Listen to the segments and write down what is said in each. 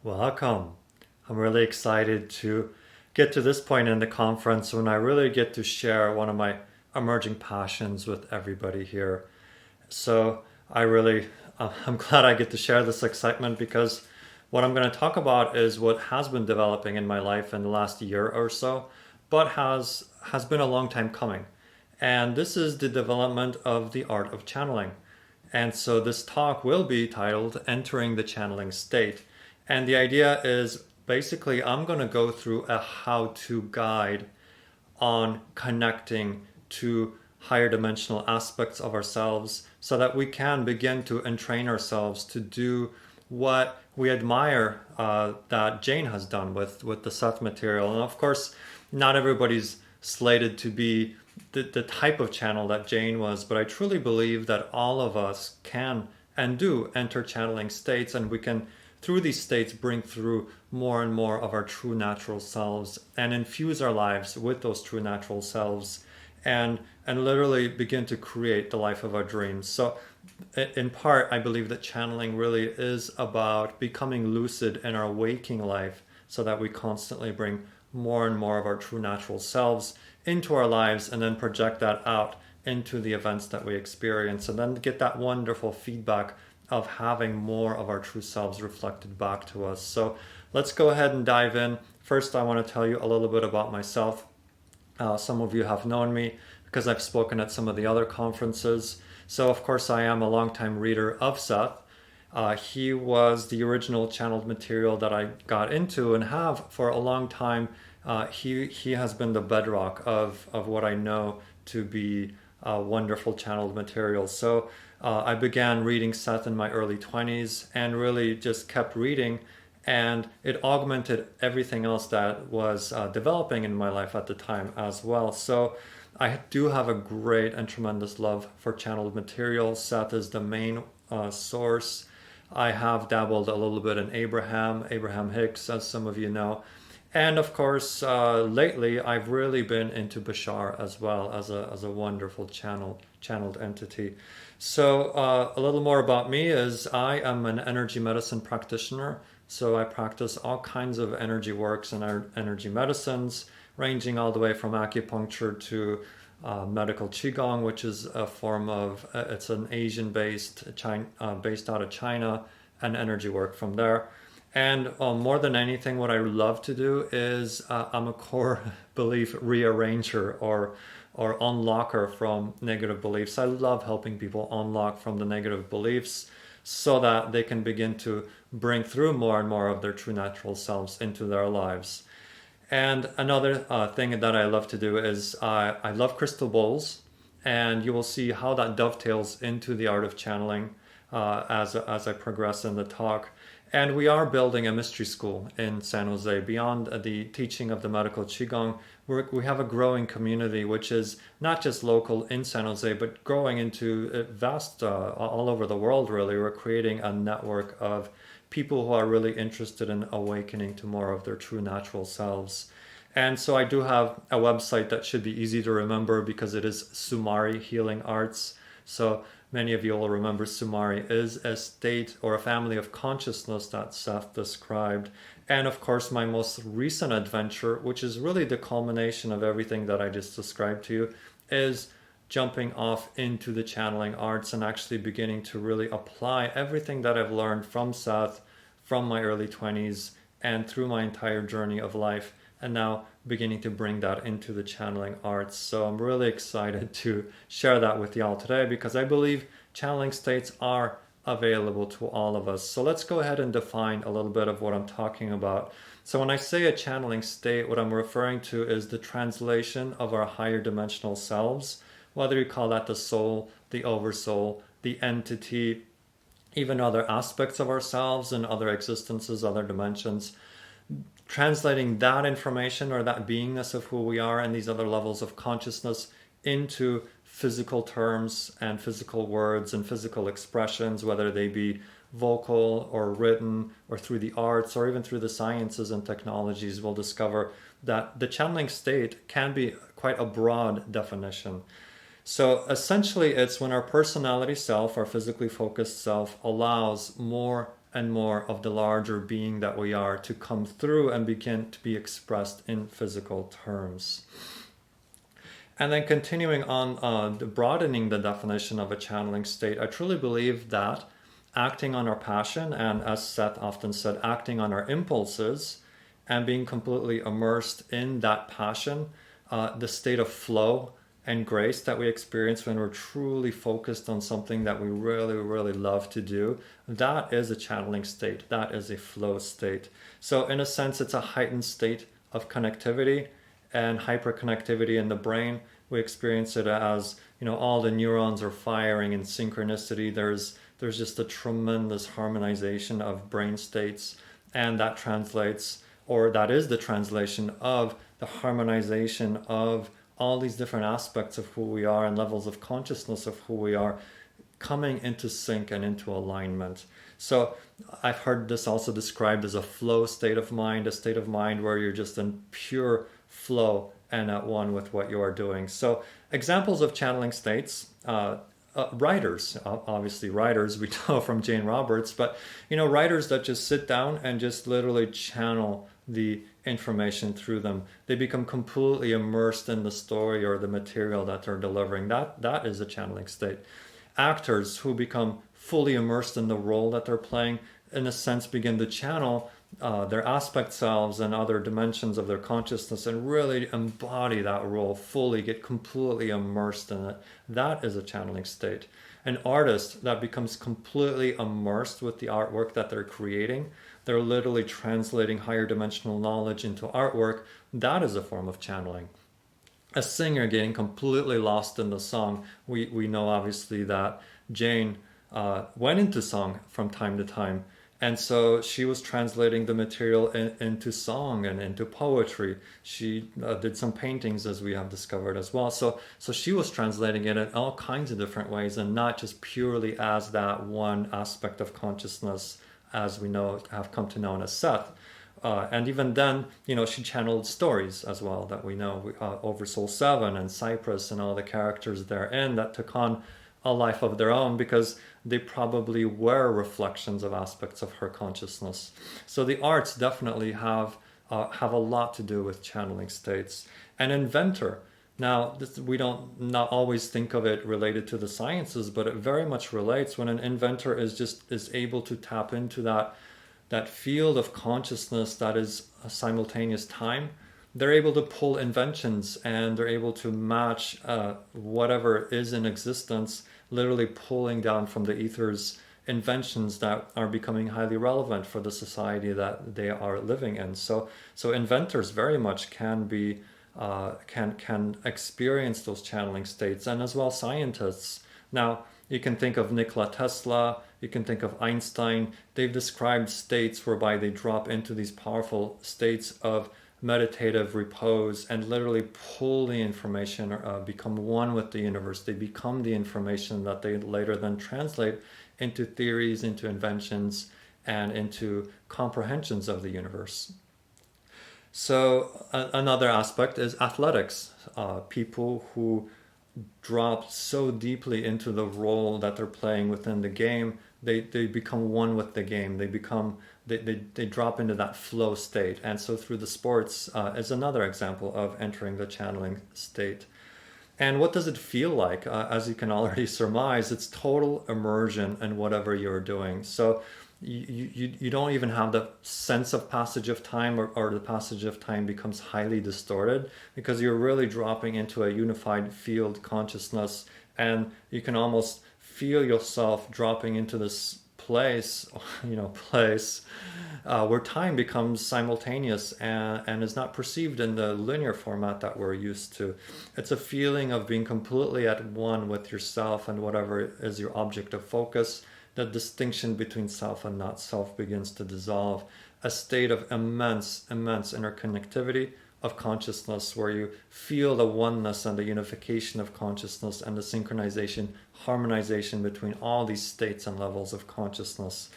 Welcome. I'm really excited to get to this point in the conference when I really get to share one of my emerging passions with everybody here. So I really, I'm glad I get to share this excitement because what I'm going to talk about is what has been developing in my life in the last year or so, but has been a long time coming. And this is the development of the art of channeling. And so this talk will be titled Entering the Channeling State. And the idea is basically I'm going to go through a how to guide on connecting to higher dimensional aspects of ourselves so that we can begin to entrain ourselves to do what we admire that Jane has done with the Seth material. And of course, not everybody's slated to be the type of channel that Jane was, but I truly believe that all of us can and do enter channeling states, and we can, through these states, bring through more and more of our true natural selves and infuse our lives with those true natural selves and literally begin to create the life of our dreams. So in part, I believe that channeling really is about becoming lucid in our waking life so that we constantly bring more and more of our true natural selves into our lives and then project that out into the events that we experience and then get that wonderful feedback of having more of our true selves reflected back to us. So let's go ahead and dive in. First, I want to tell you a little bit about myself. Some of you have known me because I've spoken at some of the other conferences. So, of course, I am a longtime reader of Seth. He was the original channeled material that I got into and have for a long time. He has been the bedrock of what I know to be wonderful channeled material. So I began reading Seth in my early 20s and really just kept reading, and it augmented everything else that was developing in my life at the time as well. So I do have a great and tremendous love for channeled material. Seth is the main source. I have dabbled a little bit in Abraham Hicks, as some of you know. And of course, lately I've really been into Bashar as well as a wonderful channeled entity. So a little more about me is I am an energy medicine practitioner. So I practice all kinds of energy works and energy medicines, ranging all the way from acupuncture to medical qigong, which is a form of it's an Asian-based based out of China, and energy work from there. And more than anything, what I love to do is I'm a core belief rearranger or unlocker from negative beliefs. I love helping people unlock from the negative beliefs so that they can begin to bring through more and more of their true natural selves into their lives. And another thing that I love to do is I love crystal bowls, and you will see how that dovetails into the art of channeling as I progress in the talk. And we are building a mystery school in San Jose. Beyond the teaching of the medical Qigong, we have a growing community, which is not just local in San Jose, but growing into vast all over the world, really. We're creating a network of people who are really interested in awakening to more of their true natural selves. And so I do have a website that should be easy to remember because it is Sumari Healing Arts. So many of you will remember Sumari is a state or a family of consciousness that Seth described. And of course, my most recent adventure, which is really the culmination of everything that I just described to you, is jumping off into the channeling arts and actually beginning to really apply everything that I've learned from Seth, from my early 20s, and through my entire journey of life, and now beginning to bring that into the channeling arts. So I'm really excited to share that with y'all today because I believe channeling states are available to all of us. So let's go ahead and define a little bit of what I'm talking about. So when I say a channeling state, what I'm referring to is the translation of our higher dimensional selves, whether you call that the soul, the oversoul, the entity, even other aspects of ourselves and other existences, other dimensions. Translating that information or that beingness of who we are and these other levels of consciousness into physical terms and physical words and physical expressions, whether they be vocal or written or through the arts or even through the sciences and technologies, we'll discover that the channeling state can be quite a broad definition. So essentially, it's when our personality self, our physically focused self, allows more and more of the larger being that we are to come through and begin to be expressed in physical terms. And then continuing on, broadening the definition of a channeling state, I truly believe that acting on our passion, and as Seth often said, acting on our impulses and being completely immersed in that passion, the state of flow and grace that we experience when we're truly focused on something that we really, really love to do, that is a channeling state. That is a flow state. So in a sense, it's a heightened state of connectivity and hyperconnectivity in the brain. We experience it as, all the neurons are firing in synchronicity. There's just a tremendous harmonization of brain states, and that translates, or that is the translation of the harmonization of all these different aspects of who we are and levels of consciousness of who we are coming into sync and into alignment. So I've heard this also described as a flow state of mind, a state of mind where you're just in pure flow and at one with what you are doing. So examples of channeling states, writers, obviously writers, we know from Jane Roberts, but writers that just sit down and just literally channel the information through them. They become completely immersed in the story or the material that they're delivering. That is a channeling state. Actors who become fully immersed in the role that they're playing, in a sense, begin to channel their aspect selves and other dimensions of their consciousness and really embody that role fully, get completely immersed in it. That is a channeling state. An artist that becomes completely immersed with the artwork that they're creating, they're literally translating higher dimensional knowledge into artwork, that is a form of channeling. A singer getting completely lost in the song, we know obviously that Jane went into song from time to time. And so she was translating the material into song and into poetry. She did some paintings, as we have discovered as well. So she was translating it in all kinds of different ways, and not just purely as that one aspect of consciousness, as we have come to know as Seth. And even then, she channeled stories as well that we know over Soul 7 and Cypress and all the characters therein that took on a life of their own because they probably were reflections of aspects of her consciousness. So the arts definitely have a lot to do with channeling states. An inventor. Now, we don't not always think of it related to the sciences, but it very much relates when an inventor is able to tap into that field of consciousness that is a simultaneous time. They're able to pull inventions and they're able to match whatever is in existence, literally pulling down from the ethers inventions that are becoming highly relevant for the society that they are living in. So inventors very much can be can experience those channeling states, and as well scientists. Now, you can think of Nikola Tesla, you can think of Einstein. They've described states whereby they drop into these powerful states of meditative repose and literally pull the information, become one with the universe. They become the information that they later then translate into theories, into inventions, and into comprehensions of the universe. So another aspect is athletics. People who drop so deeply into the role that they're playing within the game, they become one with the game. They drop into that flow state. And so through the sports is another example of entering the channeling state. And what does it feel like? As you can already surmise, it's total immersion in whatever you're doing. So you don't even have the sense of passage of time, or the passage of time becomes highly distorted because you're really dropping into a unified field consciousness, and you can almost feel yourself dropping into this place where time becomes simultaneous and is not perceived in the linear format that we're used to. It's a feeling of being completely at one with yourself and whatever is your object of focus. The distinction between self and not self begins to dissolve. A state of immense interconnectivity of consciousness where you feel the oneness and the unification of consciousness and the synchronization, harmonization between all these states and levels of consciousness.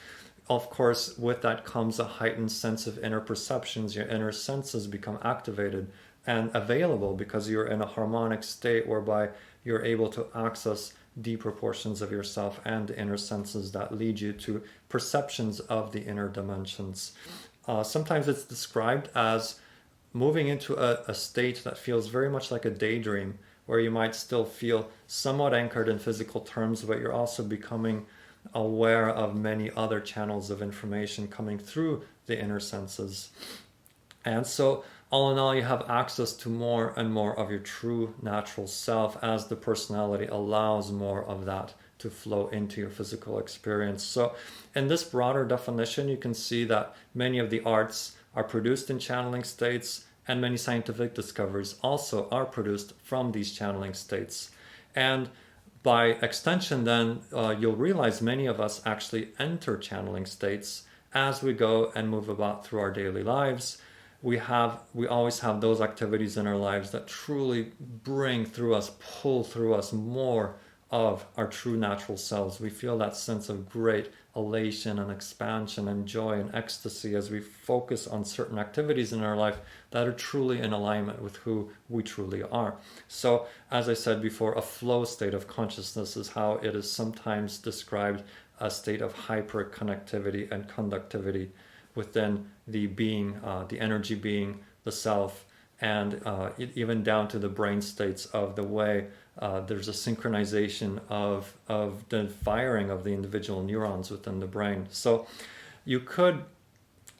Of course, with that comes a heightened sense of inner perceptions. Your inner senses become activated and available because you're in a harmonic state whereby you're able to access deeper portions of yourself and the inner senses that lead you to perceptions of the inner dimensions. Sometimes it's described as moving into a state that feels very much like a daydream, where you might still feel somewhat anchored in physical terms, but you're also becoming aware of many other channels of information coming through the inner senses. And so, all in all, you have access to more and more of your true natural self as the personality allows more of that to flow into your physical experience. So, in this broader definition, you can see that many of the arts are produced in channeling states, and many scientific discoveries also are produced from these channeling states. And by extension, then, you'll realize many of us actually enter channeling states as we go and move about through our daily lives. We always have those activities in our lives that truly bring through us, pull through us more of our true natural selves. We feel that sense of great elation and expansion and joy and ecstasy as we focus on certain activities in our life that are truly in alignment with who we truly are. So, as I said before, a flow state of consciousness is how it is sometimes described, a state of hyperconnectivity and conductivity within the being, the energy being, the self, and even down to the brain states of the way there's a synchronization of the firing of the individual neurons within the brain. So you could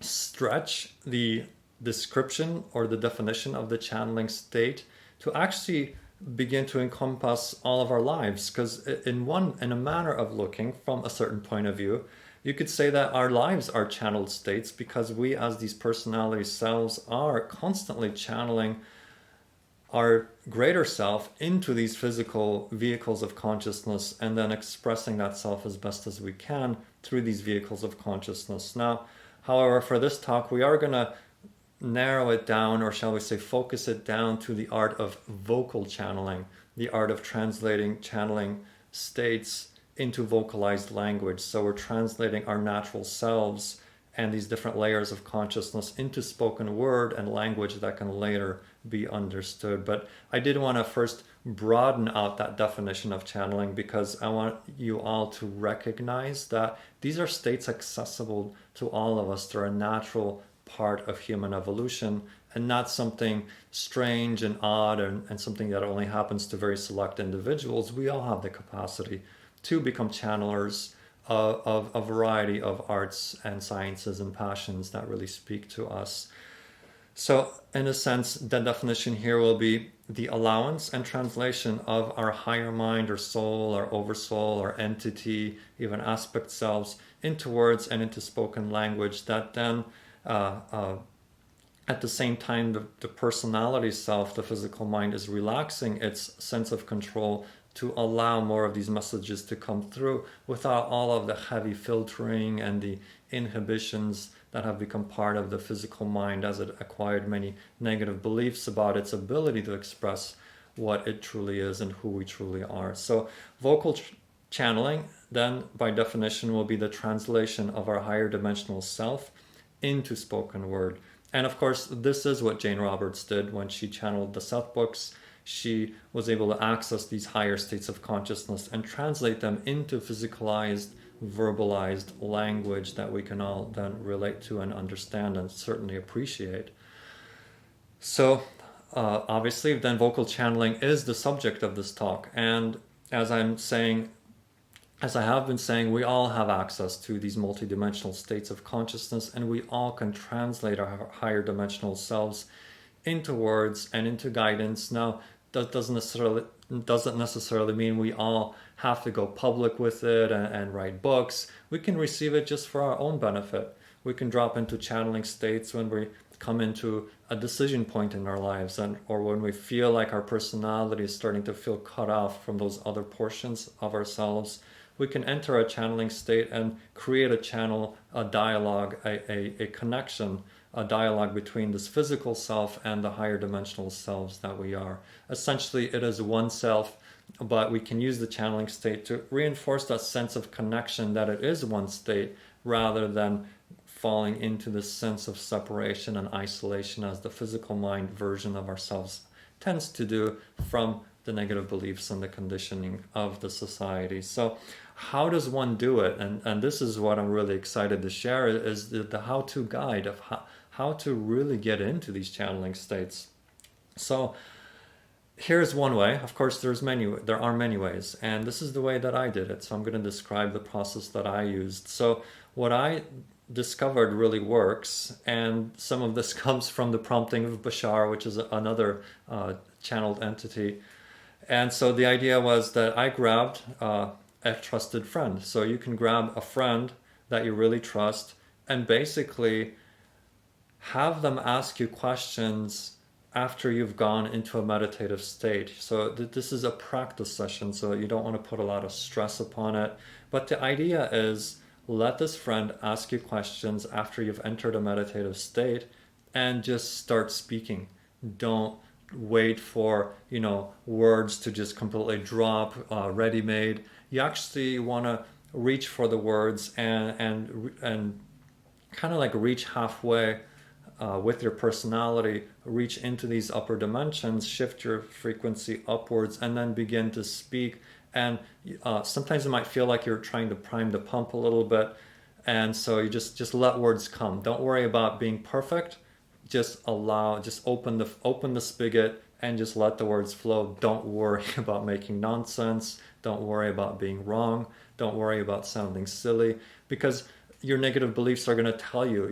stretch the description or the definition of the channeling state to actually begin to encompass all of our lives, because in a manner of looking from a certain point of view, you could say that our lives are channeled states, because we as these personality selves are constantly channeling our greater self into these physical vehicles of consciousness and then expressing that self as best as we can through these vehicles of consciousness. Now, however, for this talk, we are going to narrow it down, or shall we say focus it down, to the art of vocal channeling, the art of translating channeling states into vocalized language. So we're translating our natural selves and these different layers of consciousness into spoken word and language that can later be understood. But I did want to first broaden out that definition of channeling, because I want you all to recognize that these are states accessible to all of us. They're a natural part of human evolution and not something strange and odd and something that only happens to very select individuals. We all have the capacity to become channelers of a variety of arts and sciences and passions that really speak to us. So, in a sense, the definition here will be the allowance and translation of our higher mind or soul or oversoul or entity, even aspect selves, into words and into spoken language that then, at the same time, the personality self, the physical mind, is relaxing its sense of control to allow more of these messages to come through without all of the heavy filtering and the inhibitions that have become part of the physical mind as it acquired many negative beliefs about its ability to express what it truly is and who we truly are. So vocal channeling then, by definition, will be the translation of our higher dimensional self into spoken word. And of course, this is what Jane Roberts did when she channeled the Seth books. She was able to access these higher states of consciousness and translate them into physicalized, verbalized language that we can all then relate to and understand and certainly appreciate. So, obviously, then vocal channeling is the subject of this talk. And as I have been saying, we all have access to these multidimensional states of consciousness, and we all can translate our higher dimensional selves into words and into guidance. Now, that doesn't necessarily mean we all have to go public with it and write books. We can receive it just for our own benefit. We can drop into channeling states when we come into a decision point in our lives, or when we feel like our personality is starting to feel cut off from those other portions of ourselves. We can enter a channeling state and create a channel, a dialogue, a connection, a dialogue between this physical self and the higher dimensional selves that we are. Essentially, it is one self, but we can use the channeling state to reinforce that sense of connection, that it is one state, rather than falling into this sense of separation and isolation as the physical mind version of ourselves tends to do from the negative beliefs and the conditioning of the society. So how does one do it? And this is what I'm really excited to share, is the how-to guide of how to really get into these channeling states. So here's one way. Of course, there are many ways, and this is the way that I did it. So I'm going to describe the process that I used. So what I discovered really works, and some of this comes from the prompting of Bashar, which is another channeled entity. And so the idea was that I grabbed a trusted friend. So you can grab a friend that you really trust and basically have them ask you questions after you've gone into a meditative state. So this is a practice session, so you don't want to put a lot of stress upon it. But the idea is, let this friend ask you questions after you've entered a meditative state and just start speaking. Don't wait for, words to just completely drop, ready-made. You actually want to reach for the words and kind of like reach halfway with your personality, reach into these upper dimensions, shift your frequency upwards, and then begin to speak. And sometimes it might feel like you're trying to prime the pump a little bit, and so you just let words come. Don't worry about being perfect. Just open the spigot and just let the words flow. Don't worry about making nonsense. Don't worry about being wrong. Don't worry about sounding silly, because your negative beliefs are going to tell you,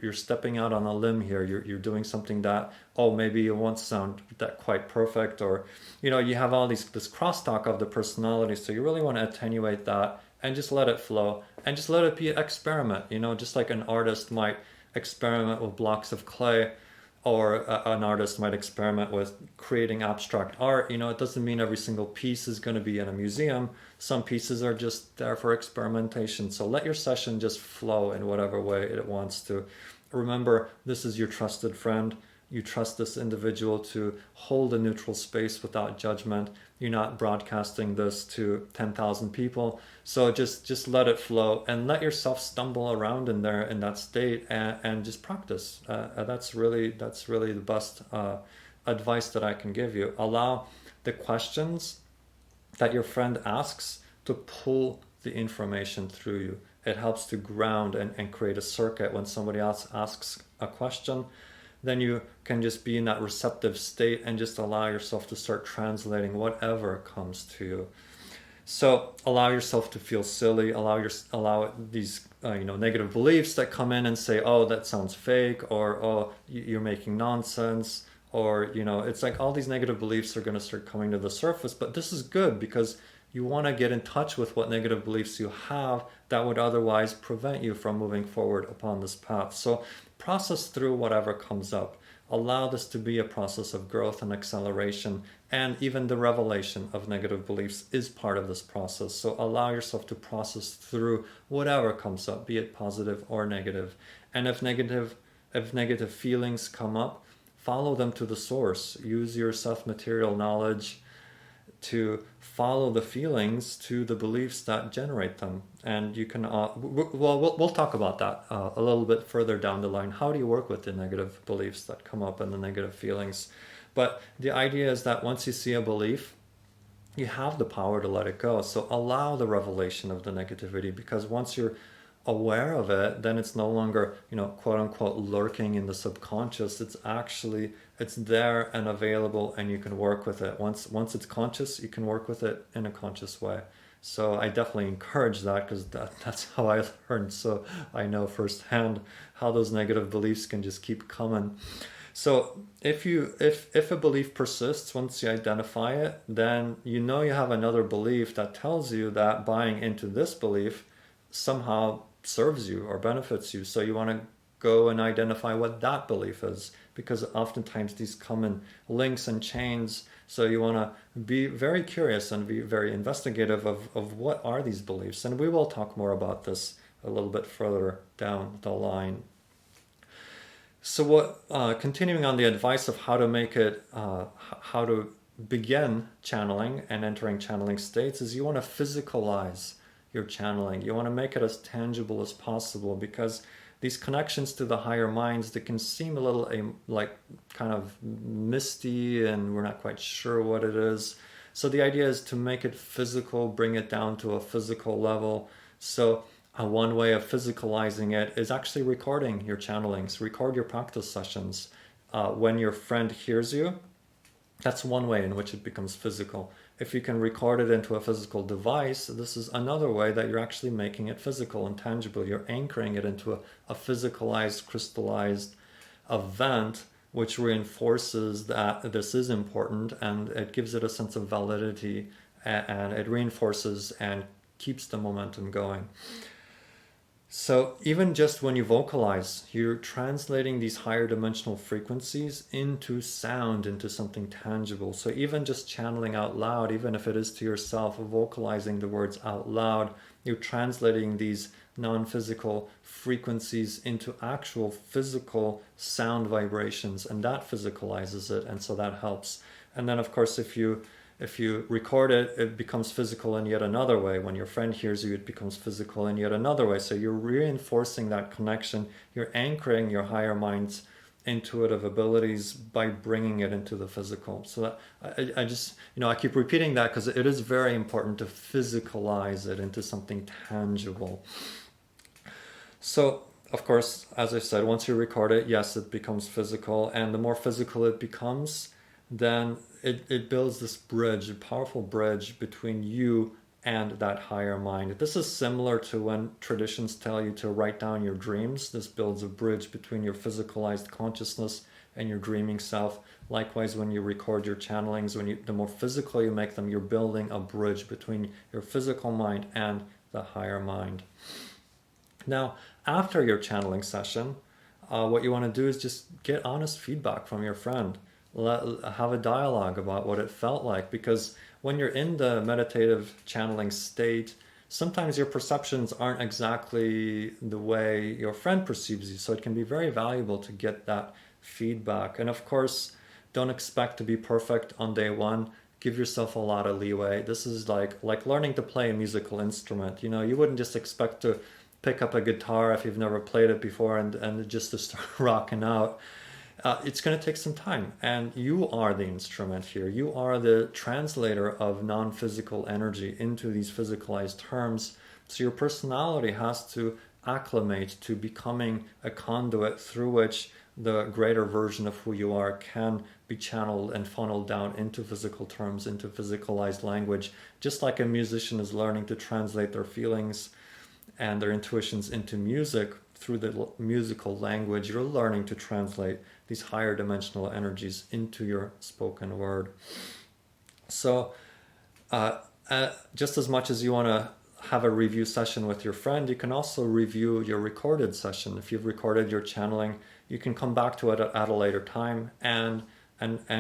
you're stepping out on a limb here. You're doing something that, maybe it won't sound that quite perfect, or, you have all this crosstalk of the personality. So you really want to attenuate that and just let it flow and just let it be an experiment, just like an artist might experiment with blocks of clay, or an artist might experiment with creating abstract art. It doesn't mean every single piece is going to be in a museum. Some pieces are just there for experimentation. So let your session just flow in whatever way it wants to. Remember, this is your trusted friend. You trust this individual to hold a neutral space without judgment. You're not broadcasting this to 10,000 people. So just let it flow and let yourself stumble around in there in that state, and just practice. That's really the best advice that I can give you. Allow the questions that your friend asks to pull the information through you. It helps to ground and create a circuit. When somebody else asks a question, then you can just be in that receptive state and just allow yourself to start translating whatever comes to you. So allow yourself to feel silly. Allow these negative beliefs that come in and say, "Oh, that sounds fake," or "Oh, you're making nonsense," or it's like all these negative beliefs are going to start coming to the surface. But this is good, because you want to get in touch with what negative beliefs you have that would otherwise prevent you from moving forward upon this path. So process through whatever comes up. Allow this to be a process of growth and acceleration, and even the revelation of negative beliefs is part of this process. So allow yourself to process through whatever comes up, be it positive or negative. And if negative feelings come up, follow them to the source. Use your Seth material knowledge to follow the feelings to the beliefs that generate them. And you can, we'll talk about that a little bit further down the line. How do you work with the negative beliefs that come up and the negative feelings? But the idea is that once you see a belief, you have the power to let it go. So allow the revelation of the negativity, because once you're aware of it, then it's no longer, quote unquote, lurking in the subconscious. It's there and available, and you can work with it. Once it's conscious, you can work with it in a conscious way. So I definitely encourage that, because that's how I learned. So I know firsthand how those negative beliefs can just keep coming. So if a belief persists, once you identify it, then you have another belief that tells you that buying into this belief somehow serves you or benefits you. So you want to go and identify what that belief is, because oftentimes these come in links and chains. So you want to be very curious and be very investigative of what are these beliefs. And we will talk more about this a little bit further down the line. So continuing on the advice of how to make it, how to begin channeling and entering channeling states, is you want to physicalize your channeling. You want to make it as tangible as possible, because these connections to the higher minds that can seem a little like kind of misty and we're not quite sure what it is. So the idea is to make it physical, bring it down to a physical level. So one way of physicalizing it is actually recording your channelings, record your practice sessions. When your friend hears you, that's one way in which it becomes physical. If you can record it into a physical device, this is another way that you're actually making it physical and tangible. You're anchoring it into a physicalized, crystallized event, which reinforces that this is important, and it gives it a sense of validity, and it reinforces and keeps the momentum going. So even just when you vocalize, you're translating these higher dimensional frequencies into sound, into something tangible. So even just channeling out loud, even if it is to yourself, vocalizing the words out loud, you're translating these non-physical frequencies into actual physical sound vibrations, and that physicalizes it, and so that helps. And then of course if you record it, it becomes physical in yet another way. When your friend hears you, it becomes physical in yet another way. So you're reinforcing that connection. You're anchoring your higher mind's intuitive abilities by bringing it into the physical. So that I just, I keep repeating that because it is very important to physicalize it into something tangible. So, of course, as I said, once you record it, yes, it becomes physical. And the more physical it becomes, then it builds this bridge, a powerful bridge between you and that higher mind. This is similar to when traditions tell you to write down your dreams. This builds a bridge between your physicalized consciousness and your dreaming self. Likewise, when you record your channelings, the more physical you make them, you're building a bridge between your physical mind and the higher mind. Now, after your channeling session, what you want to do is just get honest feedback from your friend. Have a dialogue about what it felt like, because when you're in the meditative channeling state, sometimes your perceptions aren't exactly the way your friend perceives you, so it can be very valuable to get that feedback. And of course, don't expect to be perfect on day one. Give yourself a lot of leeway. This is like learning to play a musical instrument. You wouldn't just expect to pick up a guitar if you've never played it before and just to start rocking out. It's going to take some time, and you are the instrument here. You are the translator of non-physical energy into these physicalized terms. So your personality has to acclimate to becoming a conduit through which the greater version of who you are can be channeled and funneled down into physical terms, into physicalized language, just like a musician is learning to translate their feelings and their intuitions into music. Through the musical language, you're learning to translate these higher dimensional energies into your spoken word. So just as much as you want to have a review session with your friend, you can also review your recorded session. If you've recorded your channeling, you can come back to it at a later time and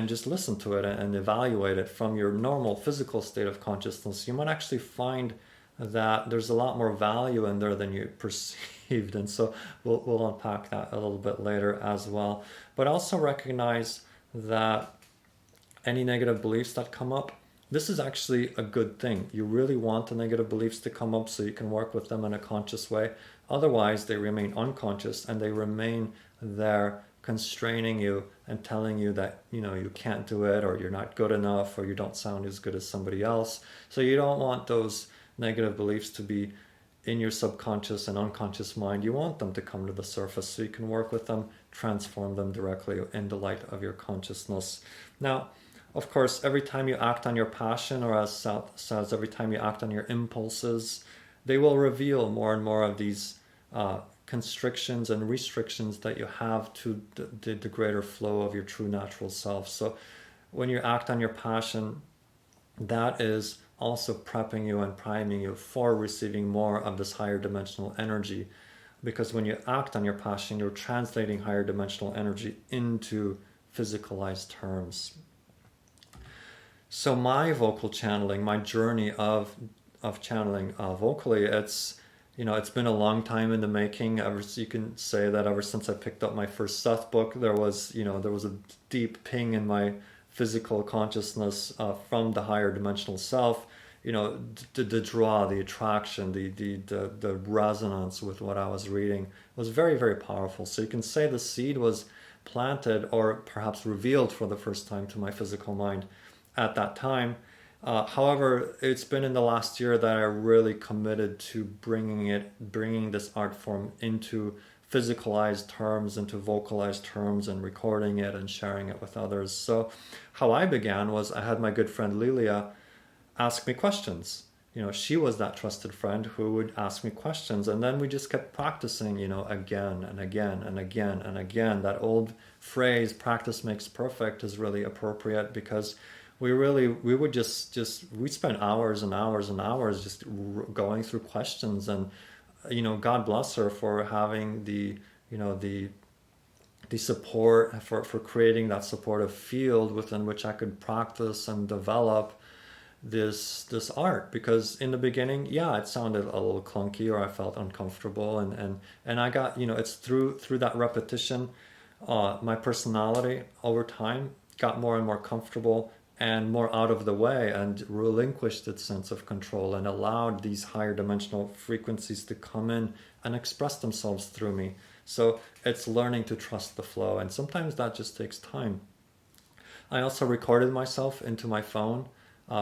just listen to it and evaluate it from your normal physical state of consciousness. You might actually find that there's a lot more value in there than you perceived, and so we'll unpack that a little bit later as well. But also recognize that any negative beliefs that come up, this is actually a good thing. You really want the negative beliefs to come up so you can work with them in a conscious way. Otherwise, they remain unconscious and they remain there constraining you and telling you that you can't do it, or you're not good enough, or you don't sound as good as somebody else. So you don't want those negative beliefs to be in your subconscious and unconscious mind. You want them to come to the surface so you can work with them, transform them directly in the light of your consciousness. Now, of course, every time you act on your passion, or as Seth says, every time you act on your impulses, they will reveal more and more of these constrictions and restrictions that you have to the greater flow of your true natural self. So when you act on your passion, that is also prepping you and priming you for receiving more of this higher dimensional energy. Because when you act on your passion, you're translating higher dimensional energy into physicalized terms. So my vocal channeling, my journey of channeling vocally, it's been a long time in the making. You can say that ever since I picked up my first Seth book, there was a deep ping in my physical consciousness from the higher dimensional self. the draw, the attraction, the resonance with what I was reading was very, very powerful. So you can say the seed was planted or perhaps revealed for the first time to my physical mind at that time. However, it's been in the last year that I really committed to bringing this art form into physicalized terms, into vocalized terms, and recording it and sharing it with others. So, how I began was I had my good friend Lilia ask me questions. She was that trusted friend who would ask me questions, and then we just kept practicing, again and again and again and again. That old phrase, practice makes perfect, is really appropriate because we spent hours and hours and hours just going through questions. And God bless her for having the support, for creating that supportive field within which I could practice and develop this art. Because in the beginning, yeah, it sounded a little clunky, or I felt uncomfortable, and I got, it's through that repetition, my personality over time got more and more comfortable and more out of the way, and relinquished its sense of control and allowed these higher dimensional frequencies to come in and express themselves through me. So it's learning to trust the flow, and sometimes that just takes time. I also recorded myself into my phone,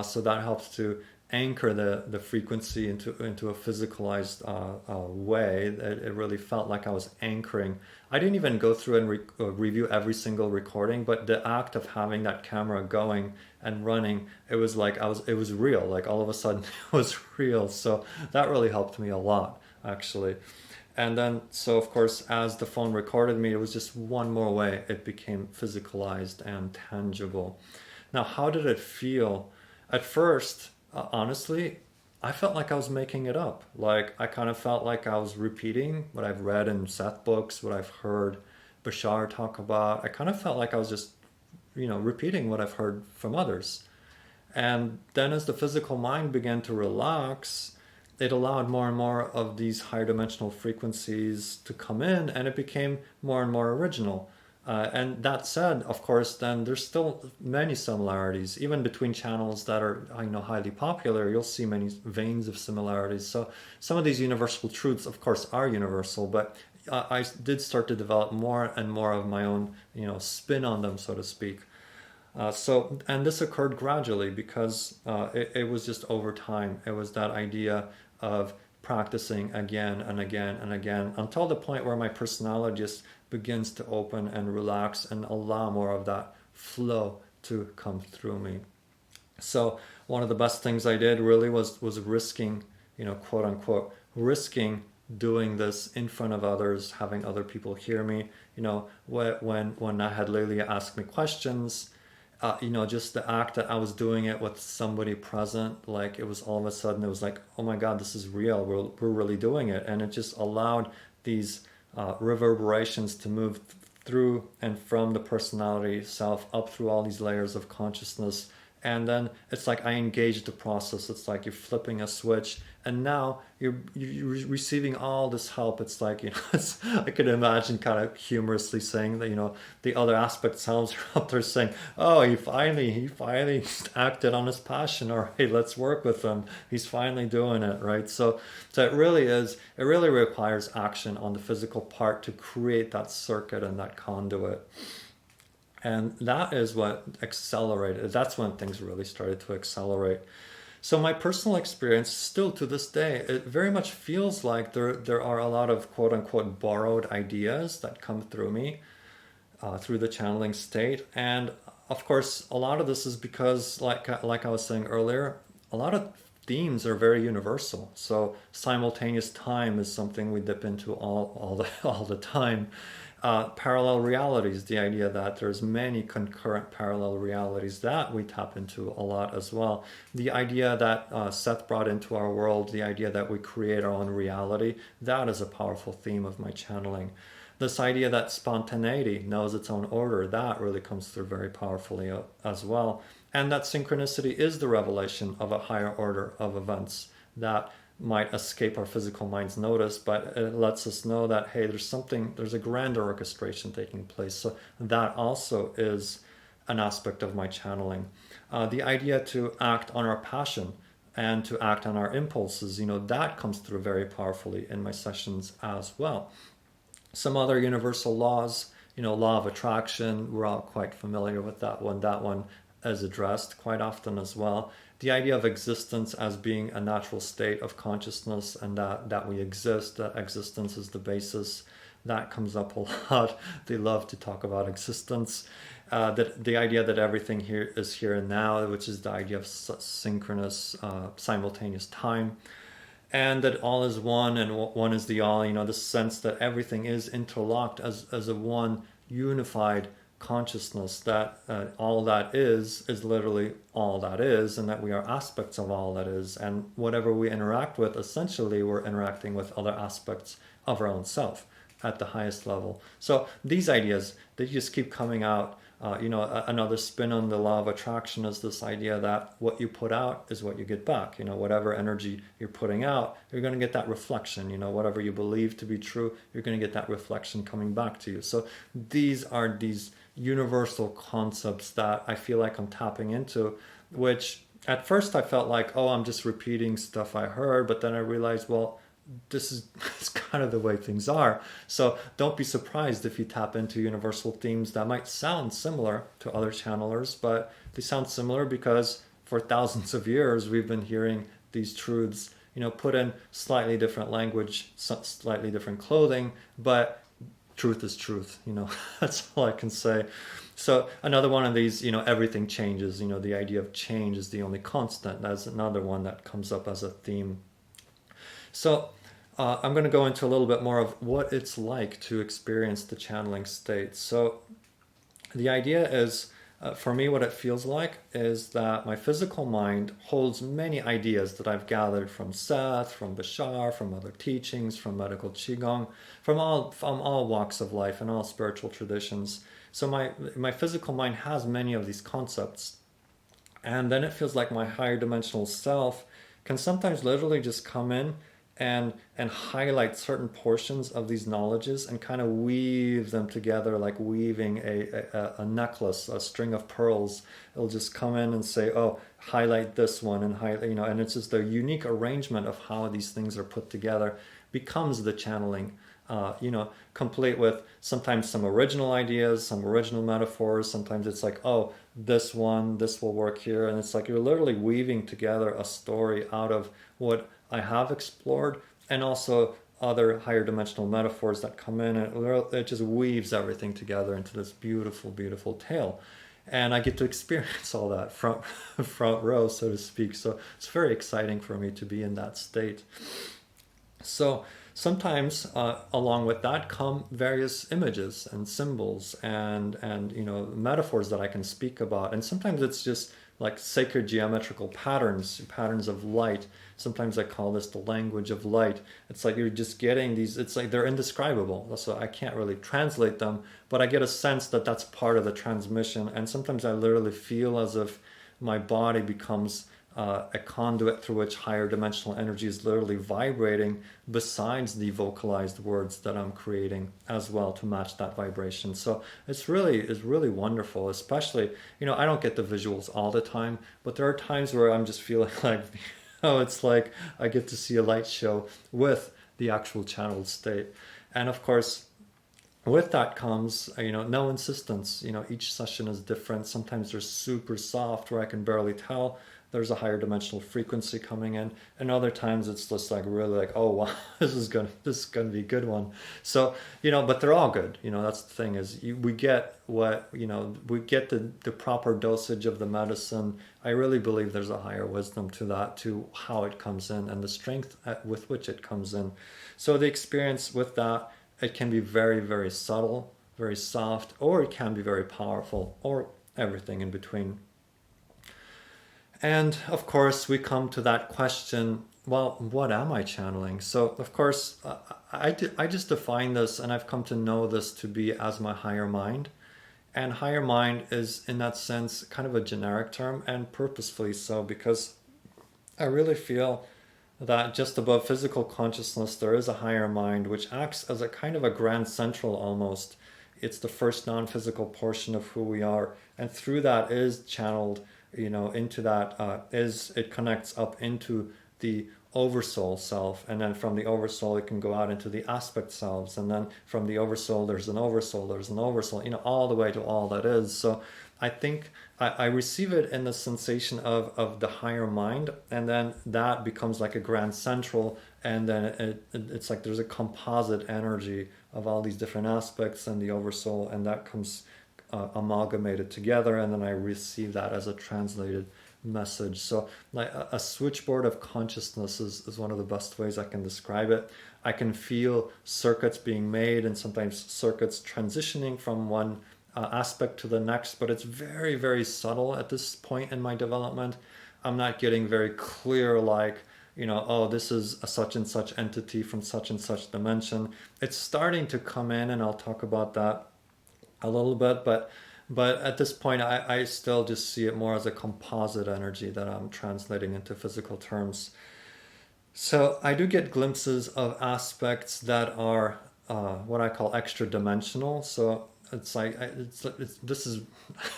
so that helps to anchor the frequency into a physicalized way. It really felt like I was anchoring. I didn't even go through and review every single recording, but the act of having that camera going and running, it was like it was real. Like all of a sudden it was real. So that really helped me a lot, actually. And then, so of course, as the phone recorded me, it was just one more way it became physicalized and tangible. Now, how did it feel? At first, honestly, I felt like I was making it up. Like, I kind of felt like I was repeating what I've read in Seth books, what I've heard Bashar talk about. I kind of felt like I was just, repeating what I've heard from others. And then as the physical mind began to relax, it allowed more and more of these higher dimensional frequencies to come in, and it became more and more original. And that said, of course, then there's still many similarities, even between channels that are, highly popular. You'll see many veins of similarities. So some of these universal truths, of course, are universal, but I did start to develop more and more of my own, spin on them, so to speak. And this occurred gradually because it was just over time. It was that idea of practicing again and again and again until the point where my personality just begins to open and relax and allow more of that flow to come through me. So one of the best things I did really was risking, quote unquote, risking doing this in front of others, having other people hear me. When I had Lilia ask me questions, just the act that I was doing it with somebody present, like it was all of a sudden, it was like, oh my God, this is real. We're really doing it. And it just allowed these reverberations to move through and from the personality self up through all these layers of consciousness. And then it's like I engage the process. It's like you're flipping a switch, and now you're receiving all this help. It's like, I could imagine kind of humorously saying that, the other aspect selves are up there saying, oh, he finally acted on his passion, or hey, let's work with him. He's finally doing it, right? So it really requires action on the physical part to create that circuit and that conduit. And that is what accelerated. That's when things really started to accelerate. So my personal experience, still to this day, it very much feels like there are a lot of quote unquote borrowed ideas that come through me through the channeling state. And of course, a lot of this is because, like I was saying earlier, a lot of themes are very universal. So simultaneous time is something we dip into all the time. Parallel realities, the idea that there's many concurrent parallel realities, that we tap into a lot as well. The idea that Seth brought into our world, the idea that we create our own reality, that is a powerful theme of my channeling. This idea that spontaneity knows its own order, that really comes through very powerfully as well. And that synchronicity is the revelation of a higher order of events that might escape our physical mind's notice, but it lets us know that, hey, there's a grander orchestration taking place. So that also is an aspect of my channeling. The idea to act on our passion, and to act on our impulses. That comes through very powerfully in my sessions as well. Some other universal laws, law of attraction, we're all quite familiar with that one. That one is addressed quite often as well. The idea of existence as being a natural state of consciousness, and that we exist, that existence is the basis. That comes up a lot. They love to talk about existence. That the idea that everything here is here and now, which is the idea of synchronous, simultaneous time, and that all is one and one is the all. The sense that everything is interlocked as a one unified consciousness, that all that is literally all that is, and that we are aspects of all that is, and whatever we interact with, essentially we're interacting with other aspects of our own self at the highest level. So these ideas, they just keep coming out. Another spin on the law of attraction is this idea that what you put out is what you get back. Whatever energy you're putting out, you're going to get that reflection. Whatever you believe to be true, you're going to get that reflection coming back to you. So these are these universal concepts that I feel like I'm tapping into, which at first I felt like, oh, I'm just repeating stuff I heard, but then I realized, well, this is it's kind of the way things are. So don't be surprised if you tap into universal themes that might sound similar to other channelers, but they sound similar because for thousands of years we've been hearing these truths, put in slightly different language, slightly different clothing, but truth is truth. That's all I can say. So another one of these, everything changes. The idea of change is the only constant. That's another one that comes up as a theme. So I'm going to go into a little bit more of what it's like to experience the channeling state. So the idea is, for me, what it feels like is that my physical mind holds many ideas that I've gathered from Seth, from Bashar, from other teachings, from medical Qigong, from all walks of life and all spiritual traditions. So my physical mind has many of these concepts. And then it feels like my higher dimensional self can sometimes literally just come in and highlight certain portions of these knowledges and kind of weave them together, like weaving a necklace, a string of pearls. It'll just come in and say, oh, highlight this one and highlight, and it's just the unique arrangement of how these things are put together becomes the channeling, complete with sometimes some original ideas, some original metaphors. Sometimes it's like, oh, this will work here. And it's like you're literally weaving together a story out of what I have explored, and also other higher dimensional metaphors that come in, and it just weaves everything together into this beautiful, beautiful tale. And I get to experience all that front row, so to speak. So it's very exciting for me to be in that state. So sometimes along with that come various images and symbols and metaphors that I can speak about. And sometimes it's just like sacred geometrical patterns of light. Sometimes I call this the language of light. It's like you're just getting these, it's like they're indescribable. So I can't really translate them, but I get a sense that that's part of the transmission. And sometimes I literally feel as if my body becomes a conduit through which higher dimensional energy is literally vibrating besides the vocalized words that I'm creating as well to match that vibration. So it's really wonderful, especially, I don't get the visuals all the time, but there are times where I'm just feeling like, it's like I get to see a light show with the actual channeled state. And of course, with that comes, no insistence. Each session is different. Sometimes they're super soft where I can barely tell there's a higher dimensional frequency coming in, and other times it's just like really like, oh wow, this is gonna be a good one. So but they're all good. That's the thing is we get what we get the proper dosage of the medicine. I really believe there's a higher wisdom to that, to how it comes in and the strength with which it comes in. So the experience with that, it can be very, very subtle, very soft, or it can be very powerful, or everything in between. And of course, we come to that question, well, what am I channeling? So of course, I just define this, and I've come to know this to be as my higher mind. And higher mind is, in that sense, kind of a generic term, and purposefully so, because I really feel that just above physical consciousness, there is a higher mind, which acts as a kind of a grand central almost. It's the first non-physical portion of who we are. And through that is channeled into that is it connects up into the oversoul self, and then from the oversoul it can go out into the aspect selves, and then from the oversoul there's an oversoul, all the way to all that is. So I think I receive it in the sensation of the higher mind, and then that becomes like a grand central, and then it's like there's a composite energy of all these different aspects and the oversoul, and that comes amalgamated together, and then I receive that as a translated message. So like a switchboard of consciousness is one of the best ways I can describe it. I can feel circuits being made, and sometimes circuits transitioning from one aspect to the next, but it's very, very subtle at this point in my development. I'm not getting very clear, like, oh, this is a such and such entity from such and such dimension. It's starting to come in, and I'll talk about that a little bit, but at this point I still just see it more as a composite energy that I'm translating into physical terms. So I do get glimpses of aspects that are what I call extra dimensional. So it's like this is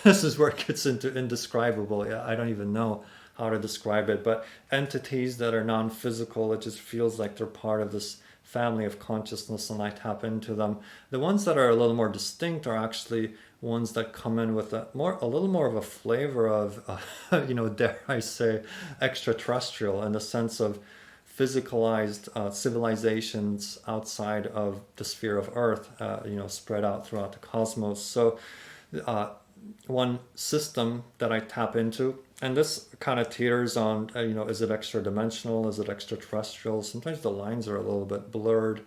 this is where it gets into indescribable. Yeah, I don't even know how to describe it, but entities that are non-physical, it just feels like they're part of this family of consciousness, and I tap into them. The ones that are a little more distinct are actually ones that come in with a little more of a flavor of dare I say, extraterrestrial, in the sense of physicalized civilizations outside of the sphere of Earth, spread out throughout the cosmos. So one system that I tap into, and this kind of teeters on, is it extra dimensional? Is it extraterrestrial? Sometimes the lines are a little bit blurred.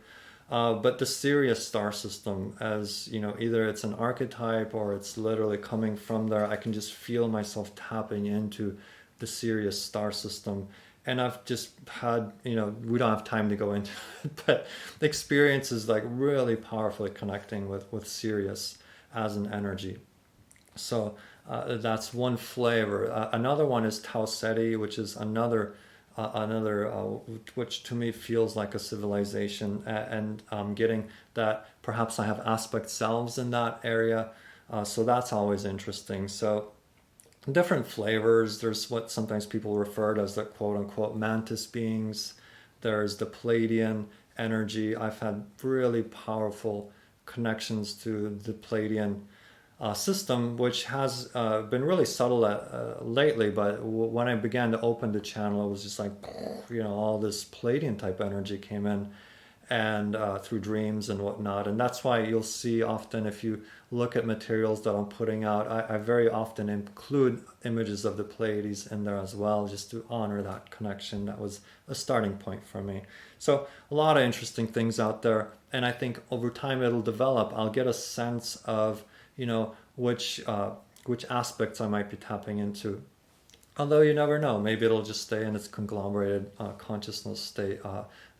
But the Sirius star system, as either it's an archetype or it's literally coming from there, I can just feel myself tapping into the Sirius star system. And I've just had, we don't have time to go into it, but the experience is like really powerfully connecting with Sirius as an energy. So that's one flavor. Another one is Tau Ceti, which is another which to me feels like a civilization, and getting that perhaps I have aspect selves in that area. So that's always interesting. So different flavors. There's what sometimes people refer to as the quote unquote mantis beings. There's the Pleiadian energy. I've had really powerful connections to the Pleiadian system, which has been really subtle lately, but when I began to open the channel, it was just like, all this Pleiadian type energy came in, and through dreams and whatnot. And that's why you'll see often, if you look at materials that I'm putting out, I very often include images of the Pleiades in there as well, just to honor that connection. That was a starting point for me. So a lot of interesting things out there, and I think over time it'll develop. I'll get a sense of which aspects I might be tapping into. Although you never know, maybe it'll just stay in its conglomerated consciousness state.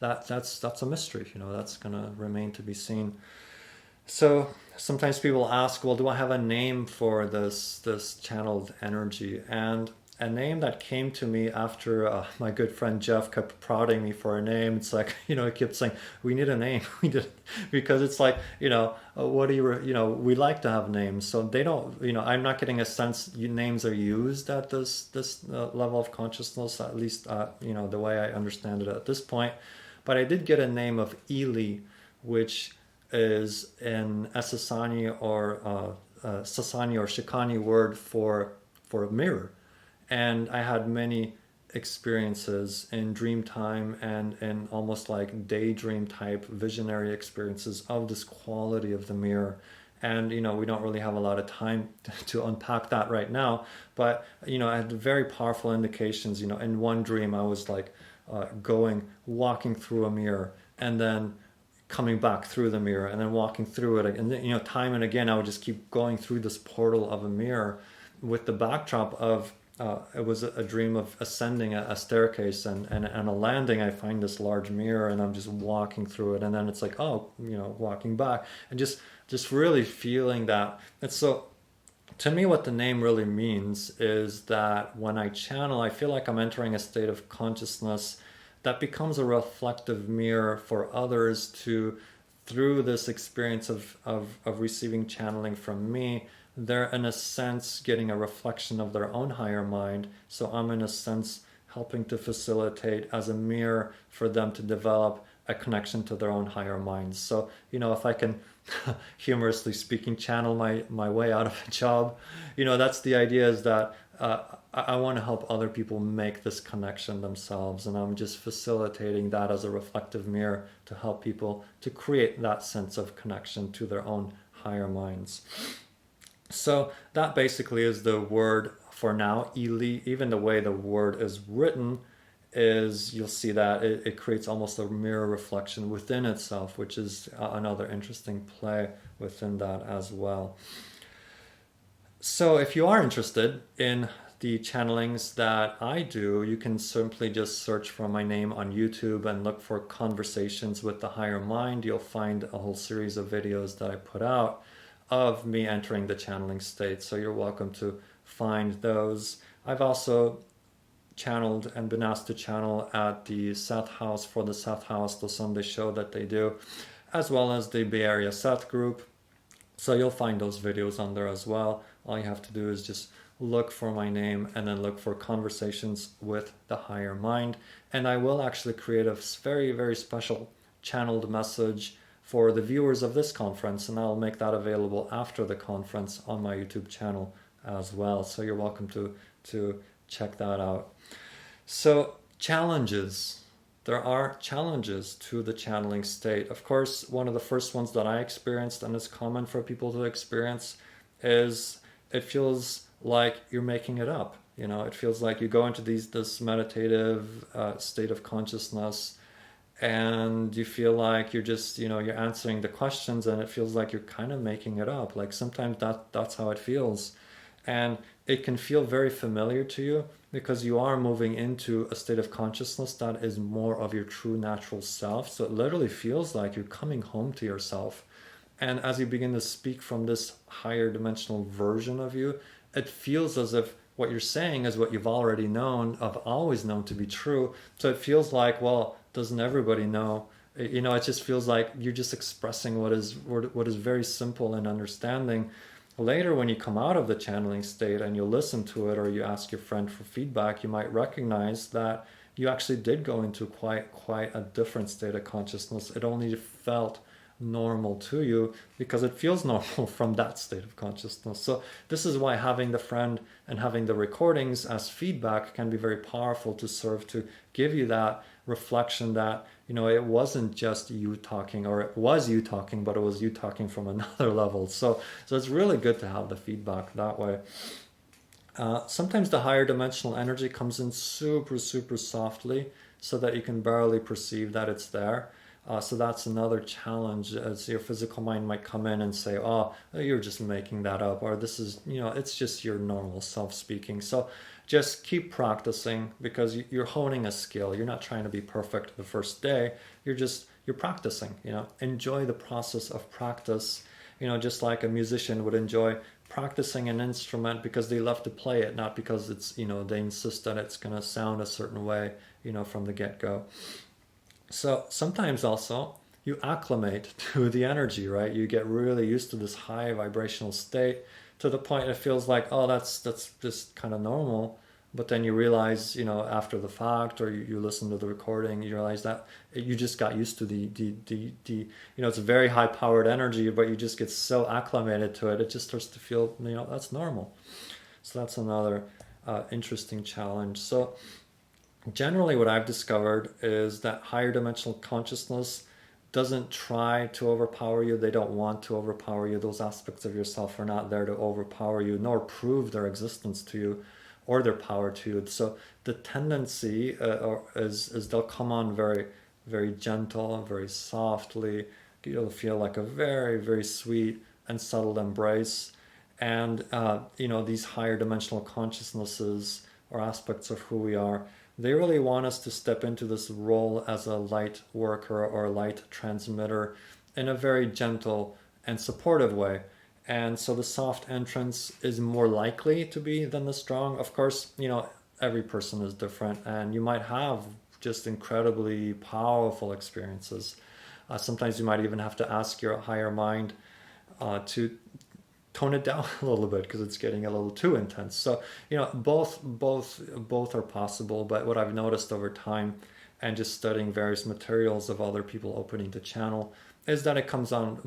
That's a mystery. That's gonna remain to be seen. So sometimes people ask, well, do I have a name for this channeled energy? And a name that came to me after my good friend Jeff kept prodding me for a name. It's like, he kept saying, we need a name. Because it's like, what do you, we like to have names. So they don't, I'm not getting a sense names are used at this level of consciousness, at least, the way I understand it at this point. But I did get a name of Eli, which is an Sasani or Shikani word for a mirror. And I had many experiences in dream time and in almost like daydream type visionary experiences of this quality of the mirror. And, we don't really have a lot of time to unpack that right now. But, I had very powerful indications. In one dream, I was like walking through a mirror, and then coming back through the mirror, and then walking through it. And, time and again, I would just keep going through this portal of a mirror with the backdrop of it was a dream of ascending a staircase and a landing. I find this large mirror, and I'm just walking through it, and then it's like, walking back, and just really feeling that. And so to me, what the name really means is that when I channel, I feel like I'm entering a state of consciousness that becomes a reflective mirror for others to, through this experience of receiving channeling from me, they're in a sense getting a reflection of their own higher mind. So I'm in a sense helping to facilitate as a mirror for them to develop a connection to their own higher minds. So, if I can humorously speaking channel my way out of a job, that's the idea, is that I want to help other people make this connection themselves, and I'm just facilitating that as a reflective mirror to help people to create that sense of connection to their own higher minds. So that basically is the word for now. Even the way the word is written is, you'll see that it creates almost a mirror reflection within itself, which is another interesting play within that as well. So if you are interested in the channelings that I do, you can simply just search for my name on YouTube and look for Conversations with the Higher Mind. You'll find a whole series of videos that I put out of me entering the channeling state. So you're welcome to find those. I've also channeled and been asked to channel at the Seth House, for the Seth House, the Sunday show that they do, as well as the Bay Area Seth group. So you'll find those videos on there as well. All you have to do is just look for my name and then look for Conversations with the Higher Mind. And I will actually create a very, very special channeled message for the viewers of this conference, and I'll make that available after the conference on my YouTube channel as well. So you're welcome to check that out. So challenges. There are challenges to the channeling state. Of course, one of the first ones that I experienced, and it's common for people to experience, is it feels like you're making it up. It feels like you go into this meditative state of consciousness, and you feel like you're just, you're answering the questions, and it feels like you're kind of making it up. Like sometimes that's how it feels. And it can feel very familiar to you because you are moving into a state of consciousness that is more of your true natural self. So it literally feels like you're coming home to yourself. And as you begin to speak from this higher dimensional version of you, it feels as if what you're saying is what you've already known, have always known to be true. So it feels like, well, doesn't everybody know? It just feels like you're just expressing what is very simple and understanding. Later, when you come out of the channeling state and you listen to it, or you ask your friend for feedback, you might recognize that you actually did go into quite a different state of consciousness. It only felt normal to you because it feels normal from that state of consciousness. So this is why having the friend and having the recordings as feedback can be very powerful, to serve to give you that reflection that, it wasn't just you talking, or it was you talking, but it was you talking from another level. So it's really good to have the feedback that way. Sometimes the higher dimensional energy comes in super softly, so that you can barely perceive that it's there. So that's another challenge, as your physical mind might come in and say, oh, you're just making that up, or this is, it's just your normal self speaking. So just keep practicing, because you're honing a skill. You're not trying to be perfect the first day. You're practicing, enjoy the process of practice. Just like a musician would enjoy practicing an instrument because they love to play it, not because it's, they insist that it's going to sound a certain way, from the get-go. So sometimes also you acclimate to the energy, right? You get really used to this high vibrational state, to the point it feels like, oh, that's just kind of normal. But then you realize, after the fact, or you listen to the recording, you realize that you just got used to the it's a very high powered energy, but you just get so acclimated to it, it just starts to feel, that's normal. So that's another interesting challenge. So generally what I've discovered is that higher dimensional consciousness doesn't try to overpower you. They don't want to overpower you. Those aspects of yourself are not there to overpower you, nor prove their existence to you or their power to you. So the tendency is they'll come on very, very gentle and very softly. You'll feel like a very, very sweet and subtle embrace. And, these higher dimensional consciousnesses, or aspects of who we are, they really want us to step into this role as a light worker or a light transmitter in a very gentle and supportive way. And so the soft entrance is more likely to be than the strong. Of course, every person is different, and you might have just incredibly powerful experiences. Sometimes you might even have to ask your higher mind to tone it down a little bit because it's getting a little too intense. So, both are possible. But what I've noticed over time and just studying various materials of other people opening the channel is that it comes on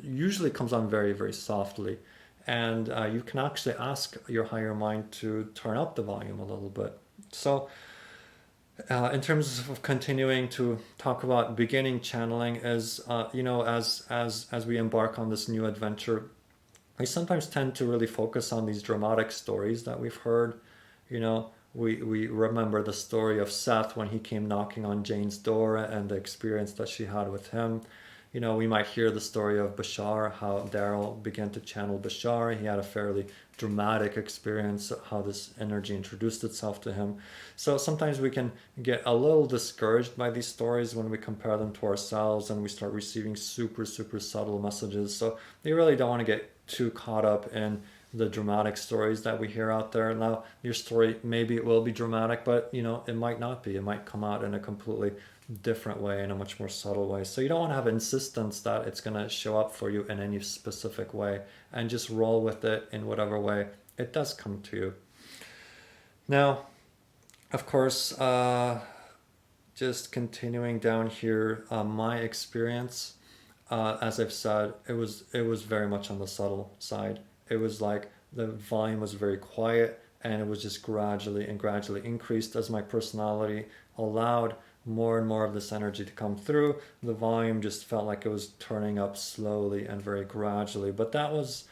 usually comes on very, very softly. And you can actually ask your higher mind to turn up the volume a little bit. So, in terms of continuing to talk about beginning channeling, as we embark on this new adventure, we sometimes tend to really focus on these dramatic stories that we've heard. We remember the story of Seth when he came knocking on Jane's door and the experience that she had with him. We might hear the story of Bashar, how Daryl began to channel Bashar. He had a fairly dramatic experience, how this energy introduced itself to him. So sometimes we can get a little discouraged by these stories when we compare them to ourselves and we start receiving super, super subtle messages. So you really don't want to get too caught up in the dramatic stories that we hear out there. Now, your story, maybe it will be dramatic, but it might not be. It might come out in a completely different way, in a much more subtle way. So you don't want to have insistence that it's going to show up for you in any specific way, and just roll with it in whatever way it does come to you. Now, of course, just continuing down here, my experience, as I've said, it was very much on the subtle side. It was like the volume was very quiet, and it was just gradually increased as my personality allowed more and more of this energy to come through. The volume just felt like it was turning up slowly and very gradually. But that was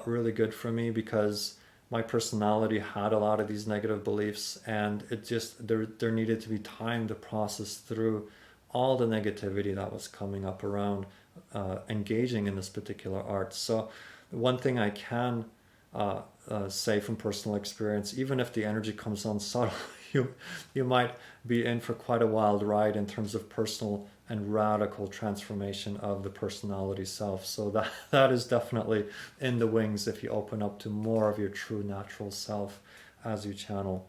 really good for me because my personality had a lot of these negative beliefs, and it just there needed to be time to process through all the negativity that was coming up around engaging in this particular art. So one thing I can say from personal experience, even if the energy comes on subtle, you might be in for quite a wild ride in terms of personal and radical transformation of the personality self. So that is definitely in the wings if you open up to more of your true natural self as you channel.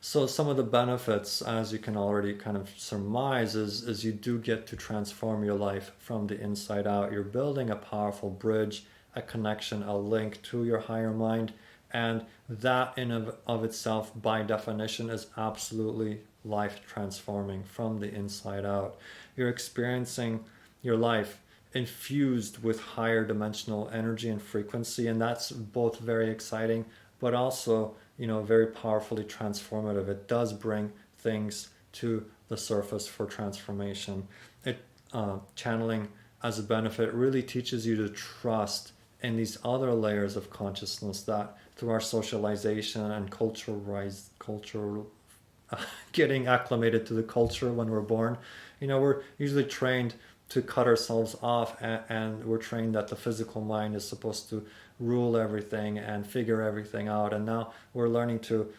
So some of the benefits, as you can already kind of surmise, is you do get to transform your life from the inside out. You're building a powerful bridge, a connection, a link to your higher mind. And that in of itself, by definition, is absolutely life transforming from the inside out. You're experiencing your life infused with higher dimensional energy and frequency, and that's both very exciting, but also, very powerfully transformative. It does bring things to the surface for transformation. Channeling as a benefit really teaches you to trust in these other layers of consciousness that through our socialization and cultural getting acclimated to the culture when we're born, we're usually trained to cut ourselves off, and we're trained that the physical mind is supposed to rule everything and figure everything out. And now we're learning to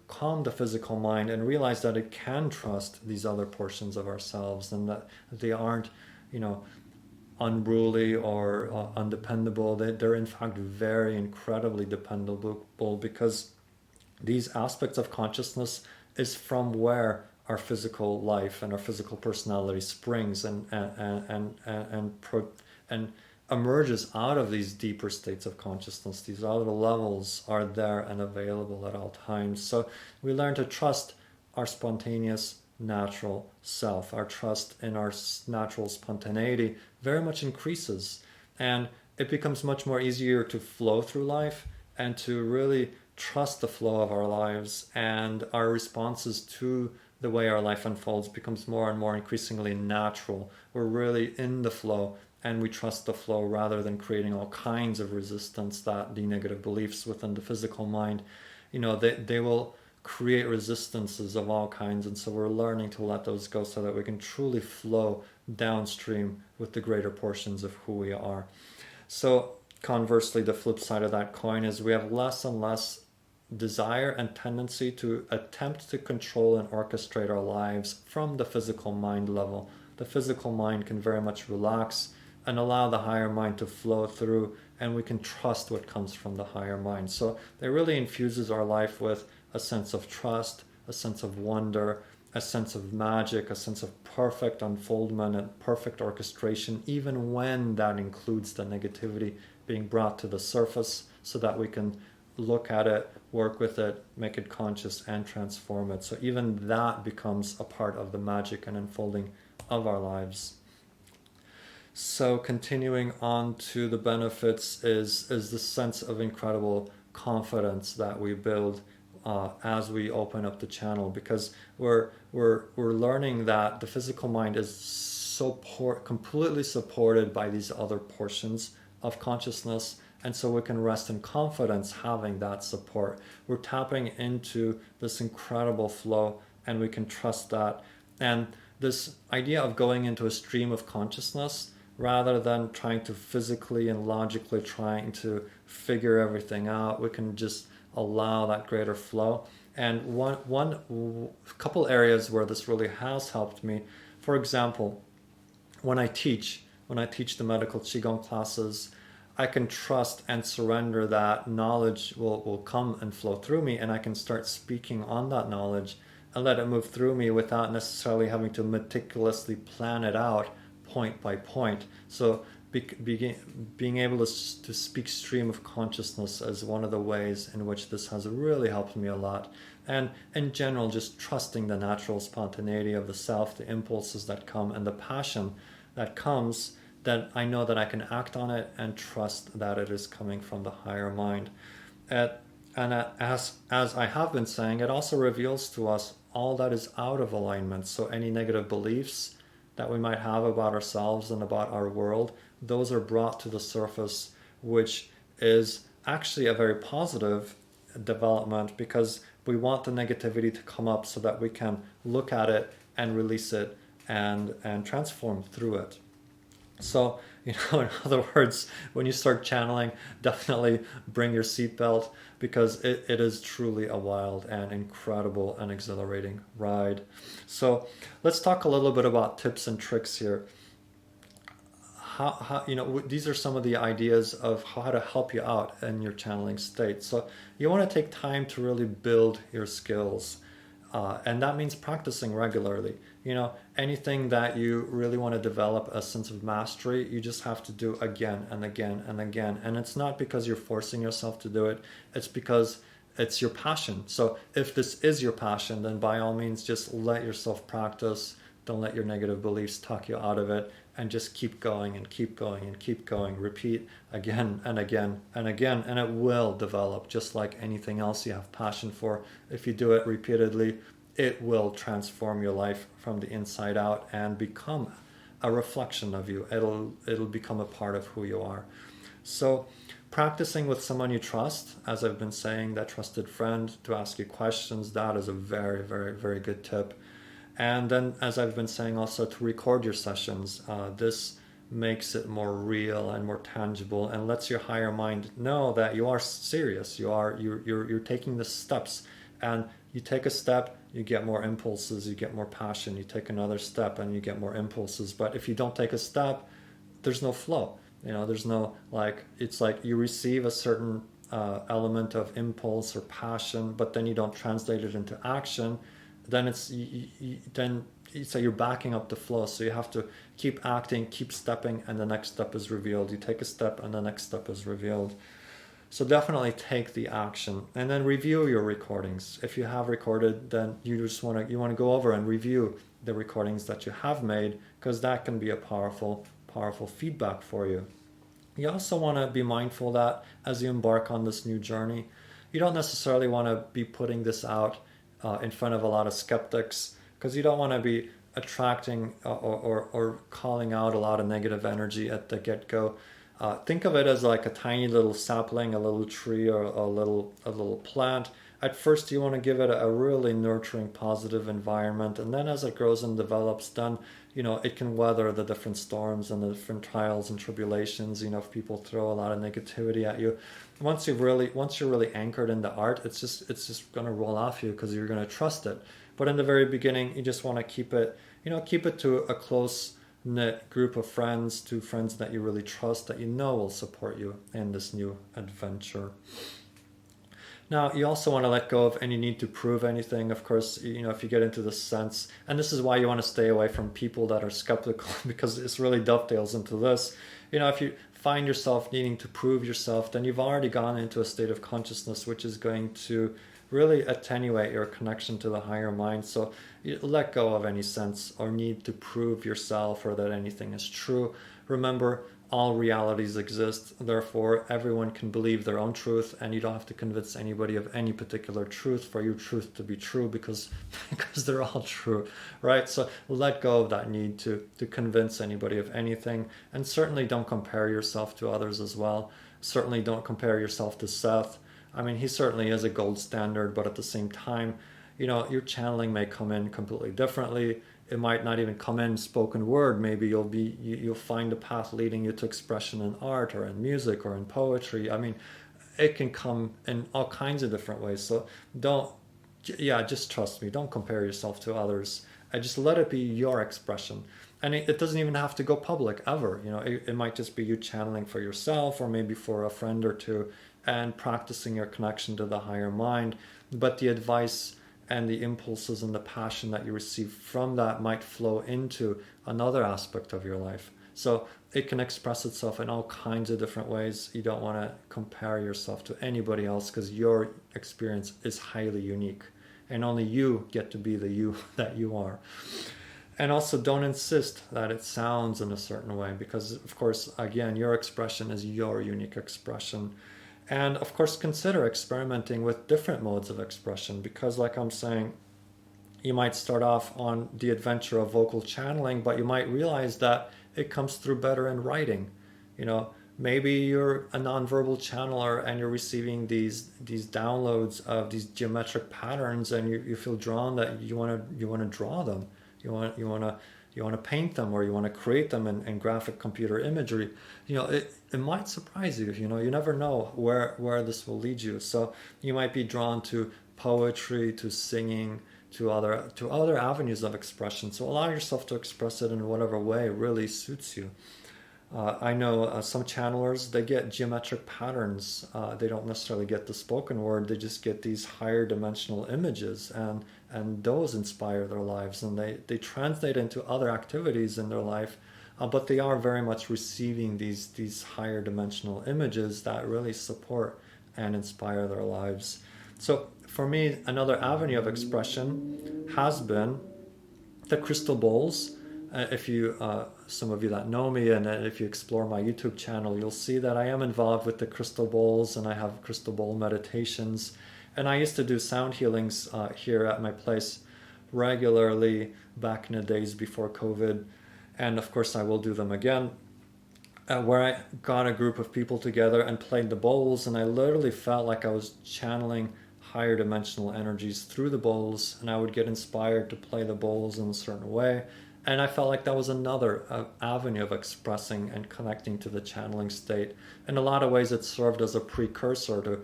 calm the physical mind and realize that it can trust these other portions of ourselves, and that they aren't, unruly or undependable. They're in fact very incredibly dependable, because these aspects of consciousness is from where our physical life and our physical personality springs and emerges out of these deeper states of consciousness. These other levels are there and available at all times. So we learn to trust our spontaneous natural self. Our trust in our natural spontaneity very much increases, and it becomes much more easier to flow through life and to really trust the flow of our lives, and our responses to the way our life unfolds becomes more and more increasingly natural. We're really in the flow, and we trust the flow rather than creating all kinds of resistance that the negative beliefs within the physical mind, they will create resistances of all kinds. And so we're learning to let those go so that we can truly flow downstream with the greater portions of who we are. So conversely, the flip side of that coin is we have less and less desire and tendency to attempt to control and orchestrate our lives from the physical mind level. The physical mind can very much relax and allow the higher mind to flow through, and we can trust what comes from the higher mind. So it really infuses our life with a sense of trust, a sense of wonder, a sense of magic, a sense of perfect unfoldment and perfect orchestration, even when that includes the negativity being brought to the surface so that we can look at it, work with it, make it conscious, and transform it. So even that becomes a part of the magic and unfolding of our lives. So continuing on to the benefits is this sense of incredible confidence that we build as we open up the channel, because we're learning that the physical mind is completely supported by these other portions of consciousness, and so we can rest in confidence having that support. We're tapping into this incredible flow, and we can trust that. And this idea of going into a stream of consciousness rather than trying to physically and logically trying to figure everything out, we can just allow that greater flow. And one couple areas where this really has helped me, for example, when I teach the medical Qigong classes, I can trust and surrender that knowledge will come and flow through me, and I can start speaking on that knowledge and let it move through me without necessarily having to meticulously plan it out point by point. So being able to speak stream of consciousness is one of the ways in which this has really helped me a lot. And in general, just trusting the natural spontaneity of the self, the impulses that come, and the passion that comes, that I know that I can act on it and trust that it is coming from the higher mind. As I have been saying, it also reveals to us all that is out of alignment. So any negative beliefs that we might have about ourselves and about our world, those are brought to the surface, which is actually a very positive development, because we want the negativity to come up so that we can look at it and release it and transform through it. So, in other words, when you start channeling, definitely bring your seatbelt, because it is truly a wild and incredible and exhilarating ride. So let's talk a little bit about tips and tricks here. How these are some of the ideas of how to help you out in your channeling state. So you want to take time to really build your skills. And that means practicing regularly. Anything that you really want to develop a sense of mastery, you just have to do again and again and again. And it's not because you're forcing yourself to do it. It's because it's your passion. So if this is your passion, then by all means, just let yourself practice. Don't let your negative beliefs talk you out of it, and just keep going and keep going and keep going. Repeat again and again and again, and it will develop just like anything else you have passion for. If you do it repeatedly, it will transform your life from the inside out and become a reflection of you. It'll become a part of who you are. So practicing with someone you trust, as I've been saying, that trusted friend to ask you questions, that is a very, very, very good tip. And then, as I've been saying also, to record your sessions. This makes it more real and more tangible, and lets your higher mind know that you are serious. You're taking the steps, and you take a step, you get more impulses, you get more passion. You take another step, and you get more impulses. But if you don't take a step, there's no flow. There's no it's like you receive a certain element of impulse or passion, but then you don't translate it into action. Then so you're backing up the flow. So you have to keep acting, keep stepping, and the next step is revealed. You take a step, and the next step is revealed. So definitely take the action, and then review your recordings. If you have recorded, then you want to go over and review the recordings that you have made, because that can be a powerful feedback for you. You also want to be mindful that as you embark on this new journey, you don't necessarily want to be putting this out in front of a lot of skeptics, because you don't want to be attracting or calling out a lot of negative energy at the get-go. Think of it as like a tiny little sapling, a little tree, or a little plant. At first, you want to give it a really nurturing, positive environment, and then as it grows and develops, then it can weather the different storms and the different trials and tribulations. If people throw a lot of negativity at you, once you're really anchored in the art, it's just going to roll off you, because you're going to trust it. But in the very beginning, you just want to keep it to a close-knit group of friends, to friends that you really trust, that will support you in this new adventure. Now, you also want to let go of any need to prove anything. Of course, if you get into this sense, and this is why you want to stay away from people that are skeptical, because this really dovetails into this. If you find yourself needing to prove yourself, then you've already gone into a state of consciousness which is going to really attenuate your connection to the higher mind. So you let go of any sense or need to prove yourself or that anything is true. Remember, all realities exist, therefore everyone can believe their own truth, and you don't have to convince anybody of any particular truth for your truth to be true, because they're all true, right? So let go of that need to convince anybody of anything, and certainly don't compare yourself to others as well. Certainly don't compare yourself to Seth. I mean, he certainly is a gold standard, but at the same time, your channeling may come in completely differently. It might not even come in spoken word. Maybe you'll find a path leading you to expression in art or in music or in poetry. I mean, it can come in all kinds of different ways. So just trust me. Don't compare yourself to others. Just let it be your expression. And it doesn't even have to go public ever. It might just be you channeling for yourself, or maybe for a friend or two, and practicing your connection to the higher mind. But the advice and the impulses and the passion that you receive from that might flow into another aspect of your life. So it can express itself in all kinds of different ways. You don't want to compare yourself to anybody else, because your experience is highly unique, and only you get to be the you that you are. And also, don't insist that it sounds in a certain way, because of course, again, your expression is your unique expression. And of course, consider experimenting with different modes of expression, because like I'm saying, you might start off on the adventure of vocal channeling, but you might realize that it comes through better in writing. Maybe you're a nonverbal channeler and you're receiving these downloads of these geometric patterns, and you feel drawn that you want to draw them. You want to paint them, or you want to create them in graphic computer imagery. It might surprise you. You never know where this will lead you. So you might be drawn to poetry, to singing, to other avenues of expression. So allow yourself to express it in whatever way really suits you. I know some channelers, they get geometric patterns. They don't necessarily get the spoken word. They just get these higher dimensional images, and those inspire their lives, and they translate into other activities in their life. But they are very much receiving these higher dimensional images that really support and inspire their lives. So for me, another avenue of expression has been the crystal bowls. If you, some of you that know me, and if you explore my YouTube channel, you'll see that I am involved with the crystal bowls, and I have crystal bowl meditations. And I used to do sound healings here at my place regularly back in the days before COVID. And of course, I will do them again, where I got a group of people together and played the bowls. And I literally felt like I was channeling higher dimensional energies through the bowls, and I would get inspired to play the bowls in a certain way. And I felt like that was another avenue of expressing and connecting to the channeling state. In a lot of ways, it served as a precursor to,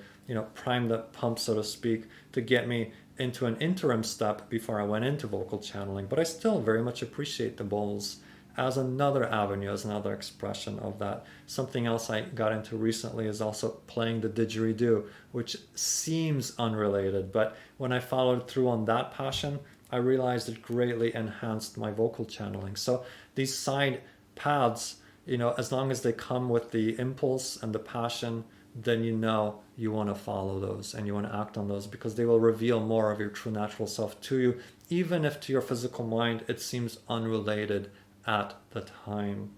prime the pump, so to speak, to get me into an interim step before I went into vocal channeling. But I still very much appreciate the bowls as another avenue, as another expression of that. Something else I got into recently is also playing the didgeridoo, which seems unrelated. But when I followed through on that passion, I realized it greatly enhanced my vocal channeling. So these side paths, as long as they come with the impulse and the passion, then you want to follow those and you want to act on those, because they will reveal more of your true natural self to you, even if to your physical mind it seems unrelated at the time.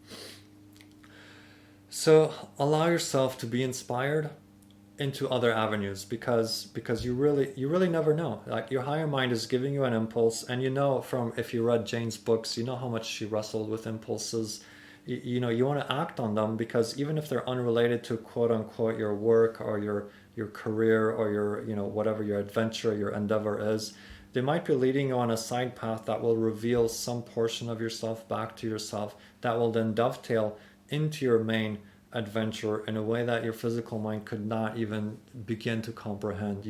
So allow yourself to be inspired into other avenues, because you really never know. Like, your higher mind is giving you an impulse, and from, if you read Jane's books, how much she wrestled with impulses. You want to act on them, because even if they're unrelated to quote unquote your work or your career or your whatever your adventure, your endeavor is, they might be leading you on a side path that will reveal some portion of yourself back to yourself, that will then dovetail into your main adventure in a way that your physical mind could not even begin to comprehend.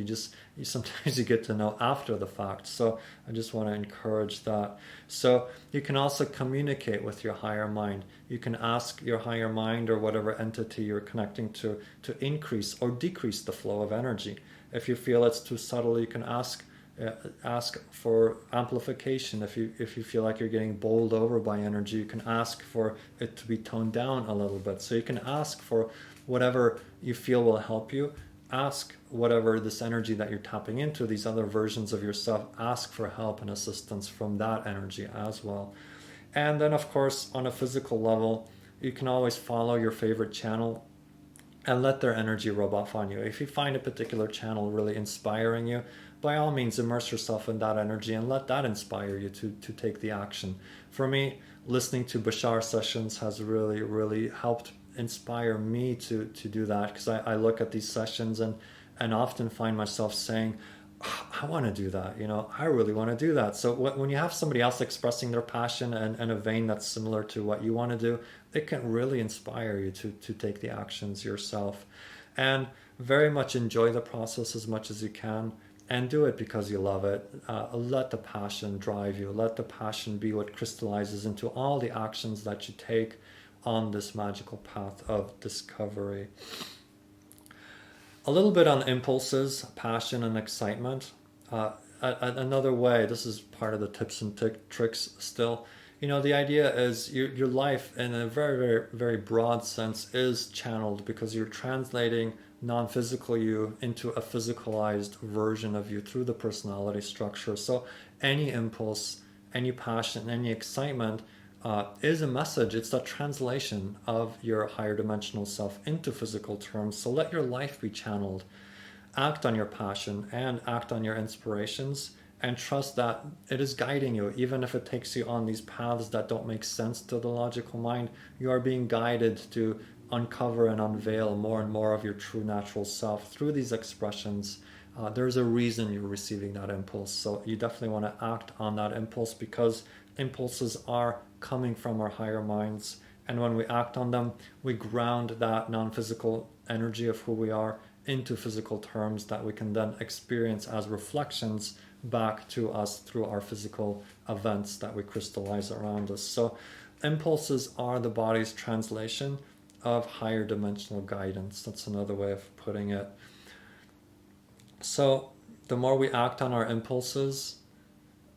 Sometimes you get to know after the fact. So I just want to encourage that. So you can also communicate with your higher mind. You can ask your higher mind, or whatever entity you're connecting to increase or decrease the flow of energy. If you feel it's too subtle, you can ask Ask for amplification. If you feel like you're getting bowled over by energy, you can ask for it to be toned down a little bit. So you can ask for whatever you feel will help you. Ask whatever this energy that you're tapping into, these other versions of yourself, ask for help and assistance from that energy as well. And then, of course, on a physical level, you can always follow your favorite channel and let their energy rub off on you. If you find a particular channel really inspiring you, by all means immerse yourself in that energy and let that inspire you to take the action. For me, listening to Bashar sessions has really, really helped inspire me to do that, because I look at these sessions and often find myself saying, I want to do that, I really want to do that. So when you have somebody else expressing their passion and a vein that's similar to what you want to do, it can really inspire you to take the actions yourself. And very much enjoy the process as much as you can, and do it because you love it. Let the passion drive you. Let the passion be what crystallizes into all the actions that you take on this magical path of discovery. A little bit on impulses, passion, and excitement. Another way, this is part of the tips and tricks still. The idea is your life, in a very, very, very broad sense, is channeled because you're translating non-physical you into a physicalized version of you through the personality structure. So any impulse, any passion, any excitement is a message. It's a translation of your higher dimensional self into physical terms. So let your life be channeled. Act on your passion and act on your inspirations, and trust that it is guiding you. Even if it takes you on these paths that don't make sense to the logical mind, you are being guided to uncover and unveil more and more of your true natural self through these expressions. There's a reason you're receiving that impulse. So you definitely want to act on that impulse, because impulses are coming from our higher minds. And when we act on them, we ground that non-physical energy of who we are into physical terms that we can then experience as reflections back to us through our physical events that we crystallize around us. So impulses are the body's translation of higher dimensional guidance. That's another way of putting it. So the more we act on our impulses,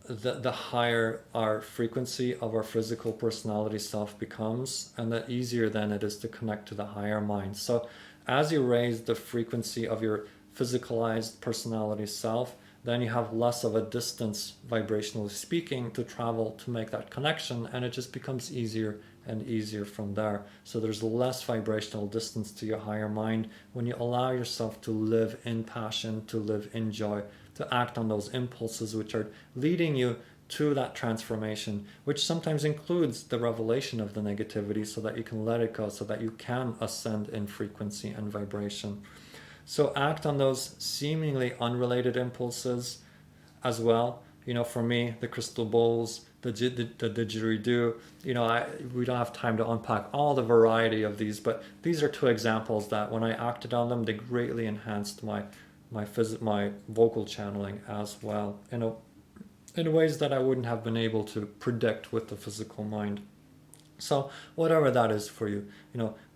the higher our frequency of our physical personality self becomes, and the easier then it is to connect to the higher mind. So as you raise the frequency of your physicalized personality self, then you have less of a distance, vibrationally speaking, to travel to make that connection, and it just becomes easier and easier from there. So there's less vibrational distance to your higher mind when you allow yourself to live in passion, to live in joy, to act on those impulses which are leading you to that transformation, which sometimes includes the revelation of the negativity, so that you can let it go, so that you can ascend in frequency and vibration. So act on those seemingly unrelated impulses as well. For me, the crystal bowls, the didgeridoo, we don't have time to unpack all the variety of these, but these are two examples that when I acted on them, they greatly enhanced my vocal channeling as well, in ways that I wouldn't have been able to predict with the physical mind. So whatever that is for you,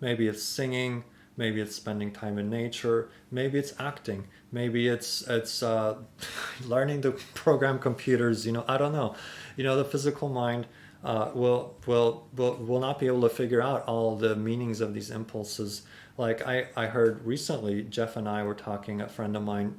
maybe it's singing, maybe it's spending time in nature, maybe it's acting, maybe it's learning to program computers. I don't know. The physical mind will not be able to figure out all the meanings of these impulses. Like I heard recently, Jeff and I were talking, a friend of mine,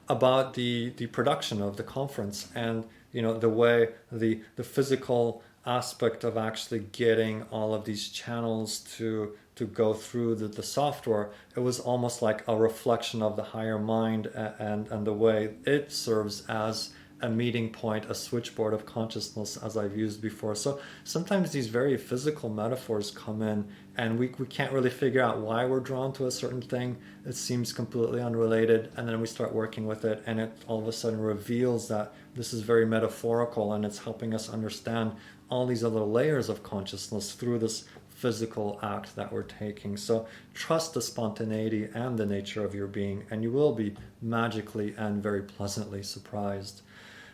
about the production of the conference, and the way the physical aspect of actually getting all of these channels to go through the software. It was almost like a reflection of the higher mind, and the way it serves as a meeting point, a switchboard of consciousness, as I've used before. So sometimes these very physical metaphors come in, and we can't really figure out why we're drawn to a certain thing. It seems completely unrelated, and then we start working with it, and it all of a sudden reveals that this is very metaphorical, and it's helping us understand all these other layers of consciousness through this physical act that we're taking. So trust the spontaneity and the nature of your being, and you will be magically and very pleasantly surprised.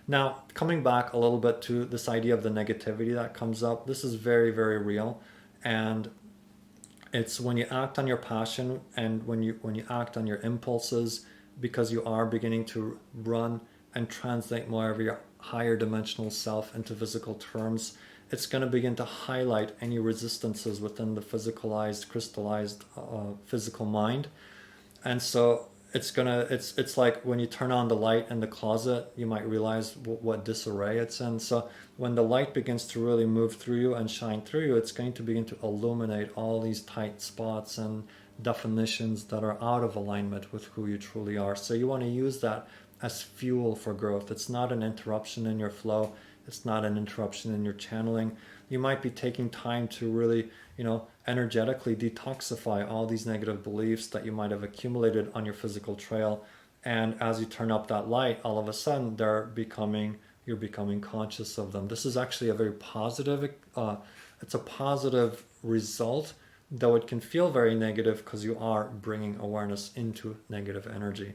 Now, coming back a little bit to this idea of the negativity that comes up, this is very, very real. And it's when you act on your passion and when you act on your impulses, because you are beginning to run and translate more of your higher dimensional self into physical terms, it's going to begin to highlight any resistances within the physicalized, crystallized physical mind. And so it's like when you turn on the light in the closet, you might realize what disarray it's in. So when the light begins to really move through you and shine through you, it's going to begin to illuminate all these tight spots and definitions that are out of alignment with who you truly are. So you want to use that as fuel for growth. It's not an interruption in your flow. It's not an interruption in your channeling. You might be taking time to really, energetically detoxify all these negative beliefs that you might have accumulated on your physical trail. And as you turn up that light, all of a sudden you're becoming conscious of them. This is actually a very positive, it's a positive result, though it can feel very negative because you are bringing awareness into negative energy.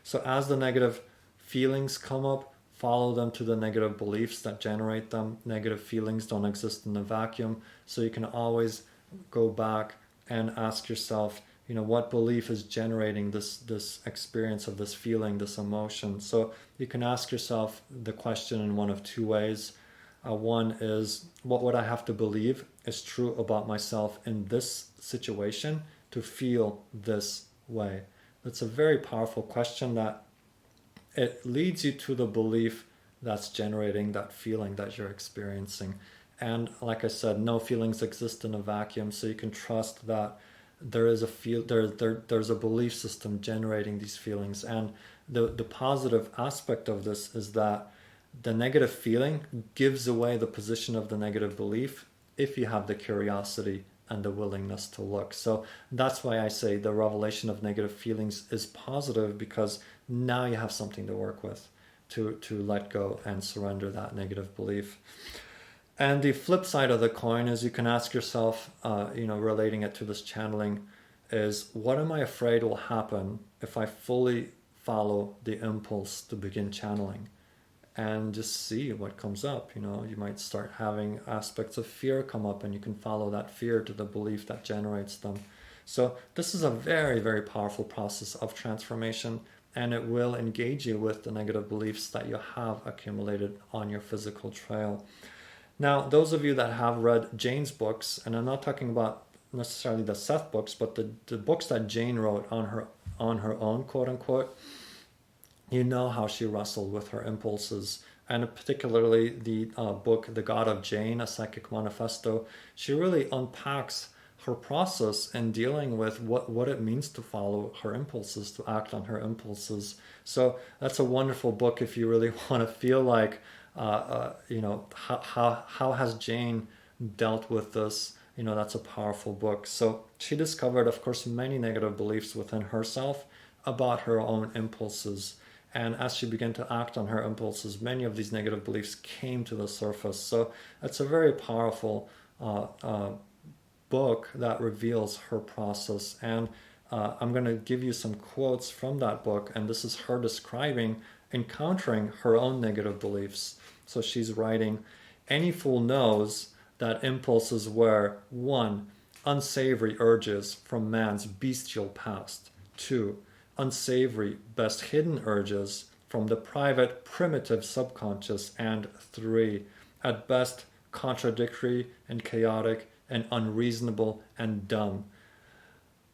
So as the negative feelings come up, follow them to the negative beliefs that generate them. Negative feelings don't exist in a vacuum, so you can always go back and ask yourself, what belief is generating this experience of this feeling, this emotion. So you can ask yourself the question in one of two ways. One is, what would I have to believe is true about myself in this situation to feel this way? That's a very powerful question that it leads you to the belief that's generating that feeling that you're experiencing. And like I said, no feelings exist in a vacuum, so you can trust that there is there's a belief system generating these feelings. And the positive aspect of this is that the negative feeling gives away the position of the negative belief if you have the curiosity and the willingness to look. So that's why I say the revelation of negative feelings is positive, because now you have something to work with to let go and surrender that negative belief. And the flip side of the coin is you can ask yourself, relating it to this channeling, is what am I afraid will happen if I fully follow the impulse to begin channeling? And just see what comes up. You might start having aspects of fear come up, and you can follow that fear to the belief that generates them. So this is a very, very powerful process of transformation, and it will engage you with the negative beliefs that you have accumulated on your physical trail. Now, those of you that have read Jane's books, and I'm not talking about necessarily the Seth books, but the books that Jane wrote on her own, quote unquote, you know how she wrestled with her impulses. And particularly the book, The God of Jane, A Psychic Manifesto, she really unpacks her process in dealing with what it means to follow her impulses, to act on her impulses. So that's a wonderful book if you really want to feel like, how has Jane dealt with this? That's a powerful book. So she discovered, of course, many negative beliefs within herself about her own impulses. And as she began to act on her impulses, many of these negative beliefs came to the surface. So it's a very powerful book that reveals her process. And I'm going to give you some quotes from that book. And this is her describing encountering her own negative beliefs. So she's writing, any fool knows that impulses were 1. Unsavory urges from man's bestial past. 2. Unsavory, best hidden urges from the private, primitive subconscious. And 3. At best, contradictory and chaotic and unreasonable and dumb.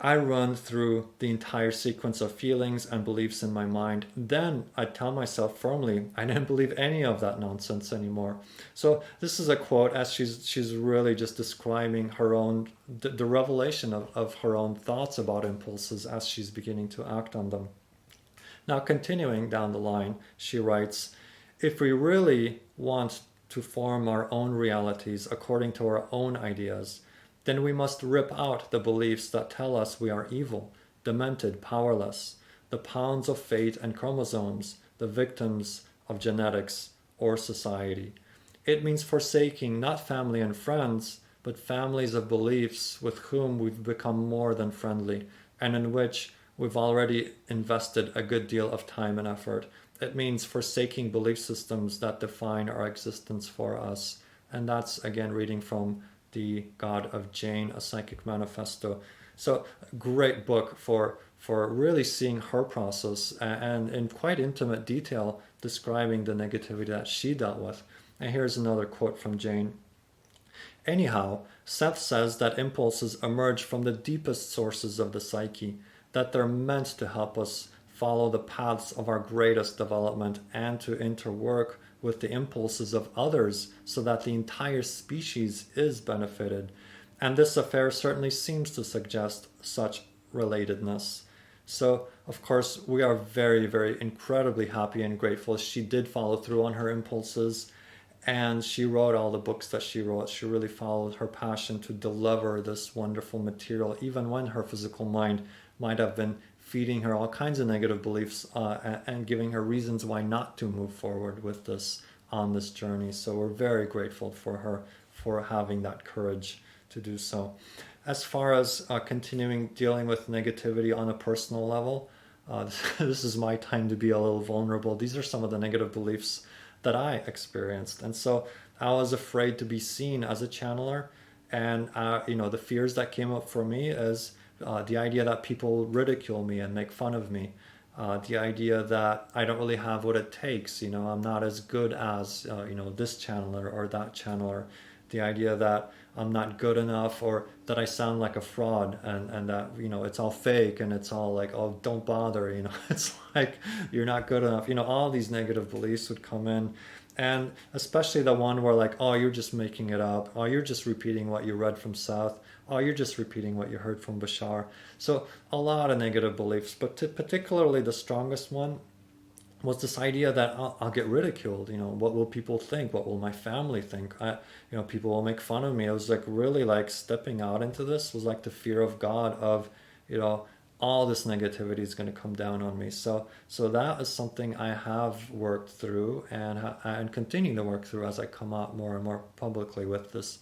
I run through the entire sequence of feelings and beliefs in my mind. Then I tell myself firmly, I didn't believe any of that nonsense anymore. So this is a quote as she's really just describing her own, the revelation of her own thoughts about impulses as she's beginning to act on them. Now, continuing down the line, she writes, if we really want to form our own realities according to our own ideas, then we must rip out the beliefs that tell us we are evil, demented, powerless, the pawns of fate and chromosomes, the victims of genetics or society. It means forsaking not family and friends, but families of beliefs with whom we've become more than friendly, and in which we've already invested a good deal of time and effort. It means forsaking belief systems that define our existence for us. And that's, again, reading from The God of Jane, A Psychic Manifesto. So great book for for really seeing her process and in quite intimate detail describing the negativity that she dealt with. And here's another quote from Jane. Anyhow, Seth says that impulses emerge from the deepest sources of the psyche, that they're meant to help us follow the paths of our greatest development and to interwork with the impulses of others so that the entire species is benefited. And this affair certainly seems to suggest such relatedness. So, of course, we are very, very incredibly happy and grateful. She did follow through on her impulses, and she wrote all the books that she wrote. She really followed her passion to deliver this wonderful material, even when her physical mind might have been feeding her all kinds of negative beliefs and giving her reasons why not to move forward with this on this journey. So we're very grateful for her for having that courage to do so. As far as continuing dealing with negativity on a personal level, this is my time to be a little vulnerable. These are some of the negative beliefs that I experienced. And so I was afraid to be seen as a channeler. And, the fears that came up for me is the idea that people ridicule me and make fun of me. The idea that I don't really have what it takes. I'm not as good as, this channeler or that channeler. The idea that I'm not good enough, or that I sound like a fraud, and that it's all fake, and it's all like, oh, don't bother, it's like you're not good enough. All these negative beliefs would come in, and especially the one where like, oh, you're just making it up, oh, you're just repeating what you read from Seth, oh, you're just repeating what you heard from Bashar. So a lot of negative beliefs, but particularly the strongest one was this idea that I'll get ridiculed. What will people think? What will my family think? People will make fun of me. It was like really like stepping out into this was like the fear of God of, all this negativity is going to come down on me. So that is something I have worked through and continue to work through as I come out more and more publicly with this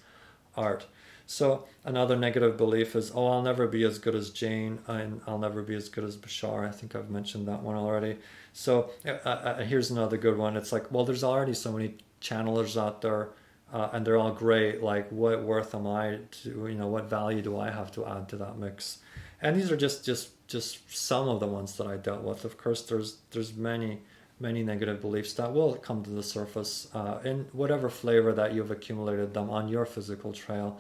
art. So another negative belief is, oh, I'll never be as good as Jane, and I'll never be as good as Bashar. I think I've mentioned that one already. So here's another good one. It's like, well, there's already so many channelers out there, and they're all great. Like, what worth am I to, what value do I have to add to that mix? And these are just some of the ones that I dealt with. Of course, there's many negative beliefs that will come to the surface in whatever flavor that you've accumulated them on your physical trail.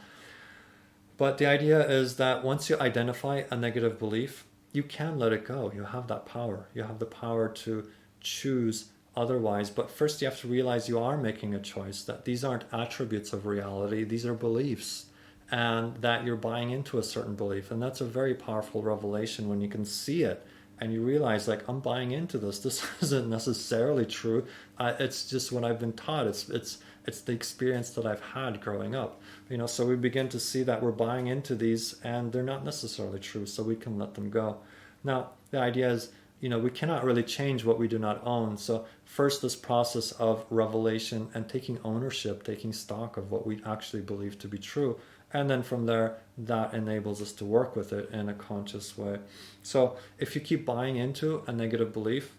But the idea is that once you identify a negative belief, you can let it go. You have that power. You have the power to choose otherwise. But first you have to realize you are making a choice, that these aren't attributes of reality. These are beliefs, and that you're buying into a certain belief. And that's a very powerful revelation when you can see it and you realize, like, I'm buying into this. This isn't necessarily true. It's just what I've been taught. It's the experience that I've had growing up. So we begin to see that we're buying into these and they're not necessarily true, so we can let them go. Now, the idea is, we cannot really change what we do not own. So first, this process of revelation and taking ownership, taking stock of what we actually believe to be true. And then from there, that enables us to work with it in a conscious way. So if you keep buying into a negative belief,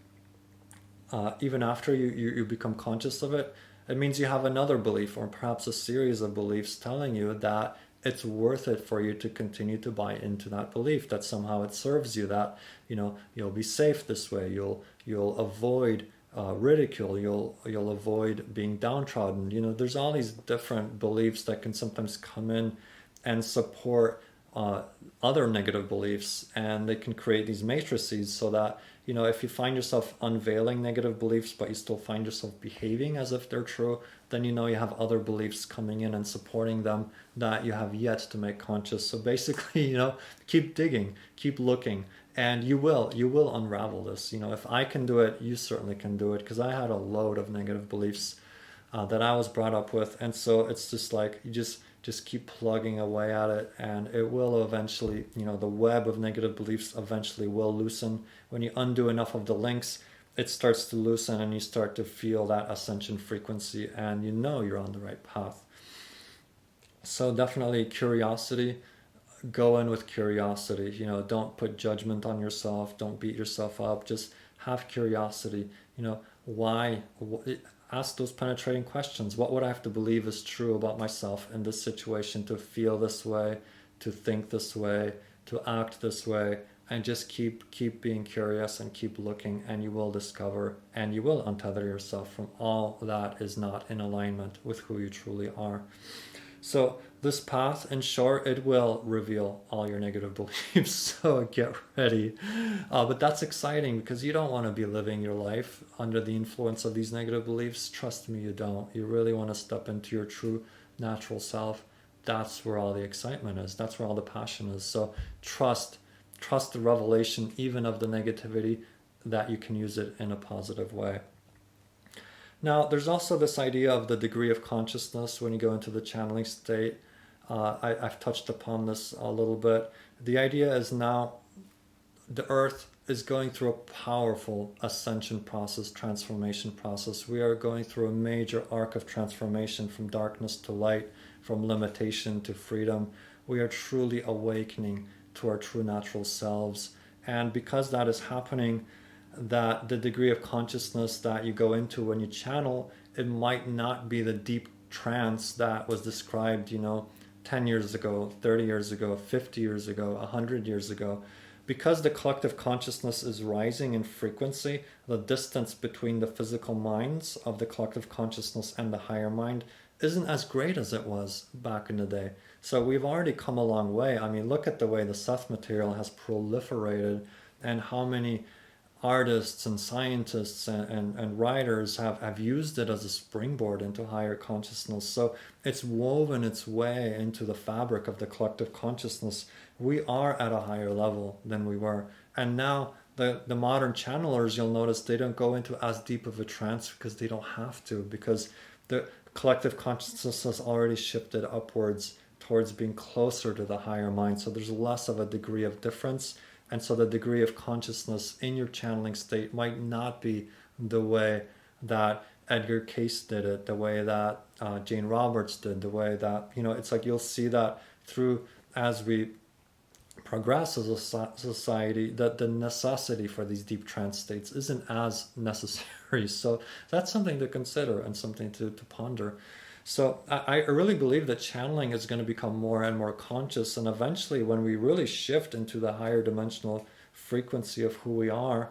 even after you become conscious of it, it means you have another belief, or perhaps a series of beliefs telling you that it's worth it for you to continue to buy into that belief, that somehow it serves you, that you'll be safe this way, you'll avoid ridicule, you'll avoid being downtrodden. There's all these different beliefs that can sometimes come in and support other negative beliefs, and they can create these matrices so that if you find yourself unveiling negative beliefs but you still find yourself behaving as if they're true, then you have other beliefs coming in and supporting them that you have yet to make conscious. So basically, keep digging, keep looking, and you will unravel this. If I can do it, you certainly can do it, because I had a load of negative beliefs that I was brought up with. And so it's just like you just keep plugging away at it, and it will eventually, the web of negative beliefs eventually will loosen. When you undo enough of the links, it starts to loosen and you start to feel that ascension frequency, and you're on the right path. So definitely curiosity, go in with curiosity. Don't put judgment on yourself, don't beat yourself up, just have curiosity. Why? Ask those penetrating questions. What would I have to believe is true about myself in this situation to feel this way, to think this way, to act this way? and just keep being curious and keep looking, and you will discover and you will untether yourself from all that is not in alignment with who you truly are. So this path, in short, it will reveal all your negative beliefs. So get ready. But that's exciting because you don't want to be living your life under the influence of these negative beliefs. Trust me, you don't. You really want to step into your true natural self. That's where all the excitement is. That's where all the passion is. So trust the revelation, even of the negativity, that you can use it in a positive way. Now, there's also this idea of the degree of consciousness when you go into the channeling state. I've touched upon this a little bit. The idea is now the earth is going through a powerful ascension process, transformation process. We are going through a major arc of transformation from darkness to light, from limitation to freedom. We are truly awakening to our true natural selves. And because that is happening, that the degree of consciousness that you go into when you channel, it might not be the deep trance that was described, 10 years ago, 30 years ago, 50 years ago, 100 years ago. Because the collective consciousness is rising in frequency, the distance between the physical minds of the collective consciousness and the higher mind isn't as great as it was back in the day. So we've already come a long way. I mean, look at the way the Seth material has proliferated and how many artists and scientists and writers have used it as a springboard into higher consciousness. So it's woven its way into the fabric of the collective consciousness. We are at a higher level than we were. And now the modern channelers, you'll notice they don't go into as deep of a trance because they don't have to, because the collective consciousness has already shifted upwards towards being closer to the higher mind. So there's less of a degree of difference. And so the degree of consciousness in your channeling state might not be the way that Edgar Cayce did it, the way that Jane Roberts did, the way that, it's like you'll see that through as we progress as a society, that the necessity for these deep trance states isn't as necessary. So that's something to consider and something to ponder. So I really believe that channeling is going to become more and more conscious, and eventually when we really shift into the higher dimensional frequency of who we are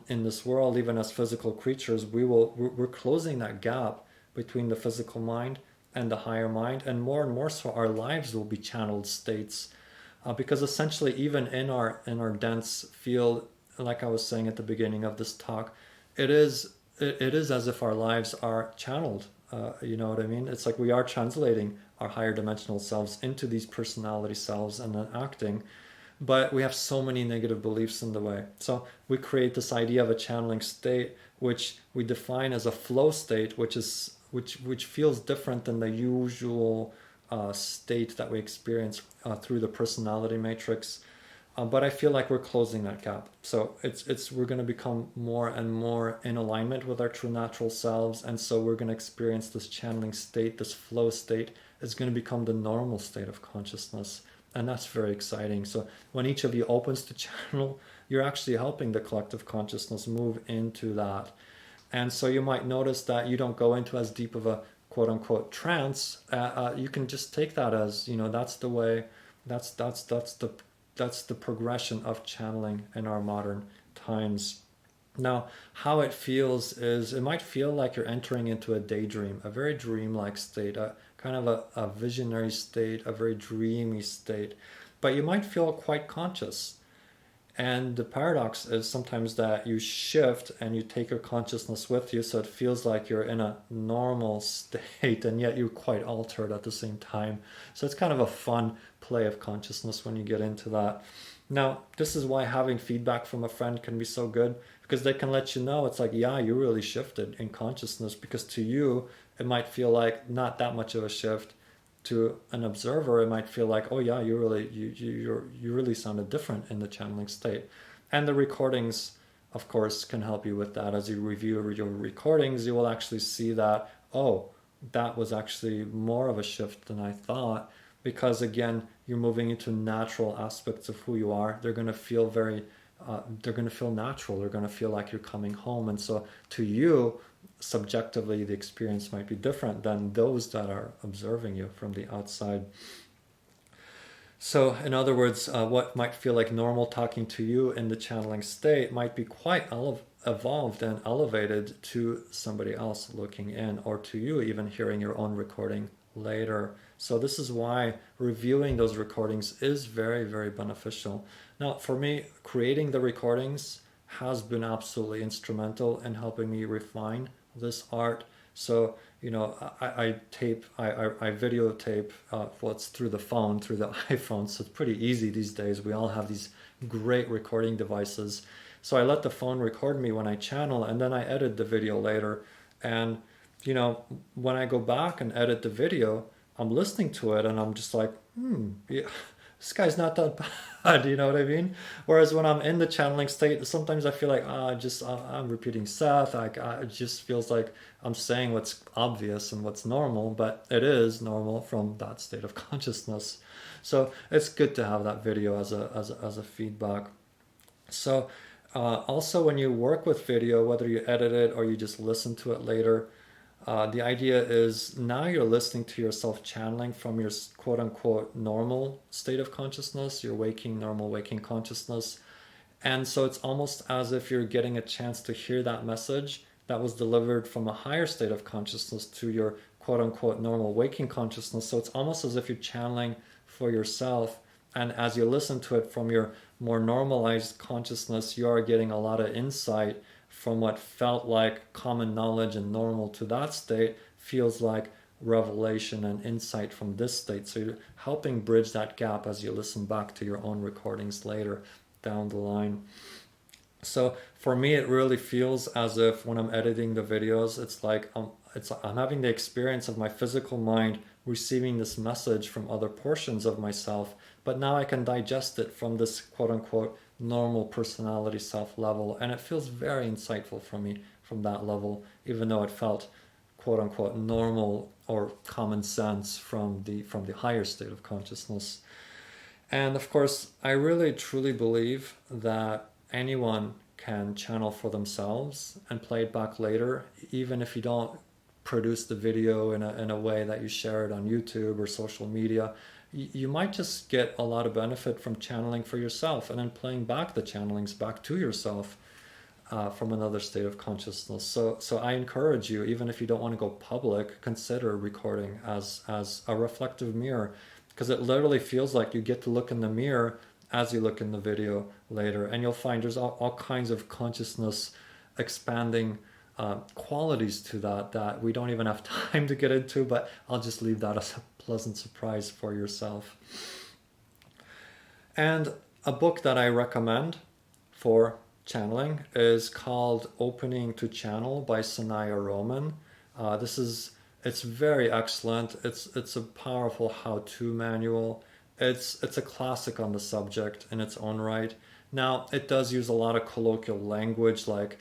in this world, even as physical creatures, we're closing that gap between the physical mind and the higher mind, and more so our lives will be channeled states, because essentially even in our dense field, like I was saying at the beginning of this talk, it is as if our lives are channeled. You know what I mean? It's like we are translating our higher dimensional selves into these personality selves and then acting, but we have so many negative beliefs in the way. So we create this idea of a channeling state, which we define as a flow state, which feels different than the usual state that we experience through the personality matrix. But I feel like we're closing that gap. So we're going to become more and more in alignment with our true natural selves. And so we're going to experience this channeling state, this flow state is going to become the normal state of consciousness. And that's very exciting. So when each of you opens to channel, you're actually helping the collective consciousness move into that. And so you might notice that you don't go into as deep of a quote unquote trance. You can just take that as, that's the way, that's the progression of channeling in our modern times. Now, how it feels is it might feel like you're entering into a daydream, a very dreamlike state, a kind of a visionary state, a very dreamy state, but you might feel quite conscious. And the paradox is sometimes that you shift and you take your consciousness with you, so it feels like you're in a normal state and yet you're quite altered at the same time. So it's kind of a fun play of consciousness when you get into that. Now, this is why having feedback from a friend can be so good, because they can let you know, it's like, yeah, you really shifted in consciousness, because to you, it might feel like not that much of a shift. To an observer, it might feel like, oh yeah, you really sounded different in the channeling state. And the recordings, of course, can help you with that. As you review your recordings, you will actually see that, oh, that was actually more of a shift than I thought, because again, you're moving into natural aspects of who you are. They're going to feel they're going to feel natural. They're going to feel like you're coming home. And so to you, subjectively, the experience might be different than those that are observing you from the outside. So, in other words, what might feel like normal talking to you in the channeling state might be quite evolved and elevated to somebody else looking in, or to you even hearing your own recording later. So, this is why reviewing those recordings is very, very beneficial. Now, for me, creating the recordings has been absolutely instrumental in helping me refine this art. So, I videotape what's through the phone, through the iPhone. So it's pretty easy these days. We all have these great recording devices. So I let the phone record me when I channel, and then I edit the video later. And, when I go back and edit the video, I'm listening to it and I'm just like, yeah, this guy's not that bad, you know what I mean? Whereas when I'm in the channeling state, sometimes I feel like I'm repeating Seth. It just feels like I'm saying what's obvious and what's normal, but it is normal from that state of consciousness. So it's good to have that video as a feedback. So also when you work with video, whether you edit it or you just listen to it later, the idea is now you're listening to yourself channeling from your quote unquote normal state of consciousness, your normal waking consciousness. And so it's almost as if you're getting a chance to hear that message that was delivered from a higher state of consciousness to your quote unquote normal waking consciousness. So it's almost as if you're channeling for yourself. And as you listen to it from your more normalized consciousness, you are getting a lot of insight from what felt like common knowledge and normal to that state feels like revelation and insight from this state. So you're helping bridge that gap as you listen back to your own recordings later down the line. So for me, it really feels as if when I'm editing the videos, it's like I'm having the experience of my physical mind receiving this message from other portions of myself, but now I can digest it from this quote unquote normal personality self level, and it feels very insightful for me from that level, even though it felt quote unquote normal or common sense from the higher state of consciousness. And of course, I really truly believe that anyone can channel for themselves and play it back later, even if you don't produce the video in a way that you share it on YouTube or social media. You might just get a lot of benefit from channeling for yourself and then playing back the channelings back to yourself from another state of consciousness. So I encourage you, even if you don't want to go public, consider recording as a reflective mirror, because it literally feels like you get to look in the mirror as you look in the video later, and you'll find there's all kinds of consciousness expanding qualities to that we don't even have time to get into, but I'll just leave that as a pleasant surprise for yourself. And a book that I recommend for channeling is called Opening to Channel by Sanaya Roman. It's very excellent. It's a powerful how-to manual. It's a classic on the subject in its own right. Now, it does use a lot of colloquial language like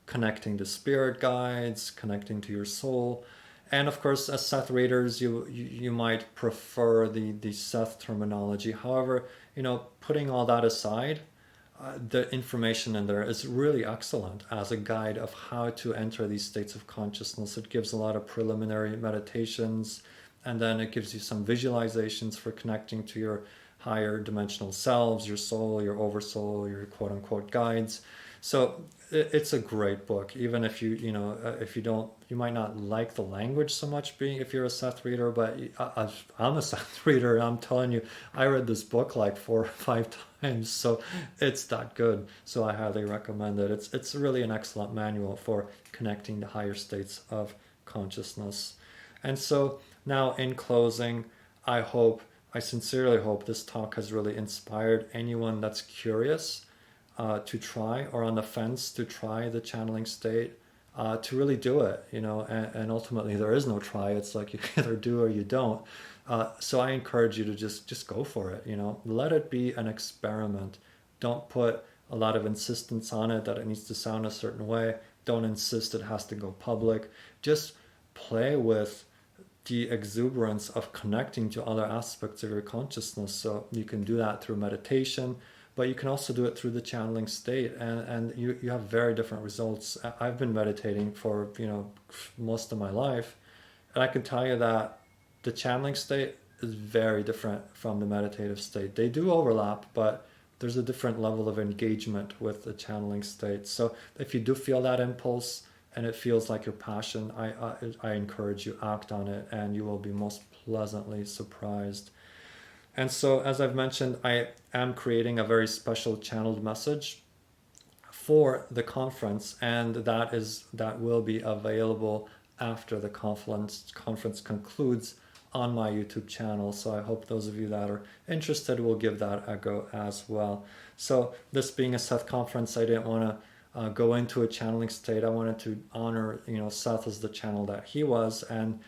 connecting to spirit guides, connecting to your soul. And of course, as Seth readers, you might prefer the Seth terminology. However, putting all that aside, the information in there is really excellent as a guide of how to enter these states of consciousness. It gives a lot of preliminary meditations, and then it gives you some visualizations for connecting to your higher dimensional selves, your soul, your oversoul, your quote-unquote guides. So it's a great book, even if if you don't, you might not like the language so much if you're a Seth reader, but I'm a Seth reader, and I'm telling you, I read this book like 4 or 5 times, so it's that good. So I highly recommend it. It's really an excellent manual for connecting to higher states of consciousness. And so now in closing, I sincerely hope this talk has really inspired anyone that's curious to try, or on the fence to try the channeling state, to really do it, and ultimately there is no try. It's like you either do or you don't. So I encourage you to just go for it, let it be an experiment. Don't put a lot of insistence on it that it needs to sound a certain way. Don't insist it has to go public. Just play with the exuberance of connecting to other aspects of your consciousness. So you can do that through meditation, but you can also do it through the channeling state, and you have very different results. I've been meditating for most of my life, and I can tell you that the channeling state is very different from the meditative state. They do overlap, but there's a different level of engagement with the channeling state. So if you do feel that impulse and it feels like your passion, I encourage you, act on it, and you will be most pleasantly surprised. And so, as I've mentioned, I am creating a very special channeled message for the conference, and that will be available after the conference concludes on my YouTube channel. So I hope those of you that are interested will give that a go as well. So this being a Seth conference, I didn't want to go into a channeling state. I wanted to honor, Seth as the channel that he was, and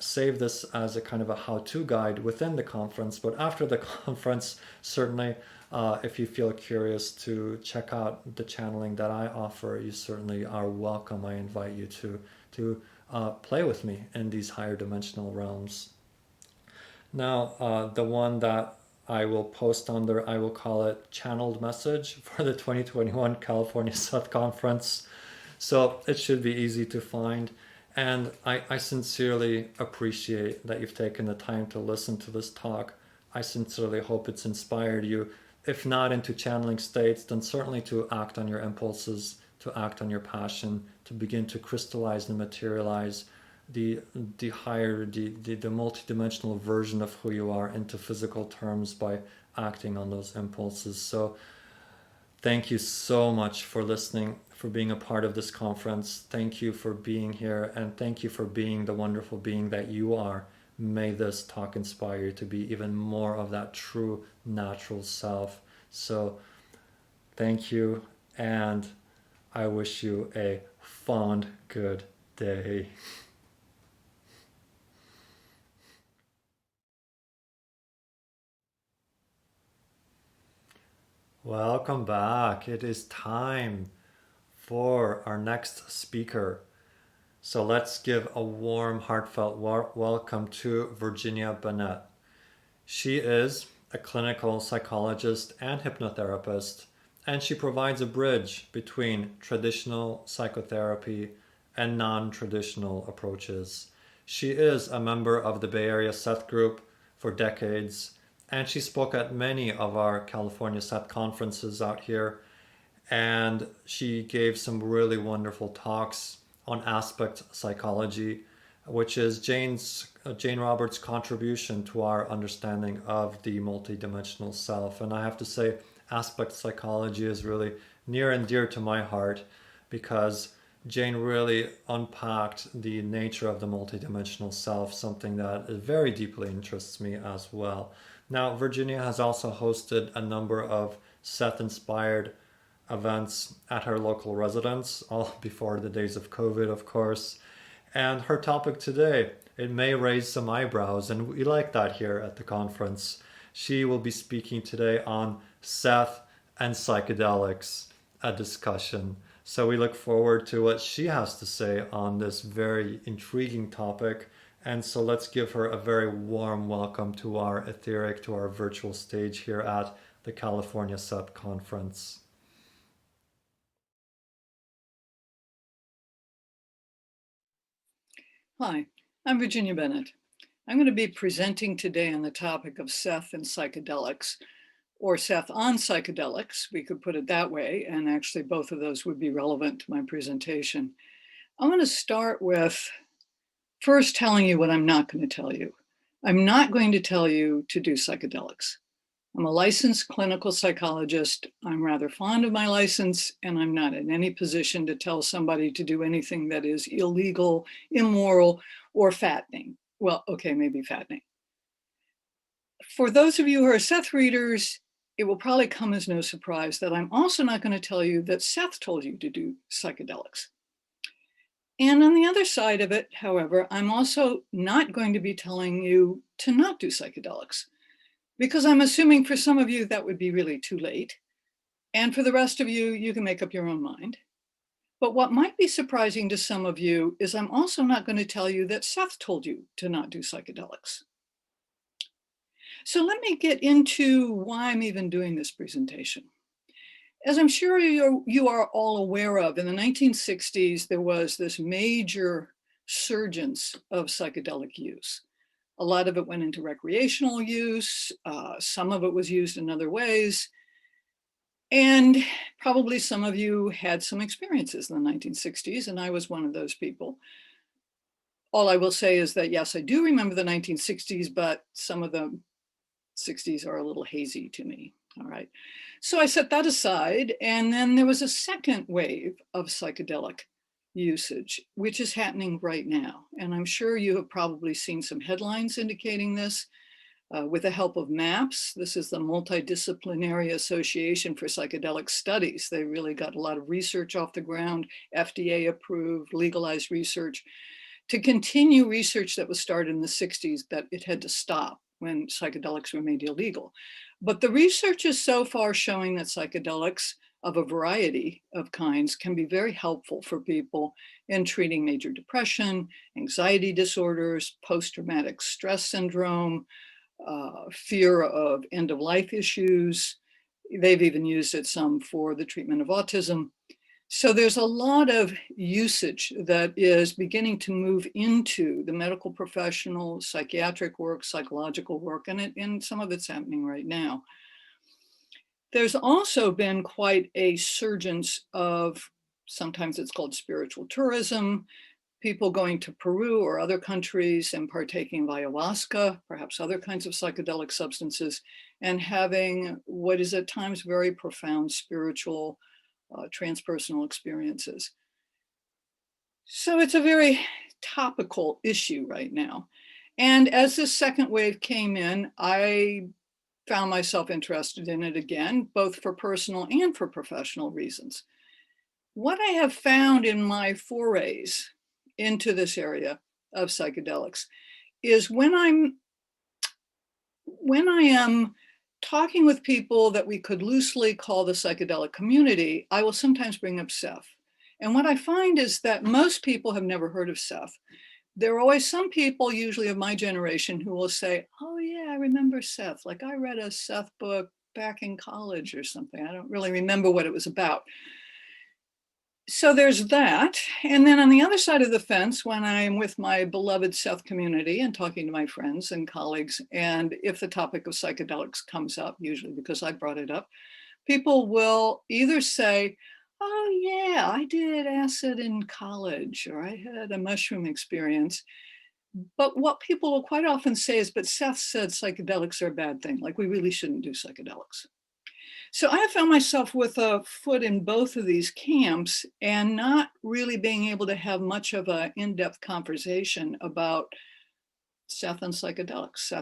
save this as a kind of a how-to guide within the conference. But after the conference, certainly, if you feel curious to check out the channeling that I offer, you certainly are welcome. I invite you to play with me in these higher dimensional realms. Now, the one that I will post on there, I will call it Channeled Message for the 2021 California Seth Conference. So it should be easy to find. And I sincerely appreciate that you've taken the time to listen to this talk. I sincerely hope it's inspired you, if not into channeling states, then certainly to act on your impulses, to act on your passion, to begin to crystallize and materialize the higher, the multidimensional version of who you are into physical terms by acting on those impulses. So thank you so much for listening, for being a part of this conference. Thank you for being here, and thank you for being the wonderful being that you are. May this talk inspire you to be even more of that true natural self. So thank you, and I wish you a fond good day. Welcome back. It is time for our next speaker. So let's give a warm, heartfelt welcome to Virginia Bennet. She is a clinical psychologist and hypnotherapist, and she provides a bridge between traditional psychotherapy and non-traditional approaches. She is a member of the Bay Area Seth group for decades, and she spoke at many of our California Seth conferences out here, and she gave some really wonderful talks on aspect psychology, which is Jane Roberts' contribution to our understanding of the multidimensional self. And I have to say, aspect psychology is really near and dear to my heart, because Jane really unpacked the nature of the multidimensional self, something that very deeply interests me as well. Now, Virginia has also hosted a number of Seth-inspired events at her local residence, all before the days of COVID, of course. And her topic today, it may raise some eyebrows, and we like that here at the conference. She will be speaking today on Seth and psychedelics, a discussion. So we look forward to what she has to say on this very intriguing topic. And so let's give her a very warm welcome to our etheric, to our virtual stage here at the California Seth Conference. Hi, I'm Virginia Bennet. I'm going to be presenting today on the topic of Seth and psychedelics, or Seth on psychedelics, we could put it that way, and actually both of those would be relevant to my presentation. I'm going to start with first telling you what I'm not going to tell you. I'm not going to tell you to do psychedelics. I'm a licensed clinical psychologist. I'm rather fond of my license, and I'm not in any position to tell somebody to do anything that is illegal, immoral, or fattening. Well, okay, maybe fattening. For those of you who are Seth readers, it will probably come as no surprise that I'm also not going to tell you that Seth told you to do psychedelics. And on the other side of it, however, I'm also not going to be telling you to not do psychedelics, because I'm assuming for some of you that would be really too late. And for the rest of you, you can make up your own mind. But what might be surprising to some of you is I'm also not going to tell you that Seth told you to not do psychedelics. So let me get into why I'm even doing this presentation. As I'm sure you are all aware of, in the 1960s, there was this major surgence of psychedelic use. A lot of it went into recreational use. Some of it was used in other ways. And probably some of you had some experiences in the 1960s, and I was one of those people. All I will say is that, yes, I do remember the 1960s, but some of the 60s are a little hazy to me. All right. So I set that aside. And then there was a second wave of psychedelic usage, which is happening right now. And I'm sure you have probably seen some headlines indicating this. With the help of MAPS, this is the Multidisciplinary Association for Psychedelic Studies. They really got a lot of research off the ground, FDA approved, legalized research, to continue research that was started in the 60s that it had to stop when psychedelics were made illegal. But the research is so far showing that psychedelics of a variety of kinds can be very helpful for people in treating major depression, anxiety disorders, post-traumatic stress syndrome, fear of end-of-life issues. They've even used it some for the treatment of autism. So there's a lot of usage that is beginning to move into the medical professional, psychiatric work, psychological work, and some of it's happening right now. There's also been quite a surgence of, sometimes it's called spiritual tourism, people going to Peru or other countries and partaking of ayahuasca, perhaps other kinds of psychedelic substances, and having what is at times very profound spiritual, transpersonal experiences. So it's a very topical issue right now. And as this second wave came in, I found myself interested in it again, both for personal and for professional reasons. What I have found in my forays into this area of psychedelics is when I am talking with people that we could loosely call the psychedelic community, I will sometimes bring up Seth. And what I find is that most people have never heard of Seth. There are always some people, usually of my generation, who will say, oh yeah, I remember Seth. Like I read a Seth book back in college or something. I don't really remember what it was about. So there's that. And then on the other side of the fence, when I'm with my beloved Seth community and talking to my friends and colleagues, and if the topic of psychedelics comes up, usually because I brought it up, people will either say, oh yeah, I did acid in college, or I had a mushroom experience. But what people will quite often say is, but Seth said psychedelics are a bad thing, like we really shouldn't do psychedelics. So I have found myself with a foot in both of these camps and not really being able to have much of an in-depth conversation about Seth and psychedelics,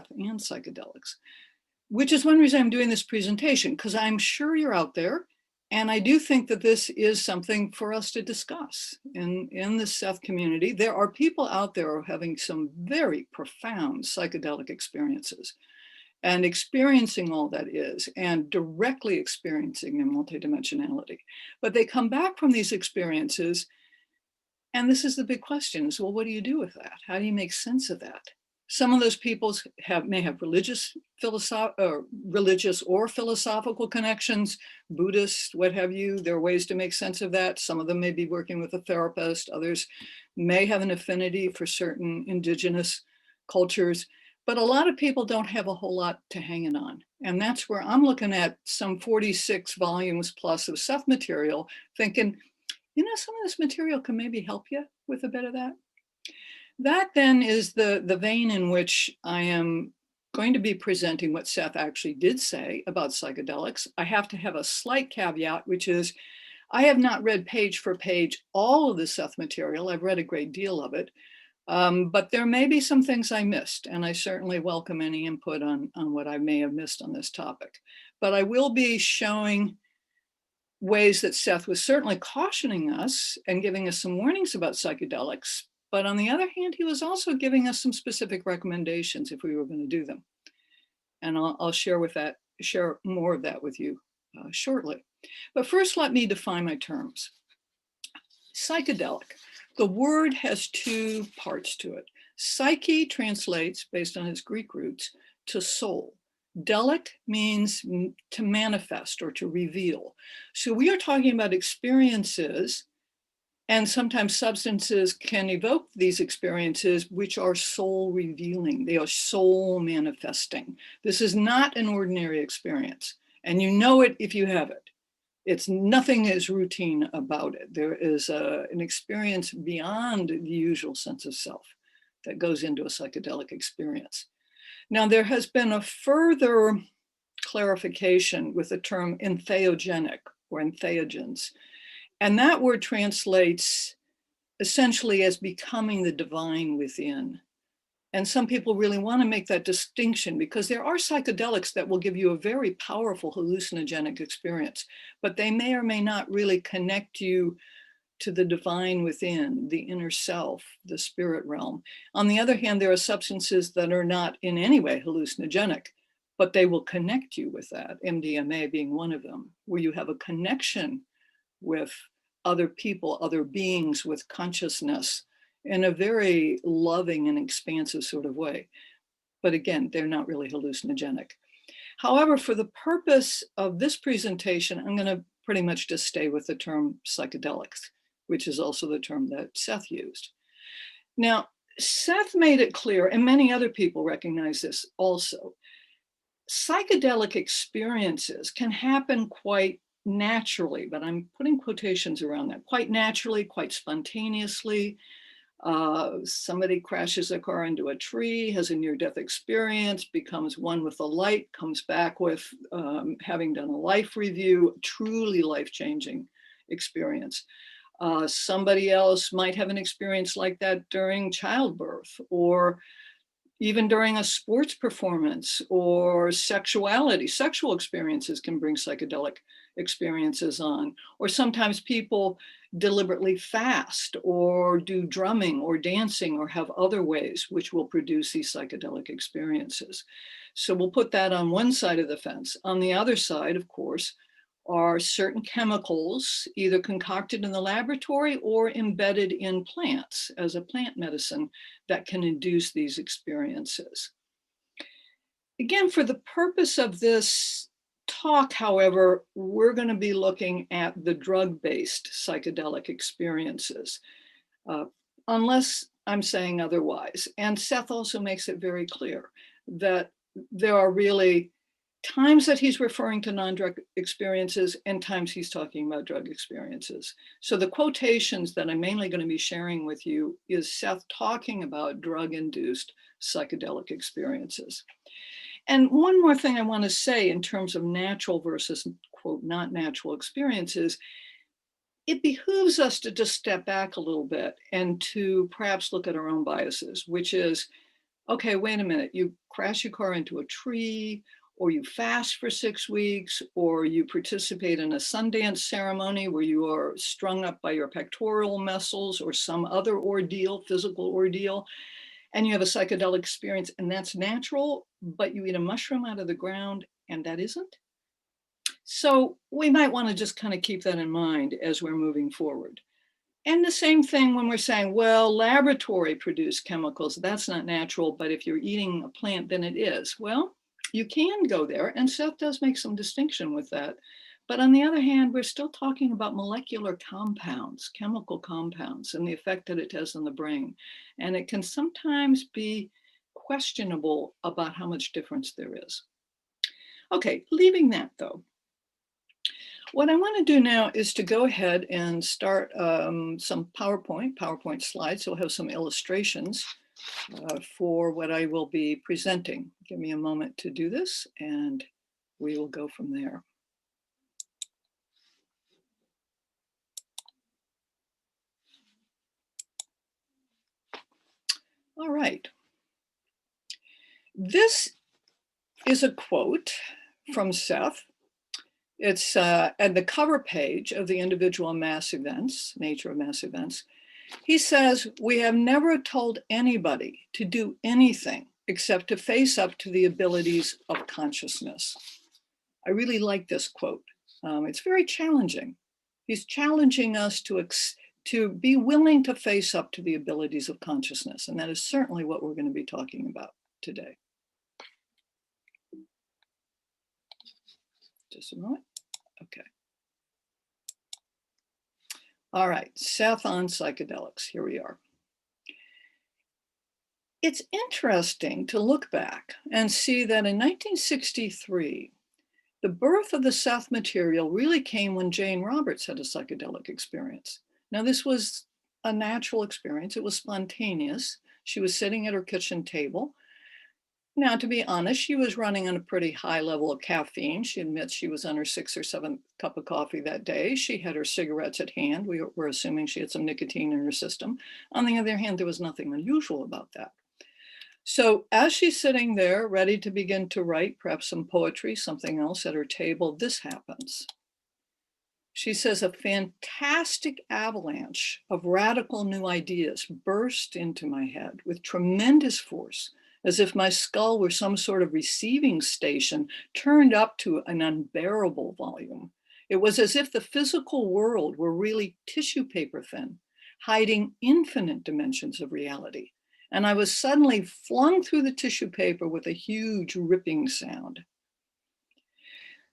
which is one reason I'm doing this presentation, because I'm sure you're out there. And I do think that this is something for us to discuss in the Seth community. There are people out there who are having some very profound psychedelic experiences and experiencing all that is and directly experiencing their multidimensionality. But they come back from these experiences, and this is the big question is, well, what do you do with that? How do you make sense of that? Some of those people may have religious or philosophical connections, Buddhist, what have you. There are ways to make sense of that. Some of them may be working with a therapist. Others may have an affinity for certain indigenous cultures. But a lot of people don't have a whole lot to hang it on. And that's where I'm looking at some 46 volumes plus of Seth material, thinking, you know, some of this material can maybe help you with a bit of that. That then is the vein in which I am going to be presenting what Seth actually did say about psychedelics. I have to have a slight caveat, which is I have not read page for page all of the Seth material. I've read a great deal of it. But there may be some things I missed, and I certainly welcome any input on what I may have missed on this topic. But I will be showing ways that Seth was certainly cautioning us and giving us some warnings about psychedelics. But on the other hand, he was also giving us some specific recommendations if we were going to do them. And I'll share more of that with you shortly. But first, let me define my terms. Psychedelic. The word has two parts to it. Psyche translates, based on its Greek roots, to soul. Delic means to manifest or to reveal. So we are talking about experiences And sometimes substances can evoke these experiences, which are soul revealing. They are soul manifesting. This is not an ordinary experience. And you know it if you have it. Nothing is routine about it. There is an experience beyond the usual sense of self that goes into a psychedelic experience. Now, there has been a further clarification with the term entheogenic or entheogens. And that word translates essentially as becoming the divine within. And some people really want to make that distinction because there are psychedelics that will give you a very powerful hallucinogenic experience, but they may or may not really connect you to the divine within, the inner self, the spirit realm. On the other hand, there are substances that are not in any way hallucinogenic, but they will connect you with that, MDMA being one of them, where you have a connection with other people, other beings with consciousness in a very loving and expansive sort of way. But again, they're not really hallucinogenic. However, for the purpose of this presentation, I'm going to pretty much just stay with the term psychedelics, which is also the term that Seth used. Now, Seth made it clear, and many other people recognize this also, psychedelic experiences can happen quite naturally, but I'm putting quotations around that, quite naturally, quite spontaneously. Somebody crashes their car into a tree, has a near-death experience, becomes one with the light, comes back with having done a life review, truly life-changing experience. Somebody else might have an experience like that during childbirth or even during a sports performance or sexuality. Sexual experiences can bring psychedelic experiences on, or sometimes people deliberately fast or do drumming or dancing or have other ways which will produce these psychedelic experiences. So we'll put that on one side of the fence. On the other side, of course, are certain chemicals either concocted in the laboratory or embedded in plants as a plant medicine that can induce these experiences. Again, for the purpose of this talk, however, we're going to be looking at the drug-based psychedelic experiences, unless I'm saying otherwise. And Seth also makes it very clear that there are really times that he's referring to non-drug experiences and times he's talking about drug experiences. So the quotations that I'm mainly going to be sharing with you is Seth talking about drug-induced psychedelic experiences. And one more thing I want to say in terms of natural versus, quote, not natural experiences, it behooves us to just step back a little bit and to perhaps look at our own biases, which is, okay, wait a minute, you crash your car into a tree, or you fast for 6 weeks, or you participate in a Sundance ceremony where you are strung up by your pectoral muscles or some other ordeal, physical ordeal, and you have a psychedelic experience and that's natural, but you eat a mushroom out of the ground and that isn't. So we might want to just kind of keep that in mind as we're moving forward. And the same thing when we're saying, well, laboratory produced chemicals, that's not natural, but if you're eating a plant, then it is. Well, you can go there, and Seth does make some distinction with that. But on the other hand, we're still talking about molecular compounds, chemical compounds, and the effect that it has on the brain. And it can sometimes be questionable about how much difference there is. Okay, leaving that though. What I want to do now is to go ahead and start some PowerPoint slides. So we'll have some illustrations for what I will be presenting. Give me a moment to do this and we will go from there. All right. This is a quote from Seth. It's at the cover page of the Individual Mass Events, Nature of Mass Events. He says, "We have never told anybody to do anything except to face up to the abilities of consciousness." I really like this quote. It's very challenging. He's challenging us to be willing to face up to the abilities of consciousness. And that is certainly what we're going to be talking about today. Just a moment. Okay. All right, Seth on psychedelics. Here we are. It's interesting to look back and see that in 1963, the birth of the Seth material really came when Jane Roberts had a psychedelic experience. Now, this was a natural experience. It was spontaneous. She was sitting at her kitchen table. Now, to be honest, she was running on a pretty high level of caffeine. She admits she was on her 6th or 7th cup of coffee that day. She had her cigarettes at hand. We were assuming she had some nicotine in her system. On the other hand, there was nothing unusual about that. So as she's sitting there, ready to begin to write, perhaps some poetry, something else at her table, this happens. She says, a fantastic avalanche of radical new ideas burst into my head with tremendous force, as if my skull were some sort of receiving station turned up to an unbearable volume. It was as if the physical world were really tissue paper thin, hiding infinite dimensions of reality. And I was suddenly flung through the tissue paper with a huge ripping sound.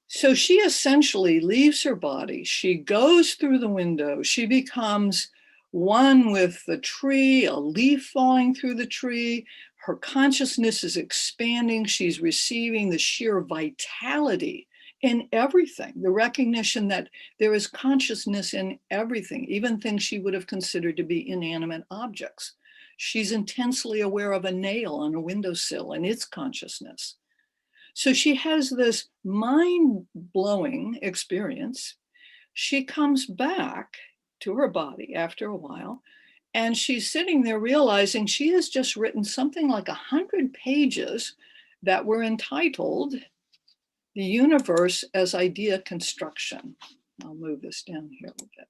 So she essentially leaves her body. She goes through the window. She becomes one with the tree, a leaf falling through the tree. Her consciousness is expanding. She's receiving the sheer vitality in everything, the recognition that there is consciousness in everything, even things she would have considered to be inanimate objects. She's intensely aware of a nail on a windowsill and its consciousness. So she has this mind-blowing experience. She comes back to her body after a while, and she's sitting there realizing she has just written something like 100 pages that were entitled The Universe as Idea Construction. I'll move this down here a little bit.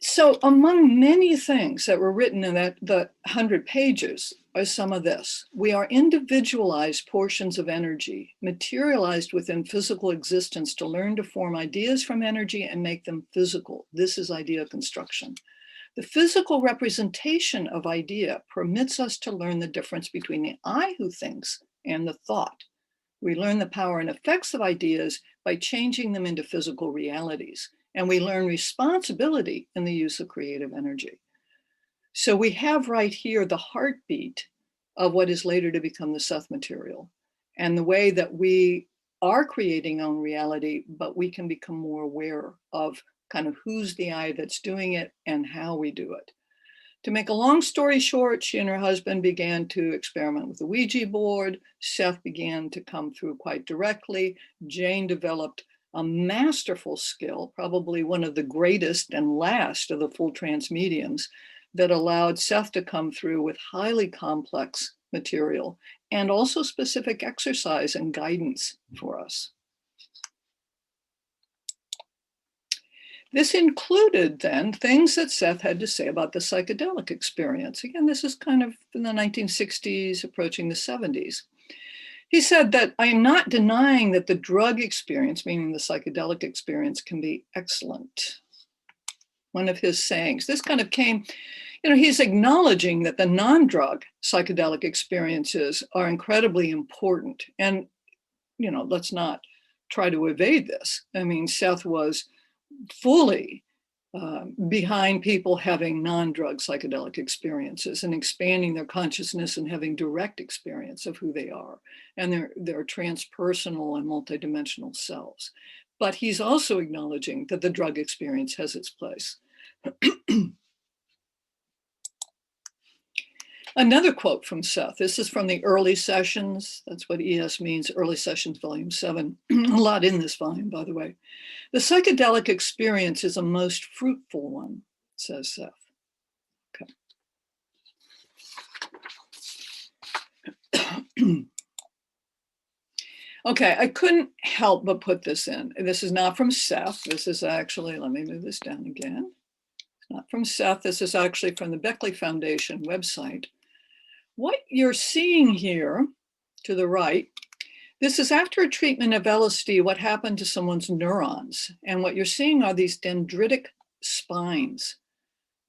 So among many things that were written in the 100 pages are some of this. We are individualized portions of energy, materialized within physical existence to learn to form ideas from energy and make them physical. This is idea construction. The physical representation of idea permits us to learn the difference between the I who thinks and the thought. We learn the power and effects of ideas by changing them into physical realities. And we learn responsibility in the use of creative energy. So we have right here the heartbeat of what is later to become the Seth material, and the way that we are creating our own reality, but we can become more aware of kind of who's the I that's doing it and how we do it. To make a long story short, she and her husband began to experiment with the Ouija board. Seth began to come through quite directly. Jane developed a masterful skill, probably one of the greatest and last of the full trance mediums, that allowed Seth to come through with highly complex material and also specific exercise and guidance for us. This included then things that Seth had to say about the psychedelic experience. Again, this is kind of in the 1960s, approaching the 70s. He said that I am not denying that the drug experience, meaning the psychedelic experience, can be excellent. One of his sayings, this kind of came, he's acknowledging that the non-drug psychedelic experiences are incredibly important. And, let's not try to evade this. I mean, Seth was fully behind people having non-drug psychedelic experiences and expanding their consciousness and having direct experience of who they are and their transpersonal and multidimensional selves. But he's also acknowledging that the drug experience has its place. Another quote from Seth. This is from the early sessions. That's what ES means, early sessions, volume 7. A lot in this volume, by the way. The psychedelic experience is a most fruitful one, says Seth. Okay. Okay, I couldn't help but put this in. This is not from Seth. This is actually, let me move this down again. It's not from Seth. This is actually from the Beckley Foundation website. What you're seeing here to the right, this is after a treatment of LSD, what happened to someone's neurons. And what you're seeing are these dendritic spines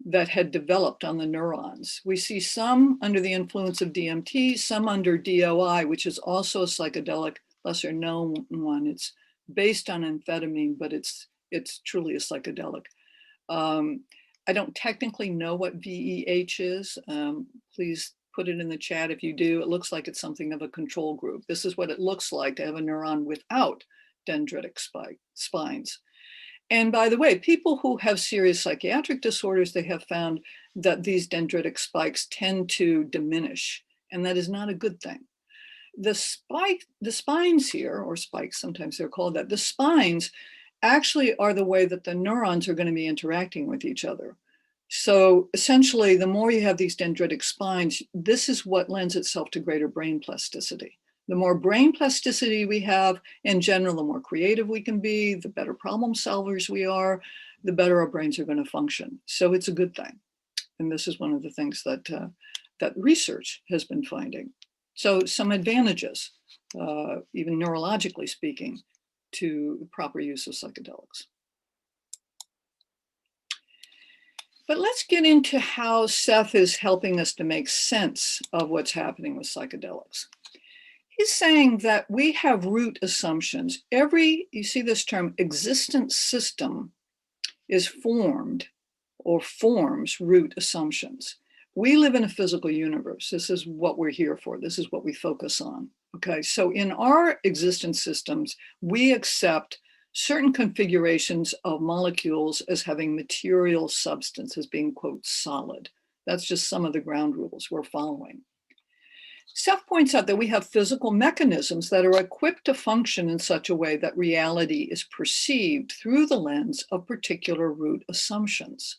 that had developed on the neurons. We see some under the influence of DMT, some under DOI, which is also a psychedelic lesser known one. It's based on amphetamine, but it's truly a psychedelic. I don't technically know what VEH is. Please put it in the chat if you do. It looks like it's something of a control group. This is what it looks like to have a neuron without dendritic spines. And by the way, people who have serious psychiatric disorders, they have found that these dendritic spikes tend to diminish, and that is not a good thing. The spines here, or spikes, sometimes they're called that, the spines actually are the way that the neurons are going to be interacting with each other. So essentially, the more you have these dendritic spines, this is what lends itself to greater brain plasticity. The more brain plasticity we have, in general, the more creative we can be, the better problem solvers we are, the better our brains are going to function. So it's a good thing. And this is one of the things that, that research has been finding. So some advantages, even neurologically speaking, to the proper use of psychedelics. But let's get into how Seth is helping us to make sense of what's happening with psychedelics. He's saying that we have root assumptions. You see this term, existent system is formed or forms root assumptions. We live in a physical universe. This is what we're here for. This is what we focus on. Okay, so in our existence systems, we accept certain configurations of molecules as having material substance, as being, quote, solid. That's just some of the ground rules we're following. Seth points out that we have physical mechanisms that are equipped to function in such a way that reality is perceived through the lens of particular root assumptions.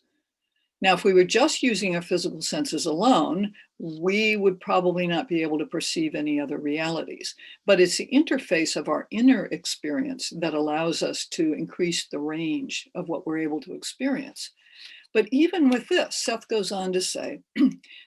Now, if we were just using our physical senses alone, we would probably not be able to perceive any other realities. But it's the interface of our inner experience that allows us to increase the range of what we're able to experience. But even with this, Seth goes on to say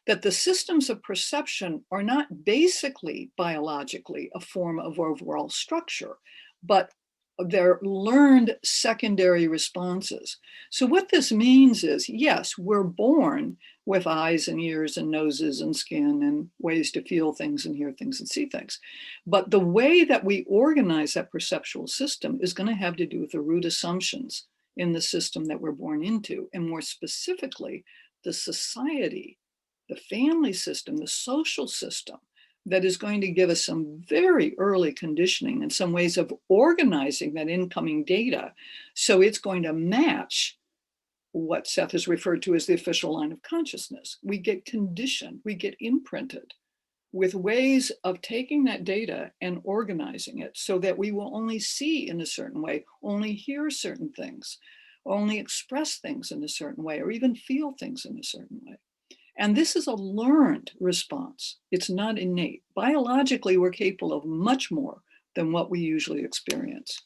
that the systems of perception are not basically biologically a form of overall structure, but they're learned secondary responses. So what this means is, yes, we're born with eyes and ears and noses and skin and ways to feel things and hear things and see things. But the way that we organize that perceptual system is going to have to do with the root assumptions in the system that we're born into, and more specifically, the society, the family system, the social system that is going to give us some very early conditioning and some ways of organizing that incoming data. So it's going to match what Seth has referred to as the official line of consciousness. We get conditioned, we get imprinted with ways of taking that data and organizing it so that we will only see in a certain way, only hear certain things, only express things in a certain way, or even feel things in a certain way. And this is a learned response. It's not innate. Biologically, we're capable of much more than what we usually experience.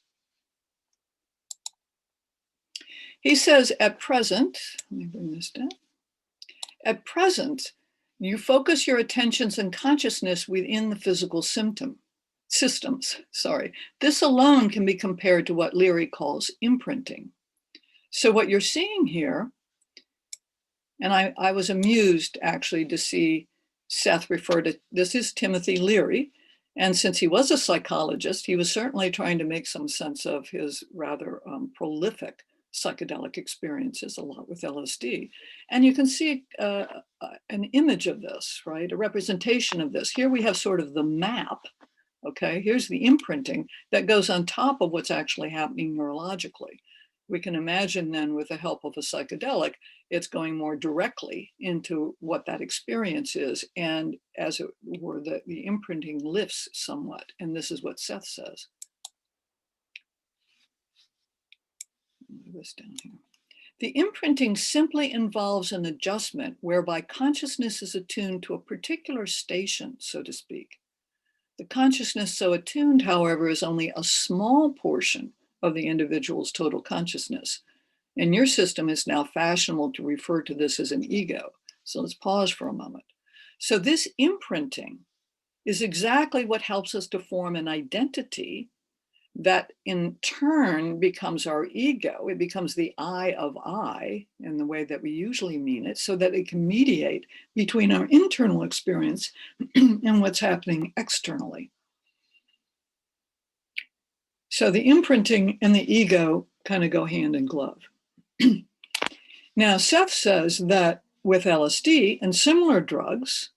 He says, at present, let me bring this down. At present, you focus your attentions and consciousness within the physical systems. This alone can be compared to what Leary calls imprinting. So what you're seeing here, and I was amused actually to see Seth refer to, this is Timothy Leary. And since he was a psychologist, he was certainly trying to make some sense of his rather prolific psychedelic experiences, a lot with LSD. And you can see an image of this, right? A representation of this. Here we have sort of the map, okay? Here's the imprinting that goes on top of what's actually happening neurologically. We can imagine then with the help of a psychedelic, it's going more directly into what that experience is. And as it were, the imprinting lifts somewhat. And this is what Seth says. Move this down here. The imprinting simply involves an adjustment whereby consciousness is attuned to a particular station, so to speak. The consciousness so attuned, however, is only a small portion of the individual's total consciousness. In your system, it's now fashionable to refer to this as an ego. So let's pause for a moment. So this imprinting is exactly what helps us to form an identity that in turn becomes our ego. It becomes the I of I in the way that we usually mean it, so that it can mediate between our internal experience and what's happening externally. So the imprinting and the ego kind of go hand in glove. Now, Seth says that with LSD and similar drugs,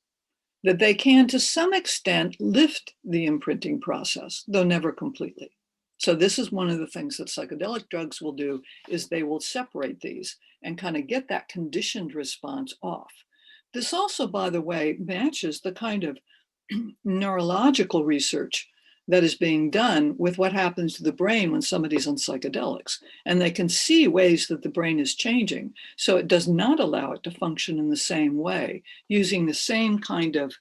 that they can, to some extent, lift the imprinting process, though never completely. So this is one of the things that psychedelic drugs will do, is they will separate these and kind of get that conditioned response off. This also, by the way, matches the kind of neurological research that is being done with what happens to the brain when somebody's on psychedelics. And they can see ways that the brain is changing. So it does not allow it to function in the same way, using the same kind of,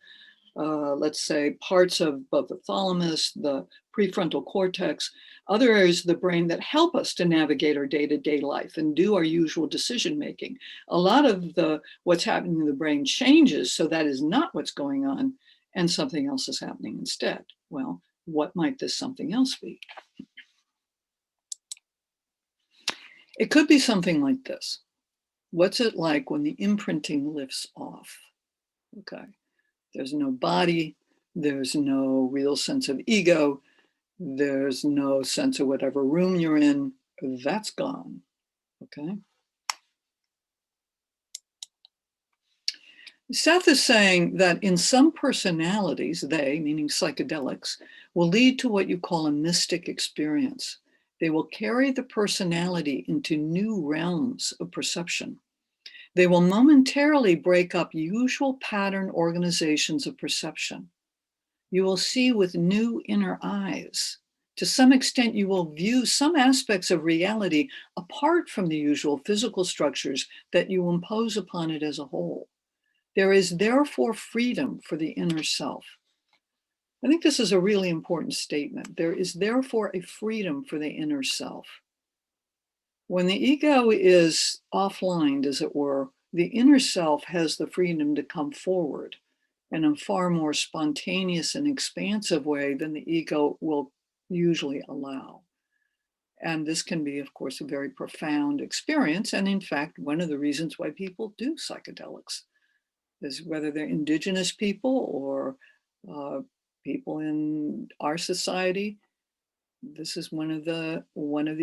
let's say, parts of both the thalamus, the prefrontal cortex, other areas of the brain that help us to navigate our day-to-day life and do our usual decision making. A lot of what's happening in the brain changes, so that is not what's going on, and something else is happening instead. Well, what might this something else be? It could be something like this. What's it like when the imprinting lifts off? Okay, there's no body, there's no real sense of ego, there's no sense of whatever room you're in, that's gone, okay? Seth is saying that in some personalities, they, meaning psychedelics, will lead to what you call a mystic experience. They will carry the personality into new realms of perception. They will momentarily break up usual pattern organizations of perception. You will see with new inner eyes. To some extent, you will view some aspects of reality apart from the usual physical structures that you impose upon it as a whole. There is therefore freedom for the inner self. I think this is a really important statement. There is therefore a freedom for the inner self. When the ego is offline, as it were, the inner self has the freedom to come forward in a far more spontaneous and expansive way than the ego will usually allow. And this can be, of course, a very profound experience. And in fact, one of the reasons why people do psychedelics is whether they're indigenous people or people in our society. This is one of the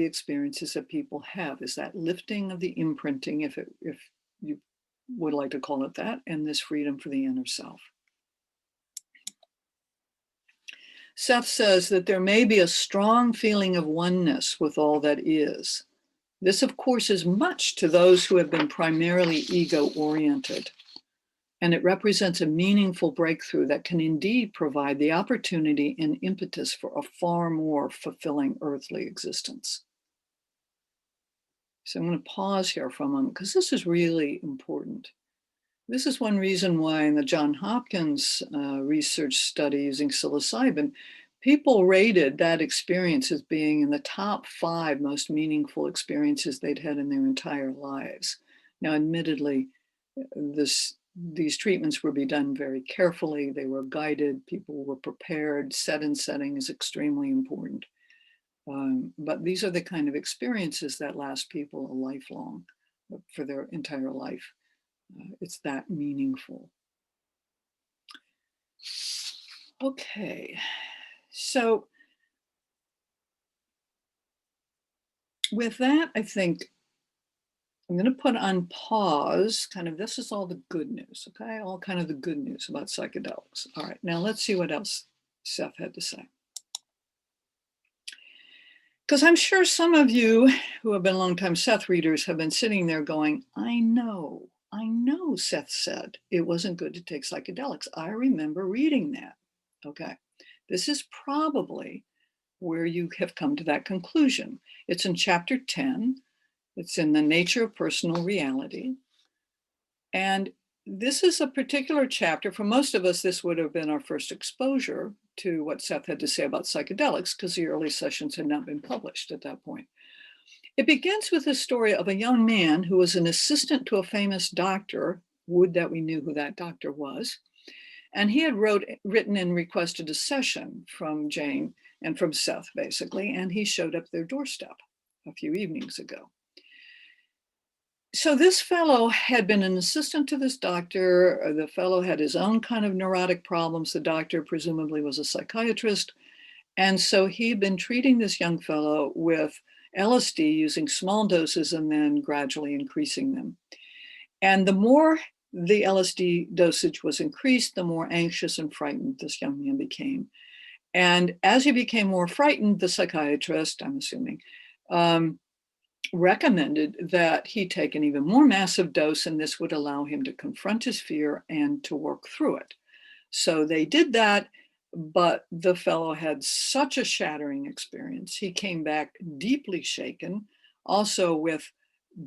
experiences that people have, is that lifting of the imprinting, if you would like to call it that, and this freedom for the inner self. Seth says that there may be a strong feeling of oneness with all that is. This, of course, is much to those who have been primarily ego-oriented. And it represents a meaningful breakthrough that can indeed provide the opportunity and impetus for a far more fulfilling earthly existence. So I'm going to pause here for a moment because this is really important. This is one reason why in the Johns Hopkins research study using psilocybin, people rated that experience as being in the top 5 most meaningful experiences they'd had in their entire lives. Now, admittedly, these treatments were done very carefully. They were guided, people were prepared, set and setting is extremely important. But these are the kind of experiences that last people a lifelong, for their entire life. It's that meaningful. Okay, so with that, I think I'm going to put on pause, kind of, this is all the good news, okay? All kind of the good news about psychedelics. All right, now let's see what else Seth had to say. Because I'm sure some of you who have been longtime Seth readers have been sitting there going, I know Seth said it wasn't good to take psychedelics. I remember reading that, okay? This is probably where you have come to that conclusion. It's in chapter 10. It's in the nature of personal reality. And this is a particular chapter. For most of us, this would have been our first exposure to what Seth had to say about psychedelics, because the early sessions had not been published at that point. It begins with the story of a young man who was an assistant to a famous doctor. Would that we knew who that doctor was. And he had written and requested a session from Jane and from Seth, basically, and he showed up their doorstep a few evenings ago. So this fellow had been an assistant to this doctor. The fellow had his own kind of neurotic problems. The doctor presumably was a psychiatrist. And so he'd been treating this young fellow with LSD using small doses and then gradually increasing them. And the more the LSD dosage was increased, the more anxious and frightened this young man became. And as he became more frightened, the psychiatrist, I'm assuming, recommended that he take an even more massive dose, and this would allow him to confront his fear and to work through it. So they did that, but the fellow had such a shattering experience. He came back deeply shaken, also with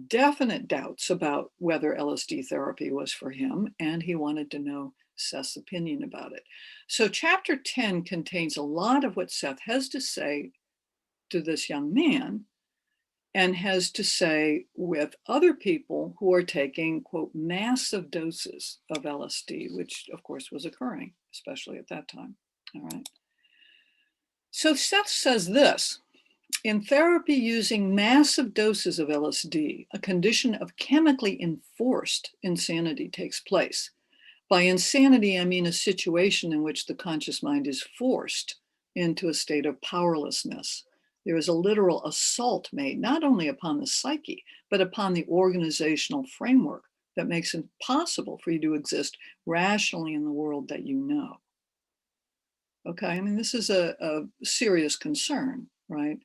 definite doubts about whether LSD therapy was for him, and he wanted to know Seth's opinion about it. So chapter 10 contains a lot of what Seth has to say to this young man and has to say with other people who are taking, quote, massive doses of LSD, which of course was occurring, especially at that time. All right. So Seth says this: in therapy using massive doses of LSD, a condition of chemically enforced insanity takes place. By insanity, I mean a situation in which the conscious mind is forced into a state of powerlessness. There is a literal assault made not only upon the psyche, but upon the organizational framework that makes it possible for you to exist rationally in the world that you know. Okay, I mean, this is a serious concern, right?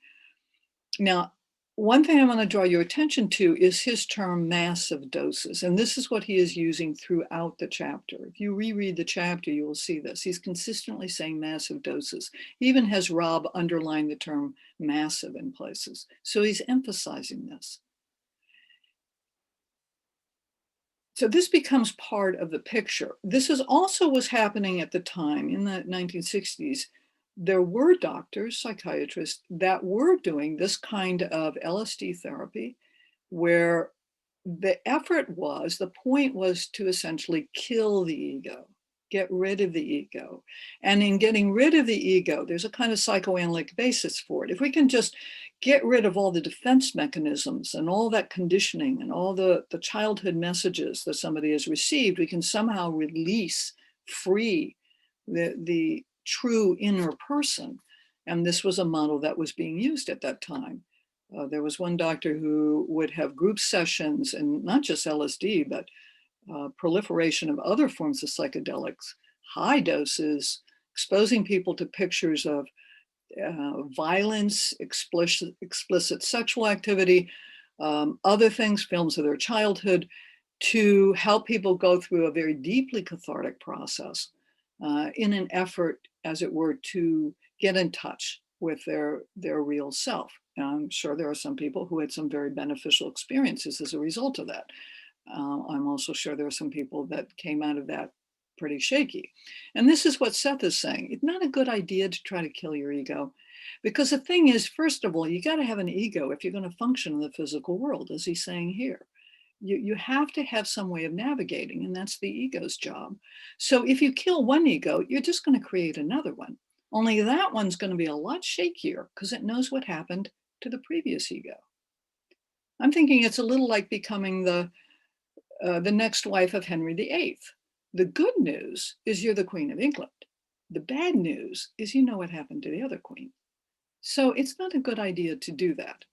Now, one thing I want to draw your attention to is his term massive doses. And this is what he is using throughout the chapter. If you reread the chapter, you will see this. He's consistently saying massive doses. He even has Rob underline the term massive in places. So he's emphasizing this. So this becomes part of the picture. This is also was happening at the time in the 1960s. There were doctors, psychiatrists that were doing this kind of LSD therapy where the point was to essentially kill the ego, get rid of the ego. And in getting rid of the ego, there's a kind of psychoanalytic basis for it. If we can just get rid of all the defense mechanisms and all that conditioning and all the childhood messages that somebody has received, we can somehow release, free the true inner person. And this was a model that was being used at that time. There was one doctor who would have group sessions, and not just LSD, but proliferation of other forms of psychedelics, high doses, exposing people to pictures of violence, explicit sexual activity, other things, films of their childhood, to help people go through a very deeply cathartic process in an effort, as it were, to get in touch with their real self. And I'm sure there are some people who had some very beneficial experiences as a result of that. I'm also sure there are some people that came out of that pretty shaky. And this is what Seth is saying. It's not a good idea to try to kill your ego, because the thing is, first of all, you got to have an ego if you're going to function in the physical world, as he's saying here. You have to have some way of navigating, and that's the ego's job. So if you kill one ego, you're just going to create another one. Only that one's going to be a lot shakier because it knows what happened to the previous ego. I'm thinking it's a little like becoming the next wife of Henry VIII. The good news is you're the Queen of England. The bad news is you know what happened to the other queen. So it's not a good idea to do that.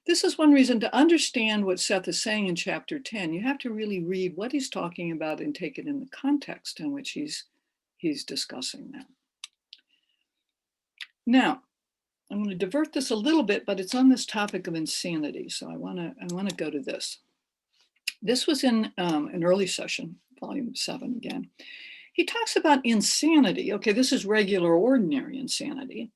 This is one reason to understand what Seth is saying in chapter 10. You have to really read what he's talking about and take it in the context in which he's discussing that. Now, I'm going to divert this a little bit, but it's on this topic of insanity. So I want to go to this. This was in an early session, volume 7 again. He talks about insanity. Okay, this is regular, ordinary insanity.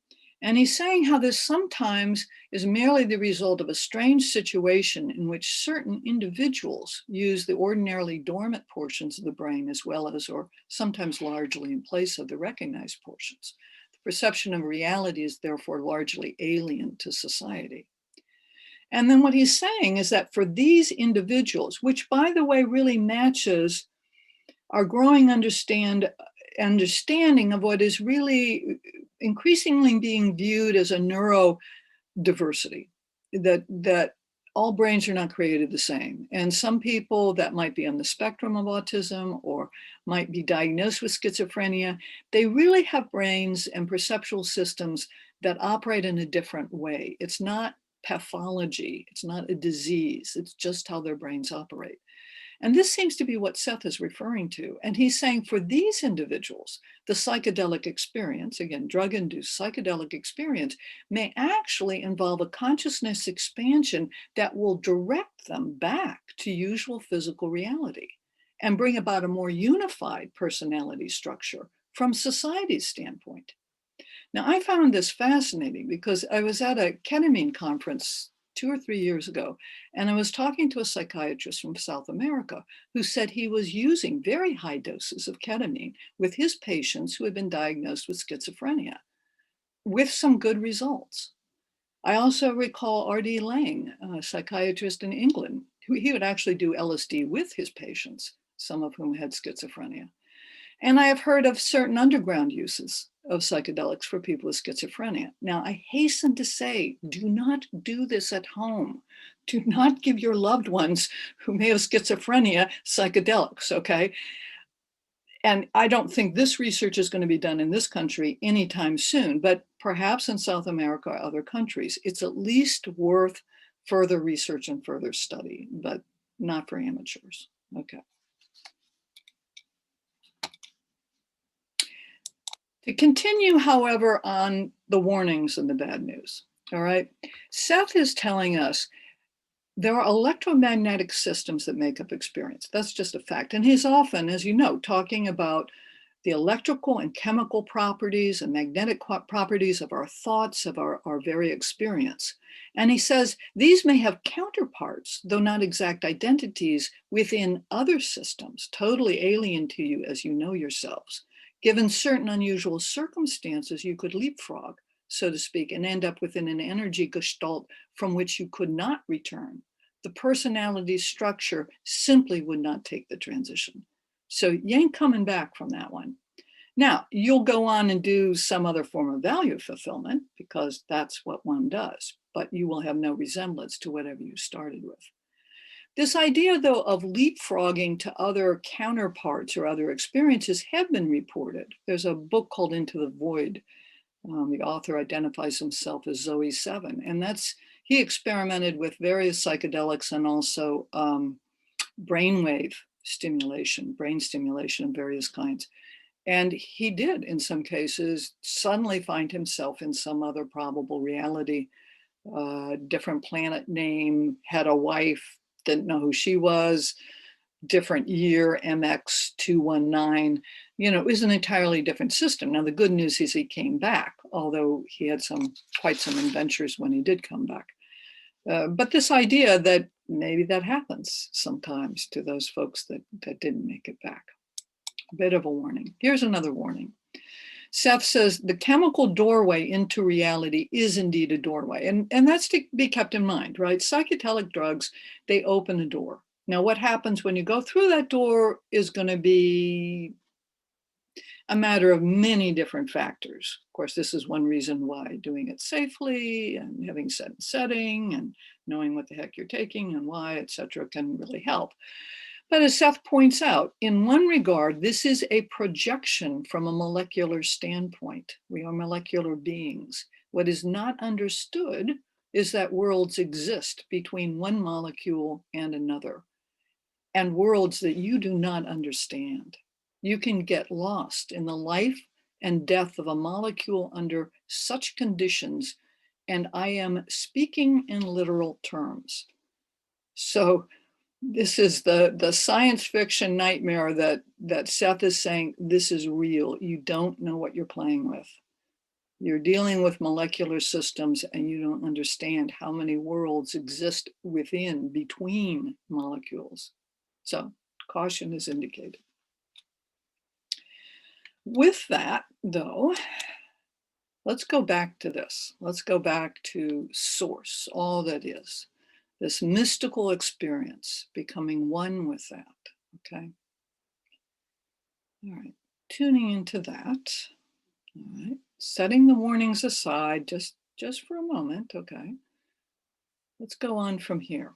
And he's saying how this sometimes is merely the result of a strange situation in which certain individuals use the ordinarily dormant portions of the brain as well as, or sometimes largely in place of, the recognized portions. The perception of reality is therefore largely alien to society. And then what he's saying is that for these individuals, which by the way really matches our growing understanding of what is really increasingly being viewed as a neurodiversity, that all brains are not created the same. And some people that might be on the spectrum of autism or might be diagnosed with schizophrenia, they really have brains and perceptual systems that operate in a different way. It's not pathology, it's not a disease, it's just how their brains operate. And this seems to be what Seth is referring to. And he's saying for these individuals, the psychedelic experience, again, drug-induced psychedelic experience, may actually involve a consciousness expansion that will direct them back to usual physical reality and bring about a more unified personality structure from society's standpoint. Now, I found this fascinating because I was at a ketamine conference 2 or 3 years ago, and I was talking to a psychiatrist from South America who said he was using very high doses of ketamine with his patients who had been diagnosed with schizophrenia with some good results. I also recall R.D. Laing, a psychiatrist in England, who he would actually do LSD with his patients, some of whom had schizophrenia. And I have heard of certain underground uses of psychedelics for people with schizophrenia. Now, I hasten to say, do not do this at home. Do not give your loved ones who may have schizophrenia psychedelics, okay? And I don't think this research is going to be done in this country anytime soon, but perhaps in South America or other countries. It's at least worth further research and further study, but not for amateurs. Okay. To continue, however, on the warnings and the bad news, all right? Seth is telling us there are electromagnetic systems that make up experience. That's just a fact. And he's often, as you know, talking about the electrical and chemical properties and magnetic properties of our thoughts, of our very experience. And he says these may have counterparts, though not exact identities, within other systems, totally alien to you as you know yourselves. Given certain unusual circumstances, you could leapfrog, so to speak, and end up within an energy gestalt from which you could not return. The personality structure simply would not take the transition. So you ain't coming back from that one. Now, you'll go on and do some other form of value fulfillment because that's what one does, but you will have no resemblance to whatever you started with. This idea, though, of leapfrogging to other counterparts or other experiences have been reported. There's a book called Into the Void. The author identifies himself as Zoe 7, and he experimented with various psychedelics and also brainwave stimulation, brain stimulation of various kinds. And he did, in some cases, suddenly find himself in some other probable reality, different planet name, had a wife, didn't know who she was, different year, MX219. It was an entirely different system. Now, the good news is he came back, although he had quite some adventures when he did come back. But this idea that maybe that happens sometimes to those folks that didn't make it back. A bit of a warning. Here's another warning. Seth says the chemical doorway into reality is indeed a doorway. And that's to be kept in mind, right? Psychedelic drugs, they open a door. Now, what happens when you go through that door is going to be a matter of many different factors. Of course, this is one reason why doing it safely and having set setting and knowing what the heck you're taking and why, et cetera, can really help. But as Seth points out, in one regard, this is a projection from a molecular standpoint. We are molecular beings. What is not understood is that worlds exist between one molecule and another, and worlds that you do not understand. You can get lost in the life and death of a molecule under such conditions, and I am speaking in literal terms. So this is the science fiction nightmare that Seth is saying, this is real. You don't know what you're playing with. You're dealing with molecular systems and you don't understand how many worlds exist between molecules. So caution is indicated. With that, though, let's go back to this. Let's go back to source, all that is. This mystical experience, becoming one with that, okay? All right, tuning into that, all right? Setting the warnings aside just for a moment, okay? let's go on from here.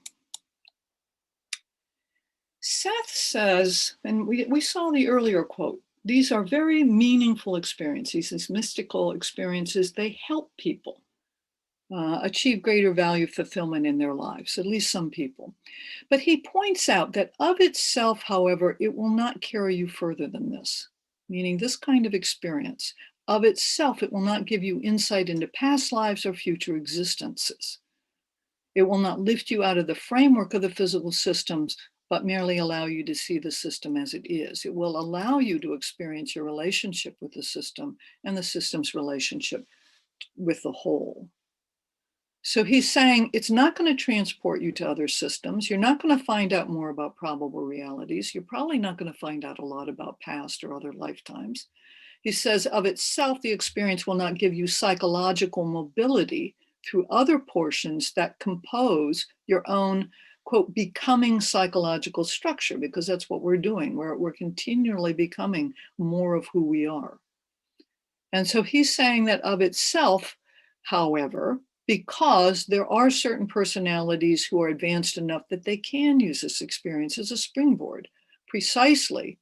Seth says, and we saw the earlier quote, these are very meaningful experiences, these mystical experiences. They help people achieve greater value fulfillment in their lives, at least some people. But he points out that of itself, however, it will not carry you further than this, meaning this kind of experience of itself, it will not give you insight into past lives or future existences. It will not lift you out of the framework of the physical systems, but merely allow you to see the system as it is. It will allow you to experience your relationship with the system and the system's relationship with the whole. So he's saying it's not going to transport you to other systems. You're not going to find out more about probable realities. You're probably not going to find out a lot about past or other lifetimes. He says, of itself, the experience will not give you psychological mobility through other portions that compose your own, quote, becoming psychological structure, because that's what we're doing. We're continually becoming more of who we are. And so he's saying that of itself, however, because there are certain personalities who are advanced enough that they can use this experience as a springboard, precisely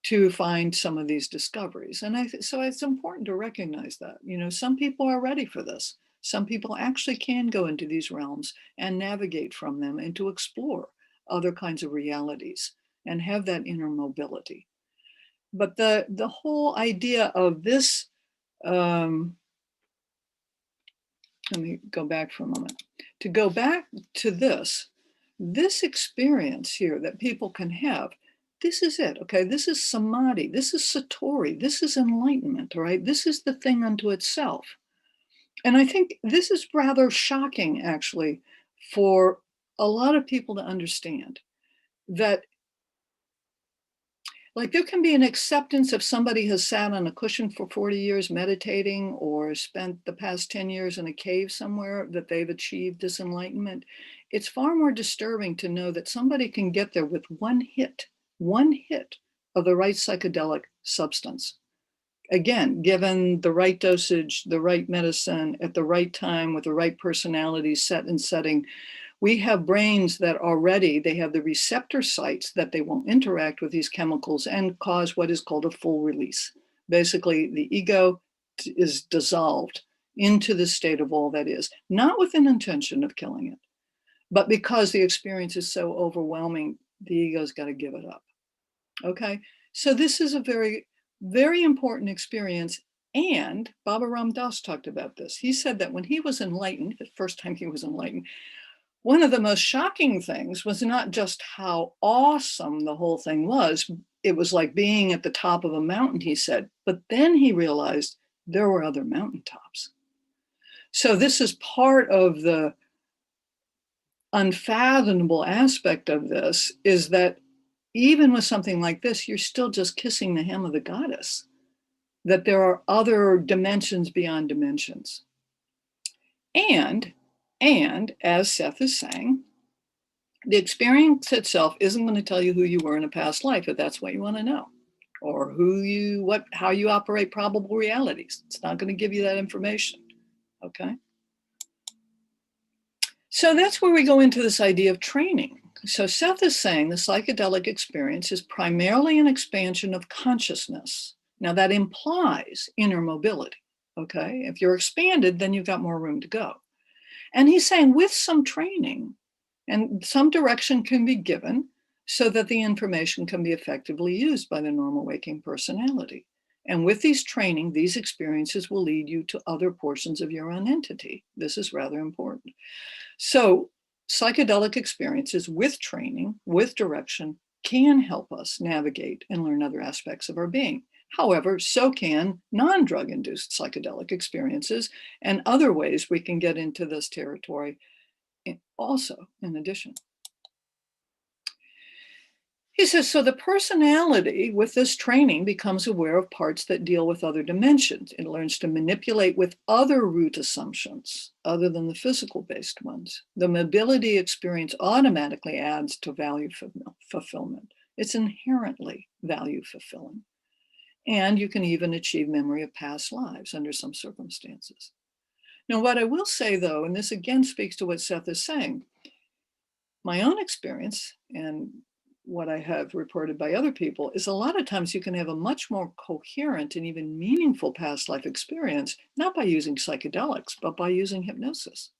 to find some of these discoveries. And so it's important to recognize that, some people are ready for this. Some people actually can go into these realms and navigate from them and to explore other kinds of realities and have that inner mobility. But the whole idea of this, let me go back for a moment. To go back to this experience here that people can have, this is it, okay? This is samadhi, this is satori, this is enlightenment, all right? This is the thing unto itself. And I think this is rather shocking, actually, for a lot of people to understand that, like, there can be an acceptance if somebody has sat on a cushion for 40 years meditating or spent the past 10 years in a cave somewhere, that they've achieved this enlightenment. It's far more disturbing to know that somebody can get there with one hit of the right psychedelic substance. Again, given the right dosage, the right medicine at the right time with the right personality set and setting. We have brains that already, they have the receptor sites that they won't interact with these chemicals and cause what is called a full release. Basically, the ego is dissolved into the state of all that is, not with an intention of killing it, but because the experience is so overwhelming, the ego's got to give it up. Okay, so this is a very, very important experience. And Baba Ram Dass talked about this. He said that when he was enlightened, the first time he was enlightened, one of the most shocking things was not just how awesome the whole thing was. It was like being at the top of a mountain, he said, but then he realized there were other mountaintops. So this is part of the unfathomable aspect of this, is that even with something like this, you're still just kissing the hem of the goddess, that there are other dimensions beyond dimensions. And as Seth is saying, the experience itself isn't going to tell you who you were in a past life, if that's what you want to know, or how you operate probable realities. It's not going to give you that information. Okay. So that's where we go into this idea of training. So Seth is saying the psychedelic experience is primarily an expansion of consciousness. Now that implies inner mobility. Okay. If you're expanded, then you've got more room to go. And he's saying with some training and some direction can be given so that the information can be effectively used by the normal waking personality. And with these training, these experiences will lead you to other portions of your own entity. This is rather important. So psychedelic experiences with training, with direction, can help us navigate and learn other aspects of our being. However, so can non-drug induced psychedelic experiences and other ways we can get into this territory also in addition. He says, so the personality with this training becomes aware of parts that deal with other dimensions. It learns to manipulate with other root assumptions other than the physical-based ones. The mobility experience automatically adds to value fulfillment. It's inherently value fulfilling. And you can even achieve memory of past lives under some circumstances. Now, what I will say though, and this again speaks to what Seth is saying, my own experience and what I have reported by other people is a lot of times you can have a much more coherent and even meaningful past life experience, not by using psychedelics, but by using hypnosis.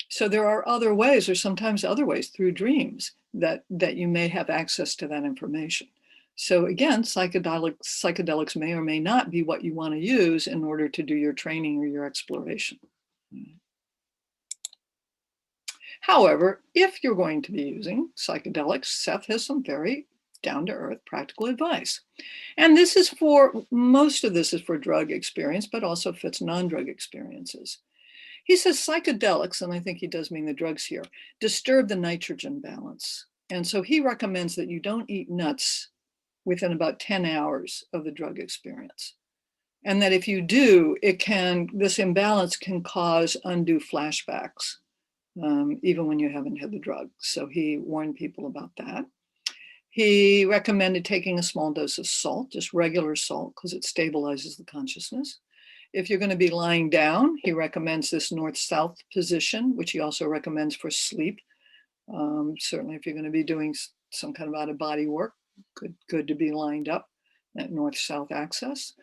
So there are other ways, or sometimes other ways through dreams that you may have access to that information. So again, psychedelics may or may not be what you want to use in order to do your training or your exploration. However, if you're going to be using psychedelics, Seth has some very down-to-earth practical advice. And this is for, most of this is for drug experience, but also fits non-drug experiences. He says psychedelics, and I think he does mean the drugs here, disturb the nitrogen balance. And so he recommends that you don't eat nuts within about 10 hours of the drug experience. And that if you do, this imbalance can cause undue flashbacks, even when you haven't had the drug. So he warned people about that. He recommended taking a small dose of salt, just regular salt, because it stabilizes the consciousness. If you're going to be lying down, he recommends this north-south position, which he also recommends for sleep. Certainly if you're going to be doing some kind of out-of-body work, good to be lined up, that north-south axis.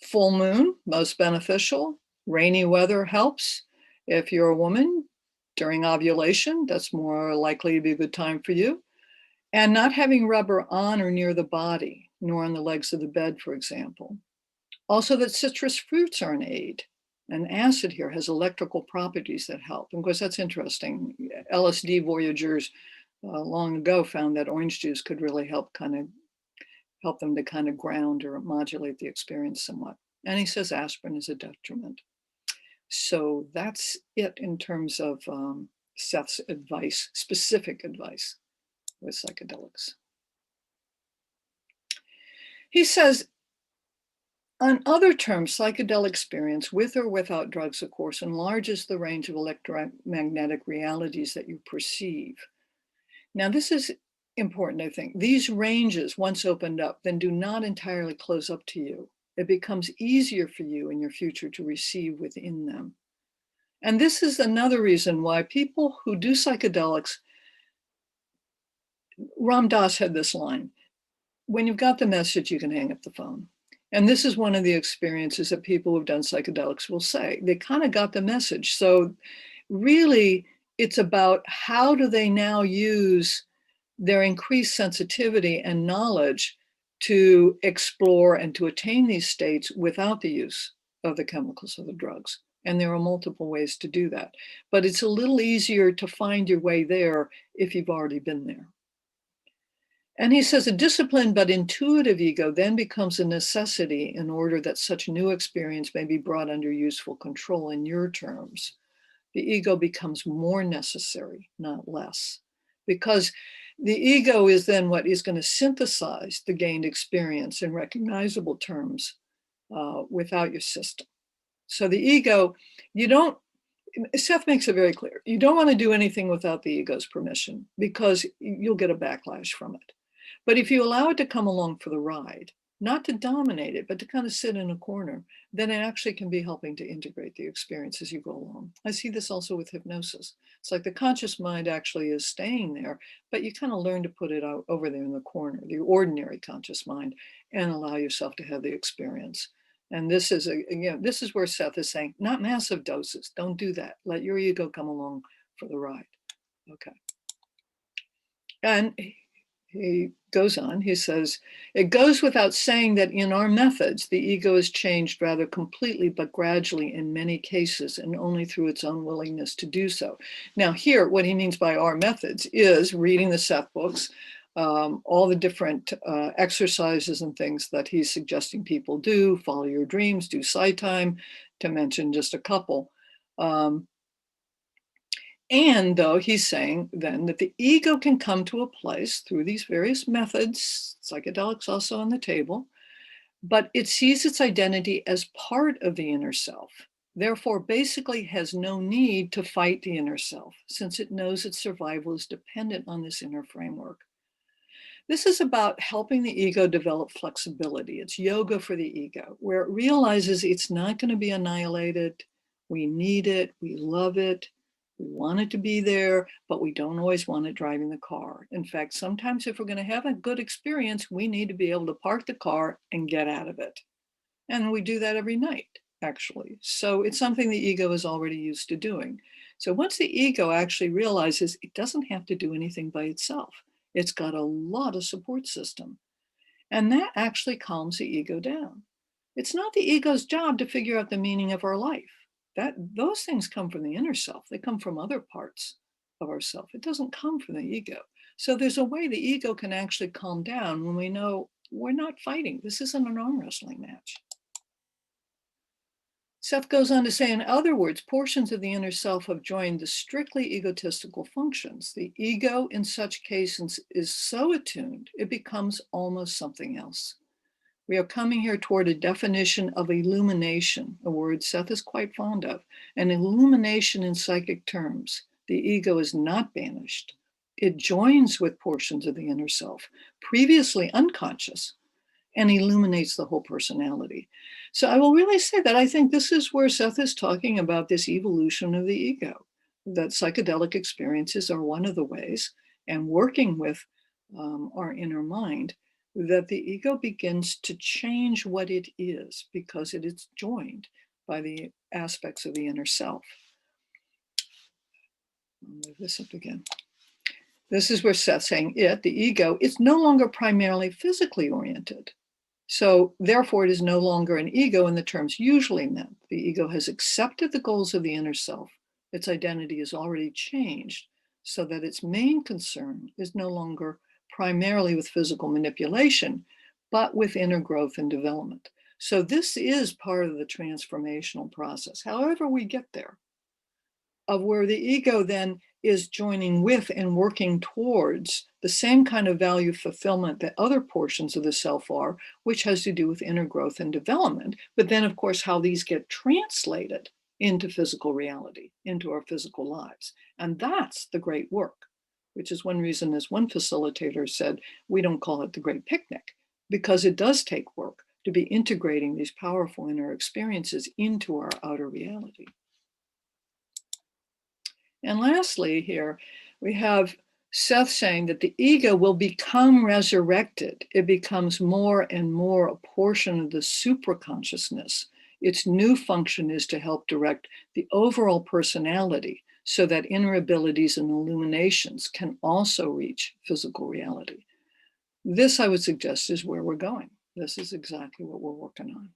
Full moon, most beneficial. Rainy weather helps. If you're a woman, during ovulation, that's more likely to be a good time for you. And not having rubber on or near the body, nor on the legs of the bed, for example. Also that citrus fruits are an aid. And acid here has electrical properties that help. And of course, that's interesting. LSD voyagers long ago found that orange juice could really help them to kind of ground or modulate the experience somewhat. And he says aspirin is a detriment. So that's it in terms of Seth's advice, specific advice with psychedelics. He says, on other terms, psychedelic experience, with or without drugs, of course, enlarges the range of electromagnetic realities that you perceive. Now, this is important, I think. These ranges, once opened up, then do not entirely close up to you. It becomes easier for you in your future to receive within them. And this is another reason why people who do psychedelics, Ram Dass had this line, when you've got the message, you can hang up the phone. And this is one of the experiences that people who've done psychedelics will say. They kind of got the message. So really, it's about how do they now use their increased sensitivity and knowledge to explore and to attain these states without the use of the chemicals or the drugs. And there are multiple ways to do that. But it's a little easier to find your way there if you've already been there. And he says a disciplined but intuitive ego then becomes a necessity in order that such new experience may be brought under useful control in your terms. The ego becomes more necessary, not less, because the ego is then what is going to synthesize the gained experience in recognizable terms without your system. So the ego, Seth makes it very clear, you don't want to do anything without the ego's permission because you'll get a backlash from it. But if you allow it to come along for the ride, not to dominate it, but to kind of sit in a corner, then it actually can be helping to integrate the experience as you go along. I see this also with hypnosis. It's like the conscious mind actually is staying there, but you kind of learn to put it out over there in the corner, the ordinary conscious mind, and allow yourself to have the experience. And this is where Seth is saying, not massive doses. Don't do that. Let your ego come along for the ride. Okay. And he goes on, he says, it goes without saying that in our methods, the ego is changed rather completely, but gradually in many cases, and only through its own willingness to do so. Now here, what he means by our methods is reading the Seth books, all the different exercises and things that he's suggesting people do, follow your dreams, do side time, to mention just a couple. And though he's saying then that the ego can come to a place through these various methods, psychedelics also on the table, but it sees its identity as part of the inner self. Therefore, basically has no need to fight the inner self, since it knows its survival is dependent on this inner framework. This is about helping the ego develop flexibility. It's yoga for the ego, where it realizes it's not going to be annihilated We need it, we love it, we want it to be there, but we don't always want it driving the car. In fact, sometimes if we're going to have a good experience, we need to be able to park the car and get out of it. And we do that every night, actually. So it's something the ego is already used to doing. So once the ego actually realizes it doesn't have to do anything by itself, it's got a lot of support system. And that actually calms the ego down. It's not the ego's job to figure out the meaning of our life. Those things come from the inner self. They come from other parts of ourself. It doesn't come from the ego. So there's a way the ego can actually calm down when we know we're not fighting. This isn't an arm wrestling match. Seth goes on to say, in other words, portions of the inner self have joined the strictly egotistical functions. The ego in such cases is so attuned, it becomes almost something else. We are coming here toward a definition of illumination, a word Seth is quite fond of. An illumination in psychic terms. The ego is not banished. It joins with portions of the inner self, previously unconscious, and illuminates the whole personality. So I will really say that I think this is where Seth is talking about this evolution of the ego, that psychedelic experiences are one of the ways, and working with our inner mind, that the ego begins to change what it is because it is joined by the aspects of the inner self. I'll move this up again. This is where Seth's saying the ego, it's no longer primarily physically oriented. So therefore, it is no longer an ego in the terms usually meant. The ego has accepted the goals of the inner self. Its identity is already changed so that its main concern is no longer primarily with physical manipulation, but with inner growth and development. So this is part of the transformational process, however we get there, of where the ego then is joining with and working towards the same kind of value fulfillment that other portions of the self are, which has to do with inner growth and development. But then, of course, how these get translated into physical reality, into our physical lives. And that's the great work, which is one reason, as one facilitator said, we don't call it the great picnic, because it does take work to be integrating these powerful inner experiences into our outer reality. And lastly, here we have Seth saying that the ego will become resurrected. It becomes more and more a portion of the supraconsciousness. Its new function is to help direct the overall personality so that inner abilities and illuminations can also reach physical reality. This, I would suggest, is where we're going. This is exactly what we're working on.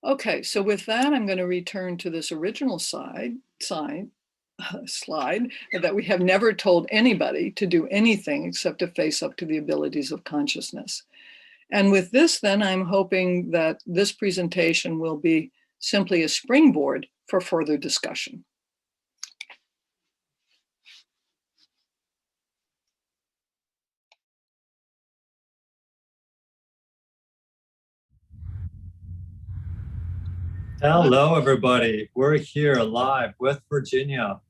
Okay, so with that, I'm going to return to this original slide that we have never told anybody to do anything except to face up to the abilities of consciousness. And with this, then, I'm hoping that this presentation will be simply a springboard for further discussion. Hello, everybody. We're here live with Virginia.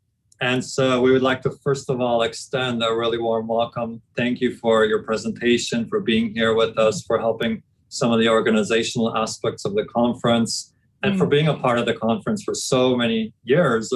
And so we would like to, first of all, extend a really warm welcome. Thank you for your presentation, for being here with us, for helping some of the organizational aspects of the conference, and for being a part of the conference for so many years.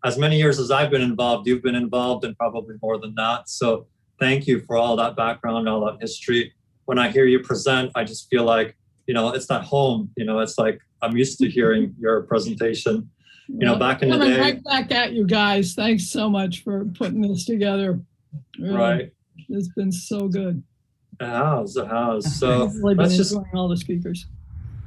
As many years as I've been involved, you've been involved, and probably more than that. So thank you for all that background, all that history. When I hear you present, I just feel like, it's not home. It's like I'm used to hearing your presentation. Back in the day. Right back at you guys. Thanks so much for putting this together. Really, right. It's been so good. It has. So I've really been enjoying all the speakers.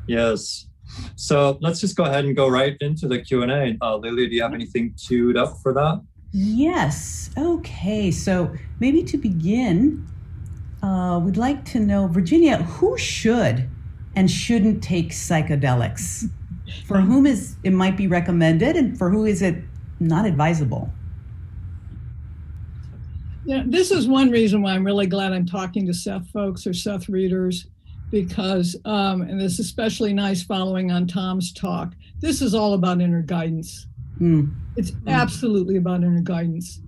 Yes. So let's just go ahead and go right into the Q&A. Lilia, do you have anything queued up for that? Yes. Okay. So maybe to begin, we'd like to know, Virginia, who should and shouldn't take psychedelics? For whom it might be recommended, and for who is it not advisable? Yeah, this is one reason why I'm really glad I'm talking to Seth folks or Seth readers, because, and this is especially nice following on Tom's talk, this is all about inner guidance. It's absolutely about inner guidance.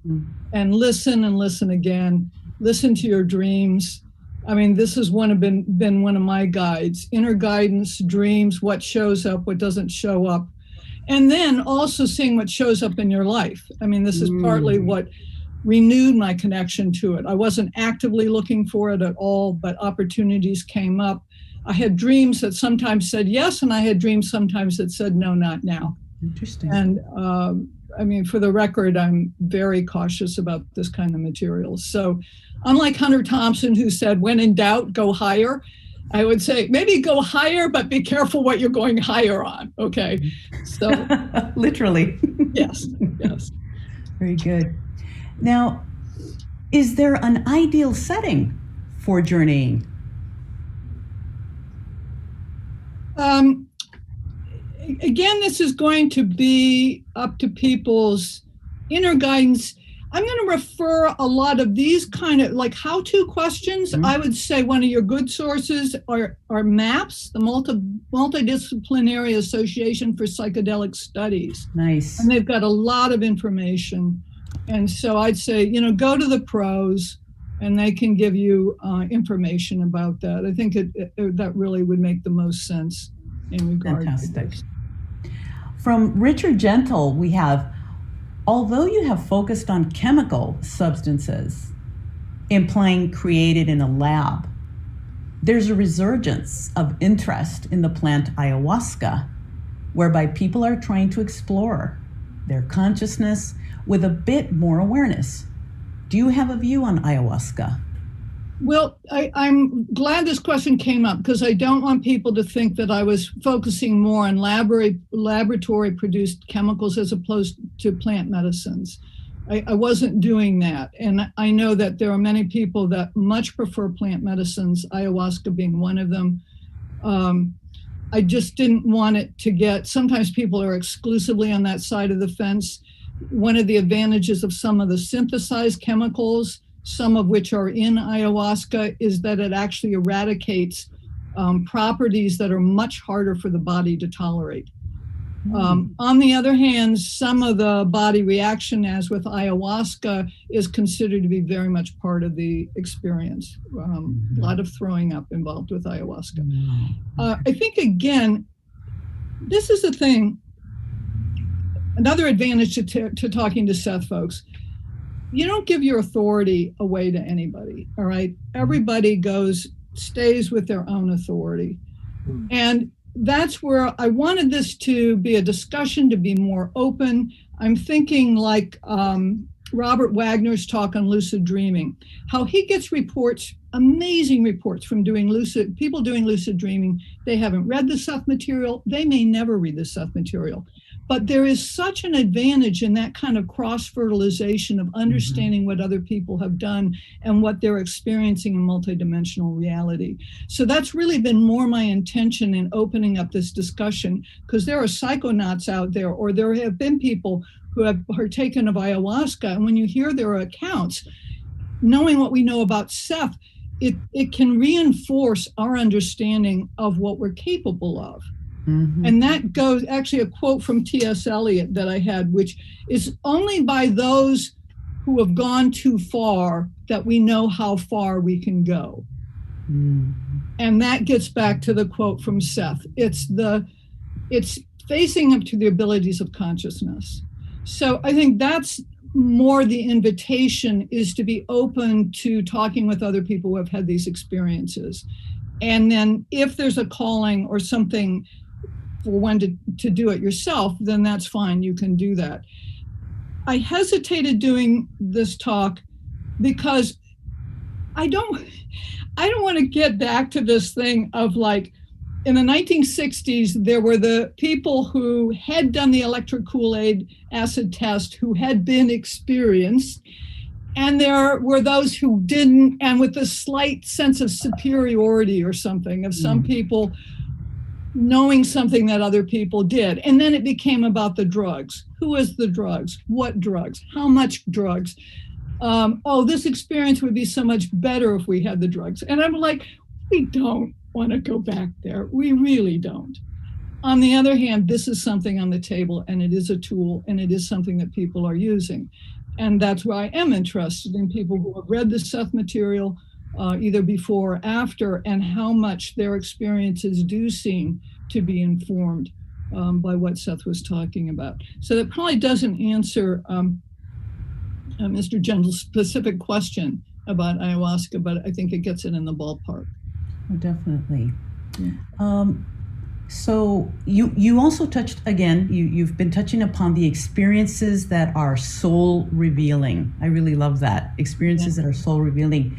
And listen and listen again. Listen to your dreams. I mean, this has been one of my guides. Inner guidance, dreams, what shows up, what doesn't show up. And then also seeing what shows up in your life. I mean, this is partly what renewed my connection to it. I wasn't actively looking for it at all, but opportunities came up. I had dreams that sometimes said yes, and I had dreams sometimes that said no, not now. Interesting. And I mean, for the record, I'm very cautious about this kind of material. So unlike Hunter Thompson, who said, when in doubt, go higher, I would say maybe go higher, but be careful what you're going higher on. Okay. So literally. Yes. Very good. Now, is there an ideal setting for journeying? Again, this is going to be up to people's inner guidance. I'm going to refer a lot of these kind of like how-to questions. I would say one of your good sources are MAPS, the Multidisciplinary Association for Psychedelic Studies. Nice. And they've got a lot of information. And so I'd say, go to the pros and they can give you information about that. I think that really would make the most sense in regard to this. From Richard Gentle, we have, although you have focused on chemical substances, implying created in a lab, there's a resurgence of interest in the plant ayahuasca, whereby people are trying to explore their consciousness with a bit more awareness. Do you have a view on ayahuasca? Well, I'm glad this question came up because I don't want people to think that I was focusing more on laboratory-produced chemicals as opposed to plant medicines. I wasn't doing that. And I know that there are many people that much prefer plant medicines, ayahuasca being one of them. I just didn't want it to get, sometimes people are exclusively on that side of the fence. One of the advantages of some of the synthesized chemicals, some of which are in ayahuasca, is that it actually eradicates properties that are much harder for the body to tolerate. On the other hand, some of the body reaction, as with ayahuasca, is considered to be very much part of the experience. A lot of throwing up involved with ayahuasca. I think, again, this is the thing, another advantage to talking to Seth folks. You don't give your authority away to anybody, all right? Everybody stays with their own authority. And that's where I wanted this to be a discussion, to be more open. I'm thinking like Robert Wagner's talk on lucid dreaming, how he gets reports, amazing reports from people doing lucid dreaming. They haven't read the Seth material. They may never read the Seth material. But there is such an advantage in that kind of cross-fertilization of understanding what other people have done and what they're experiencing in multidimensional reality. So that's really been more my intention in opening up this discussion, because there are psychonauts out there, or there have been people who have partaken of ayahuasca. And when you hear their accounts, knowing what we know about Seth, it can reinforce our understanding of what we're capable of. And that goes, actually a quote from T.S. Eliot that I had, which is only by those who have gone too far that we know how far we can go. And that gets back to the quote from Seth. It's facing up to the abilities of consciousness. So I think that's more the invitation, is to be open to talking with other people who have had these experiences. And then if there's a calling or something for one to do it yourself, then that's fine, you can do that. I hesitated doing this talk because I don't want to get back to this thing of like, in the 1960s, there were the people who had done the electric acid test, who had been experienced, and there were those who didn't, and with a slight sense of superiority or something, of some people knowing something that other people did. And then it became about the drugs. Who is the drugs? What drugs? How much drugs? This experience would be so much better if we had the drugs. And I'm like, we don't want to go back there. We really don't. On the other hand, this is something on the table, and it is a tool, and it is something that people are using. And that's why I am interested in people who have read the Seth material, either before or after, and how much their experiences do seem to be informed by what Seth was talking about. So that probably doesn't answer Mr. Gentle's specific question about ayahuasca, but I think it gets it in the ballpark. Oh, definitely. Yeah. So you also touched, again, you've been touching upon the experiences that are soul revealing. I really love that. Experiences that are soul revealing.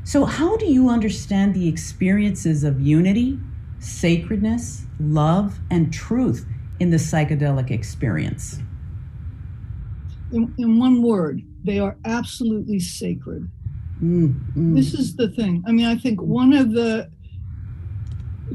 So how do you understand the experiences of unity, sacredness, love, and truth in the psychedelic experience? In one word, they are absolutely sacred. This is the thing. I mean, I think one of the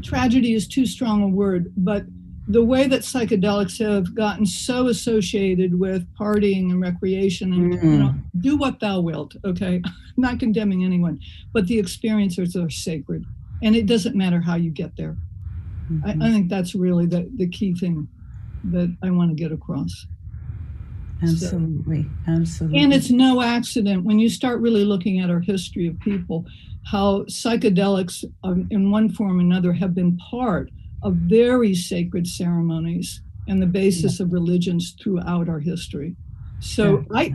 tragedy is too strong a word, but the way that psychedelics have gotten so associated with partying and recreation and do what thou wilt, okay? I'm not condemning anyone, but the experiences are sacred, and it doesn't matter how you get there. I think that's really the key thing that I want to get across. Absolutely. Absolutely. And it's no accident when you start really looking at our history of people, how psychedelics in one form or another have been part of very sacred ceremonies and the basis of religions throughout our history. So I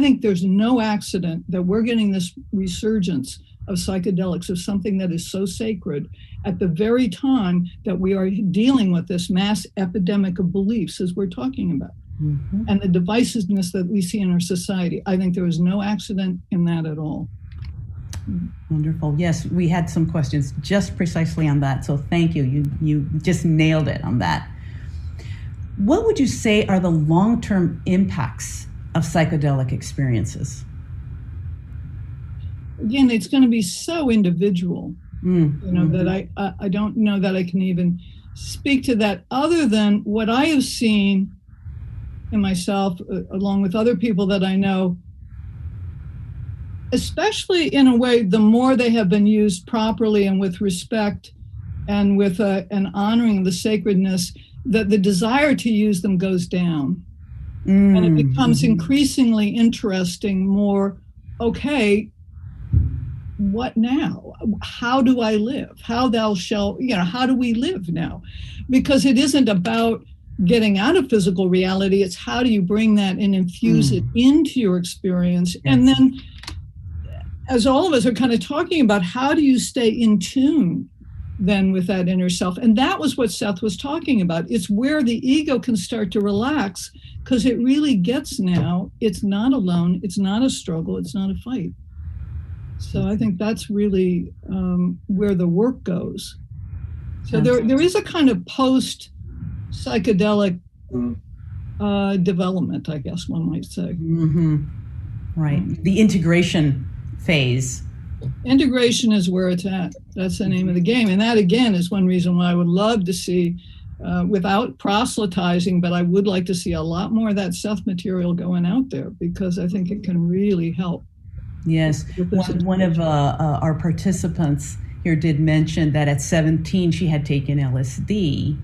think there's no accident that we're getting this resurgence of psychedelics, of something that is so sacred at the very time that we are dealing with this mass epidemic of beliefs as we're talking about. And the divisiveness that we see in our society. I think there was no accident in that at all. Wonderful. Yes, we had some questions just precisely on that. So thank you. You just nailed it on that. What would you say are the long-term impacts of psychedelic experiences? Again, it's going to be so individual, that I don't know that I can even speak to that other than what I have seen in myself, along with other people that I know, especially in a way, the more they have been used properly and with respect and with an honoring of the sacredness, that the desire to use them goes down. And it becomes increasingly interesting, more, okay, what now? How do I live? How do we live now? Because it isn't about getting out of physical reality, it's how do you bring that and infuse it into your experience. Yes. And then, as all of us are kind of talking about, how do you stay in tune then with that inner self? And that was what Seth was talking about. It's where the ego can start to relax, because it really gets now, it's not alone, it's not a struggle, it's not a fight. So I think that's really where the work goes. So there is a kind of post psychedelic development, I guess one might say. Right. The integration phase. Integration is where it's at. That's the name of the game. And that, again, is one reason why I would love to see, without proselytizing, but I would like to see a lot more of that Seth material going out there, because I think it can really help. Yes. One of our participants here did mention that at 17, she had taken LSD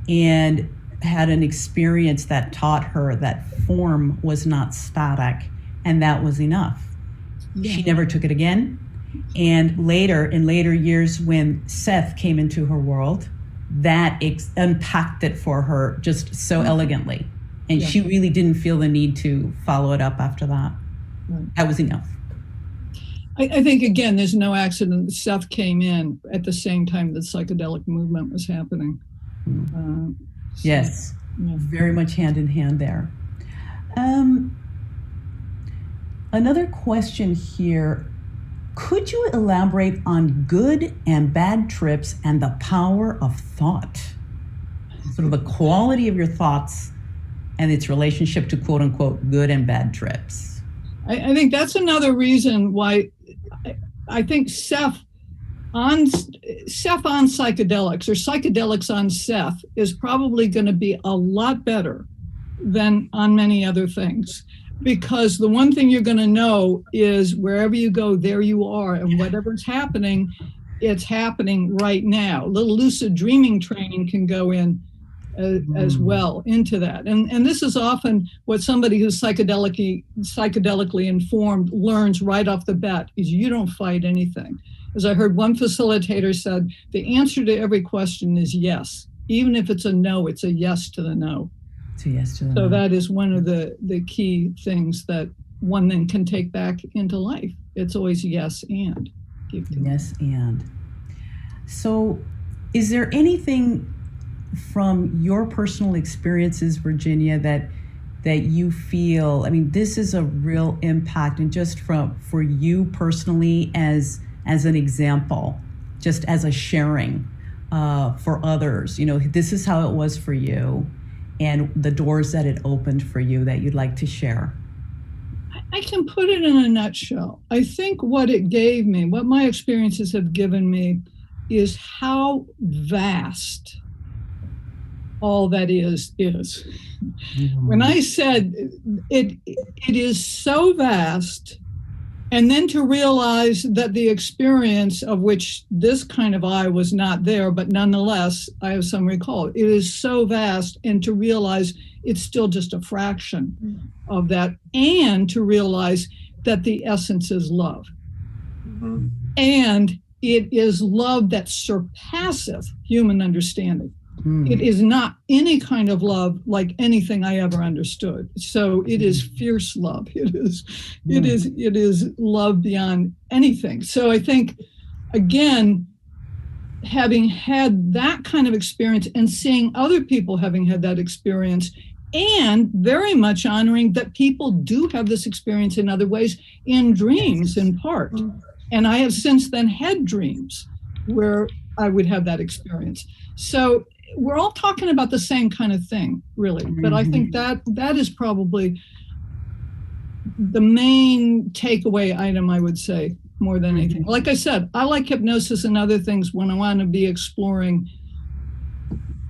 and had an experience that taught her that form was not static, and that was enough. Yeah. She never took it again. And in later years, when Seth came into her world, that unpacked it for her just so elegantly. And she really didn't feel the need to follow it up after that. That was enough. I think, again, there's no accident that Seth came in at the same time the psychedelic movement was happening. Yes, very much hand in hand there. Another question here. Could you elaborate on good and bad trips and the power of thought? Sort of the quality of your thoughts and its relationship to quote unquote good and bad trips. I think that's another reason why I think Seth on psychedelics, or psychedelics on Seth, is probably going to be a lot better than on many other things. Because the one thing you're going to know is wherever you go, there you are. And whatever's happening, it's happening right now. A little lucid dreaming training can go in as well into that. And this is often what somebody who's psychedelically informed learns right off the bat, is you don't fight anything. As I heard one facilitator said, the answer to every question is yes. Even if it's a no, it's a yes to the no. So yes to the So no. that is one of the key things that one then can take back into life. It's always yes and. Yes and. So is there anything from your personal experiences, Virginia, that you feel, I mean, this is a real impact, and just for you personally as an example, just as a sharing for others, this is how it was for you and the doors that it opened for you that you'd like to share? I can put it in a nutshell. I think what it gave me, what my experiences have given me, is how vast all that is. When I said it is so vast, and then to realize that the experience of which this kind of I was not there, but nonetheless, I have some recall. It is so vast, and to realize it's still just a fraction of that, and to realize that the essence is love. Mm-hmm. And it is love that surpasseth human understanding. It is not any kind of love like anything I ever understood. So it is fierce love. It is love beyond anything. So I think, again, having had that kind of experience and seeing other people having had that experience, and very much honoring that people do have this experience in other ways, in dreams in part. And I have since then had dreams where I would have that experience. So we're all talking about the same kind of thing, really. But I think that is probably the main takeaway item, I would say, more than anything. Like I said, I like hypnosis and other things when I want to be exploring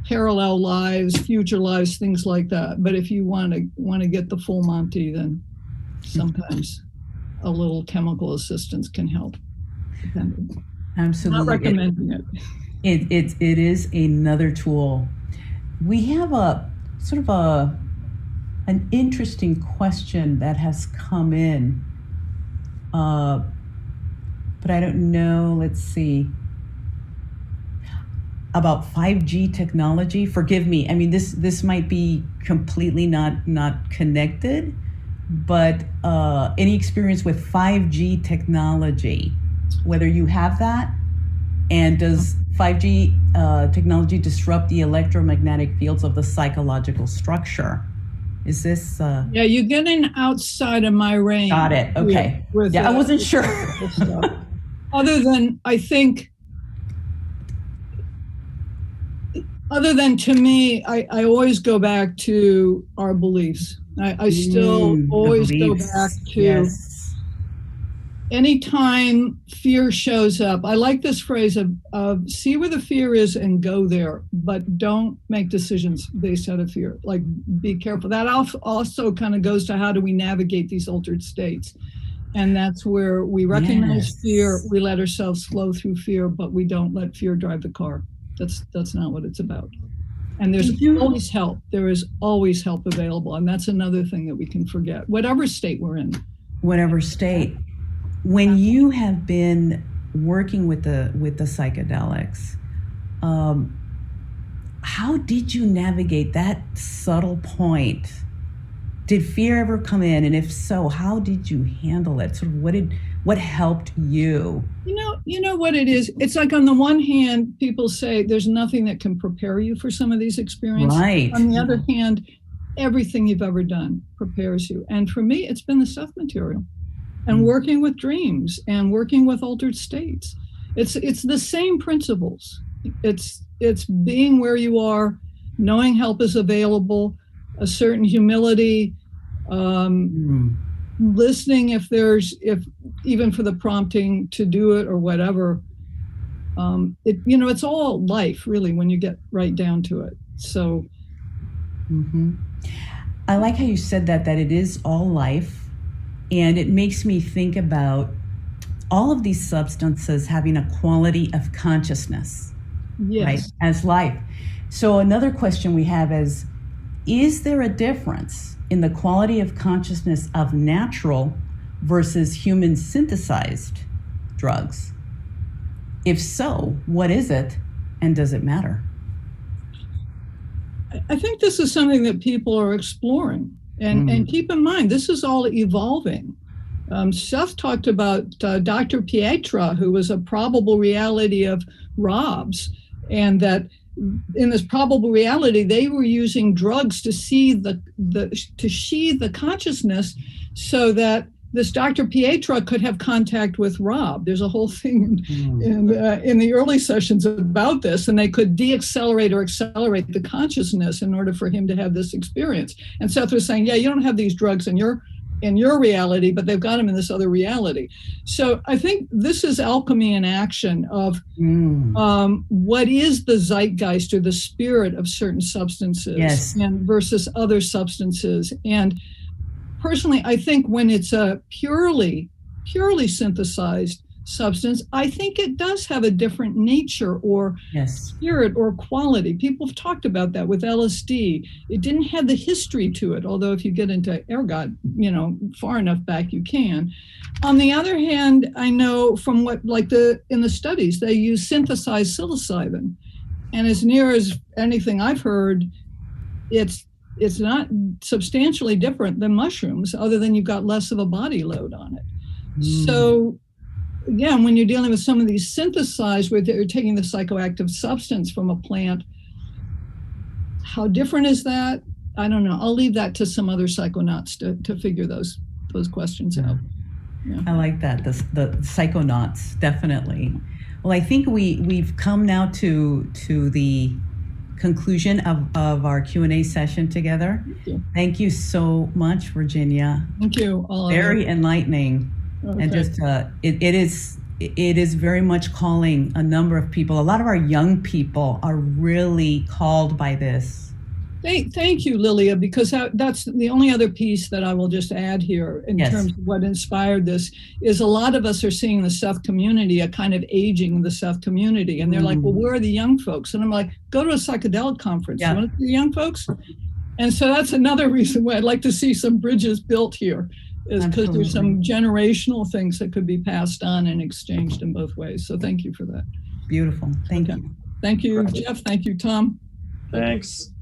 parallel lives, future lives, things like that. But if you want to get the full Monty, then sometimes a little chemical assistance can help. Absolutely. Not recommending it. It is another tool. We have a sort of an interesting question that has come in, but I don't know. Let's see. About 5G technology. Forgive me. I mean, this might be completely not connected, but any experience with 5G technology, whether you have that, and does 5G technology disrupt the electromagnetic fields of the psychological structure? Is this? Yeah, you're getting outside of my range. Got it. Okay. I wasn't sure. Other than, I think, other than to me, I always go back to our beliefs. I still always go back to anytime fear shows up. I like this phrase of see where the fear is and go there, but don't make decisions based out of fear. Like, be careful. That also kind of goes to how do we navigate these altered states. And that's where we recognize fear, we let ourselves flow through fear, but we don't let fear drive the car. That's not what it's about. And there's always help. There is always help available. And that's another thing that we can forget, whatever state we're in. Whatever state. When you have been working with the psychedelics, how did you navigate that subtle point? Did fear ever come in? And if so, how did you handle it? Sort of what helped you? You know what it is? It's like, on the one hand, people say there's nothing that can prepare you for some of these experiences. Right. On the other hand, everything you've ever done prepares you. And for me, it's been the Seth material and working with dreams and working with altered states. It's the same principles. It's being where you are, knowing help is available, a certain humility, listening if even for the prompting to do it or whatever. It's all life, really, when you get right down to it. So I like how you said that it is all life, and it makes me think about all of these substances having a quality of consciousness, right, as life. So another question we have is there a difference in the quality of consciousness of natural versus human synthesized drugs? If so, what is it, and does it matter? I think this is something that people are exploring. And keep in mind, this is all evolving. Seth talked about Dr. Pietra, who was a probable reality of Rob's, and that in this probable reality, they were using drugs to see to sheathe the consciousness so that this Dr. Pietra could have contact with Rob. There's a whole thing in the early sessions about this, and they could deaccelerate or accelerate the consciousness in order for him to have this experience. And Seth was saying, yeah, you don't have these drugs in your reality, but they've got them in this other reality. So I think this is alchemy in action of what is the zeitgeist or the spirit of certain substances and versus other substances. And personally, I think when it's a purely synthesized substance, I think it does have a different nature or spirit or quality. People have talked about that with LSD. It didn't have the history to it, although if you get into ergot, far enough back, you can. On the other hand, I know from what, in the studies, they use synthesized psilocybin. And as near as anything I've heard, it's not substantially different than mushrooms, other than you've got less of a body load on it. So again, when you're dealing with some of these synthesized, where you're taking the psychoactive substance from a plant, how different is that? I don't know. I'll leave that to some other psychonauts to figure those questions out. Yeah. I like that, the psychonauts, definitely. Well, I think we've come now to the conclusion of our Q&A session together. Thank you so much, Virginia. Thank you. Very enlightening. Okay. And just it is very much calling a number of people. A lot of our young people are really called by this. Thank you, Lilia, because that's the only other piece that I will just add here in terms of what inspired this is a lot of us are seeing the Seth community, a kind of aging the Seth community. And they're like, well, where are the young folks? And I'm like, go to a psychedelic conference. You want to see the young folks? And so that's another reason why I'd like to see some bridges built here, is because there's some generational things that could be passed on and exchanged in both ways. So thank you for that. Beautiful. Thank you. Thank you, Jeff. Thank you, Tom. Thanks.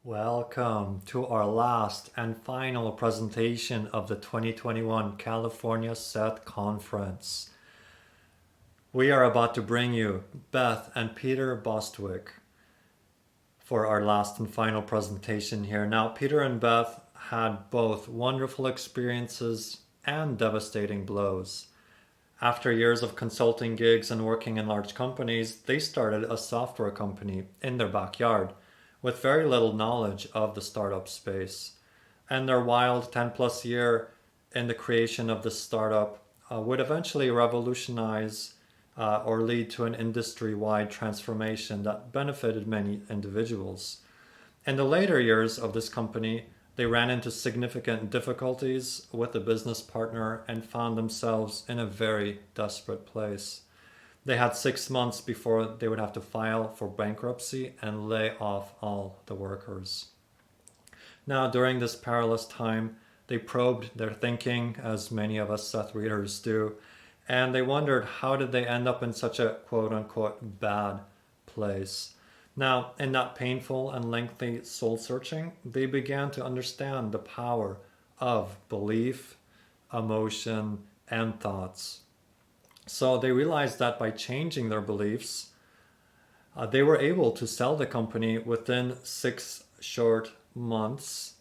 Welcome to our last and final presentation of the 2021 California Seth Conference. We are about to bring you Beth and Peter Bostwick for our last and final presentation here. Now, Peter and Beth had both wonderful experiences and devastating blows. After years of consulting gigs and working in large companies, they started a software company in their backyard with very little knowledge of the startup space. And their wild 10 plus year in the creation of this startup would eventually revolutionize or lead to an industry-wide transformation that benefited many individuals. In the later years of this company, they ran into significant difficulties with a business partner and found themselves in a very desperate place. They had 6 months before they would have to file for bankruptcy and lay off all the workers. Now, during this perilous time, they probed their thinking, as many of us Seth readers do, and they wondered, how did they end up in such a quote-unquote bad place? Now, in that painful and lengthy soul-searching, they began to understand the power of belief, emotion, and thoughts. So they realized that by changing their beliefs, they were able to sell the company within 6 short months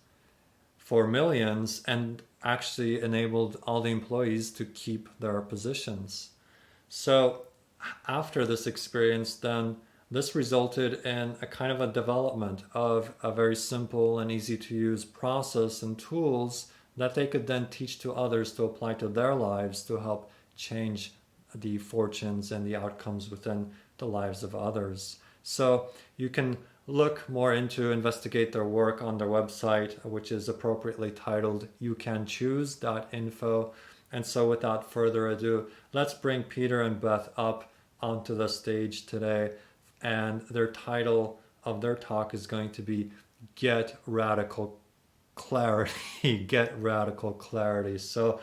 for millions and actually enabled all the employees to keep their positions. So after this experience, then this resulted in a kind of a development of a very simple and easy to use process and tools that they could then teach to others to apply to their lives to help change the fortunes and the outcomes within the lives of others. So you can look more into, investigate their work on their website, which is appropriately titled youcanchoose.info. And so without further ado, let's bring Peter and Beth up onto the stage today. And their title of their talk is going to be Get Radical Clarity. Get Radical Clarity. So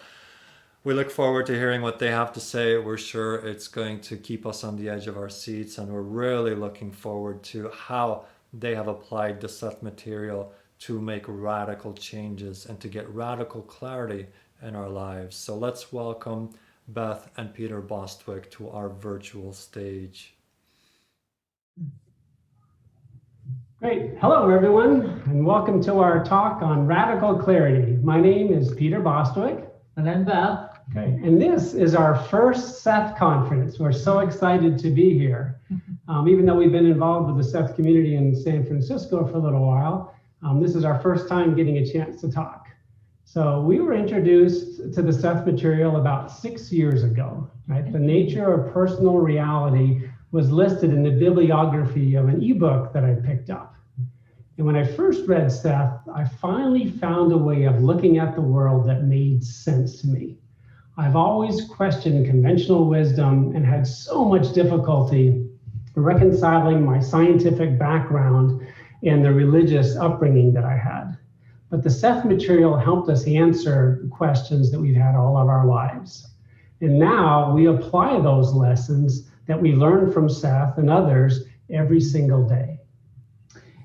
we look forward to hearing what they have to say. We're sure it's going to keep us on the edge of our seats, and we're really looking forward to how they have applied the Seth material to make radical changes and to get radical clarity in our lives. So let's welcome Beth and Peter Bostwick to our virtual stage. Great. Hello, everyone, and welcome to our talk on radical clarity. My name is Peter Bostwick. And I'm Beth. Okay. And this is our first Seth Conference. We're so excited to be here. Even though we've been involved with the Seth community in San Francisco for a little while, this is our first time getting a chance to talk. So we were introduced to the Seth material about 6 years ago, right? The nature of personal reality was listed in the bibliography of an ebook that I picked up. And when I first read Seth, I finally found a way of looking at the world that made sense to me. I've always questioned conventional wisdom and had so much difficulty reconciling my scientific background and the religious upbringing that I had. But the Seth material helped us answer questions that we've had all of our lives. And now we apply those lessons that we learned from Seth and others every single day.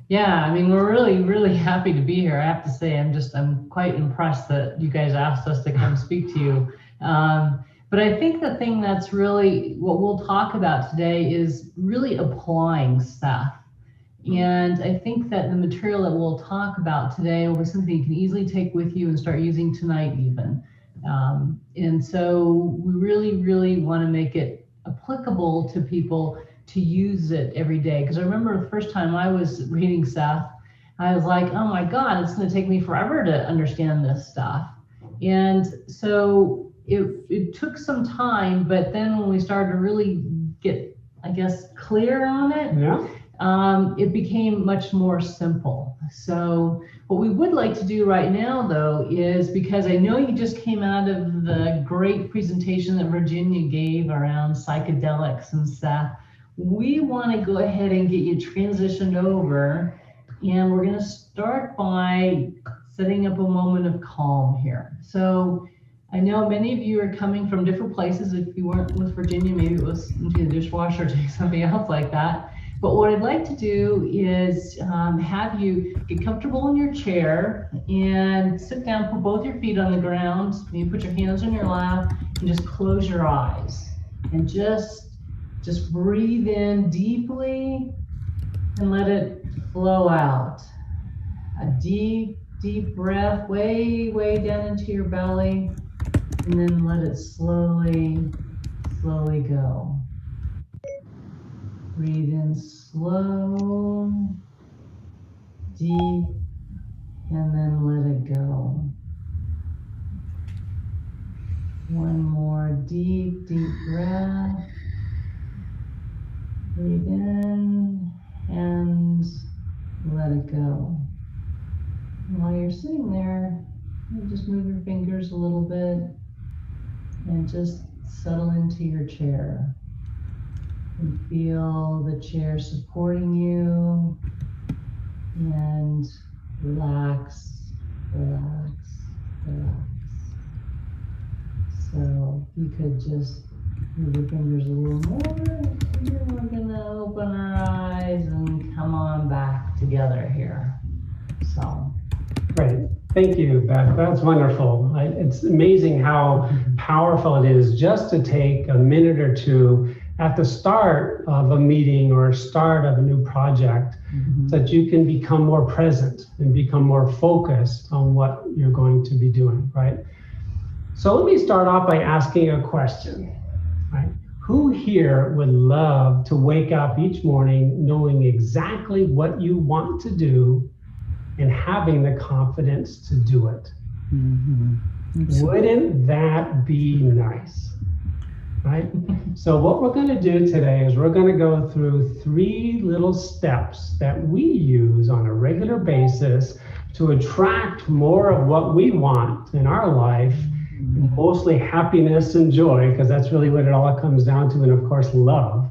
Yeah, I mean, we're really happy to be here. I have to say, I'm quite impressed that you guys asked us to come speak to you. But I think the thing that's really what we'll talk about today is really applying Seth. And I think that the material that we'll talk about today will be something you can easily take with you and start using tonight even. And so we really want to make it applicable to people to use it every day. Because I remember the first time I was reading Seth, I was like, oh my God, it's going to take me forever to understand this stuff. And so it took some time, but then when we started to really get, I guess, clear on it, it became much more simple. So what we would like to do right now, though, is because I know you just came out of the great presentation that Virginia gave around psychedelics and Seth, we want to go ahead and get you transitioned over, and we're going to start by setting up a moment of calm here. So I know many of you are coming from different places. If you weren't with Virginia, maybe it was into the dishwasher or doing something else like that. But what I'd like to do is have you get comfortable in your chair and sit down, put both your feet on the ground, maybe put your hands on your lap, and just close your eyes. And just breathe in deeply and let it flow out. A deep breath way down into your belly, and then let it slowly go. Breathe in slow, deep, and then let it go. One more deep breath. Breathe in and let it go. And while you're sitting there, you just move your fingers a little bit and just settle into your chair. And feel the chair supporting you, and relax. So you could just move your fingers a little more, and then we're gonna open our eyes and come on back together here. So. Great. Thank you, Beth. That's wonderful. It's amazing how powerful it is just to take a minute or two at the start of a meeting or start of a new project, so that you can become more present and become more focused on what you're going to be doing, right? So let me start off by asking a question, right? Who here would love to wake up each morning knowing exactly what you want to do and having the confidence to do it? Wouldn't that be nice? Right? So what we're going to do today is we're going to go through 3 little steps that we use on a regular basis to attract more of what we want in our life, mostly happiness and joy, because that's really what it all comes down to, and of course love,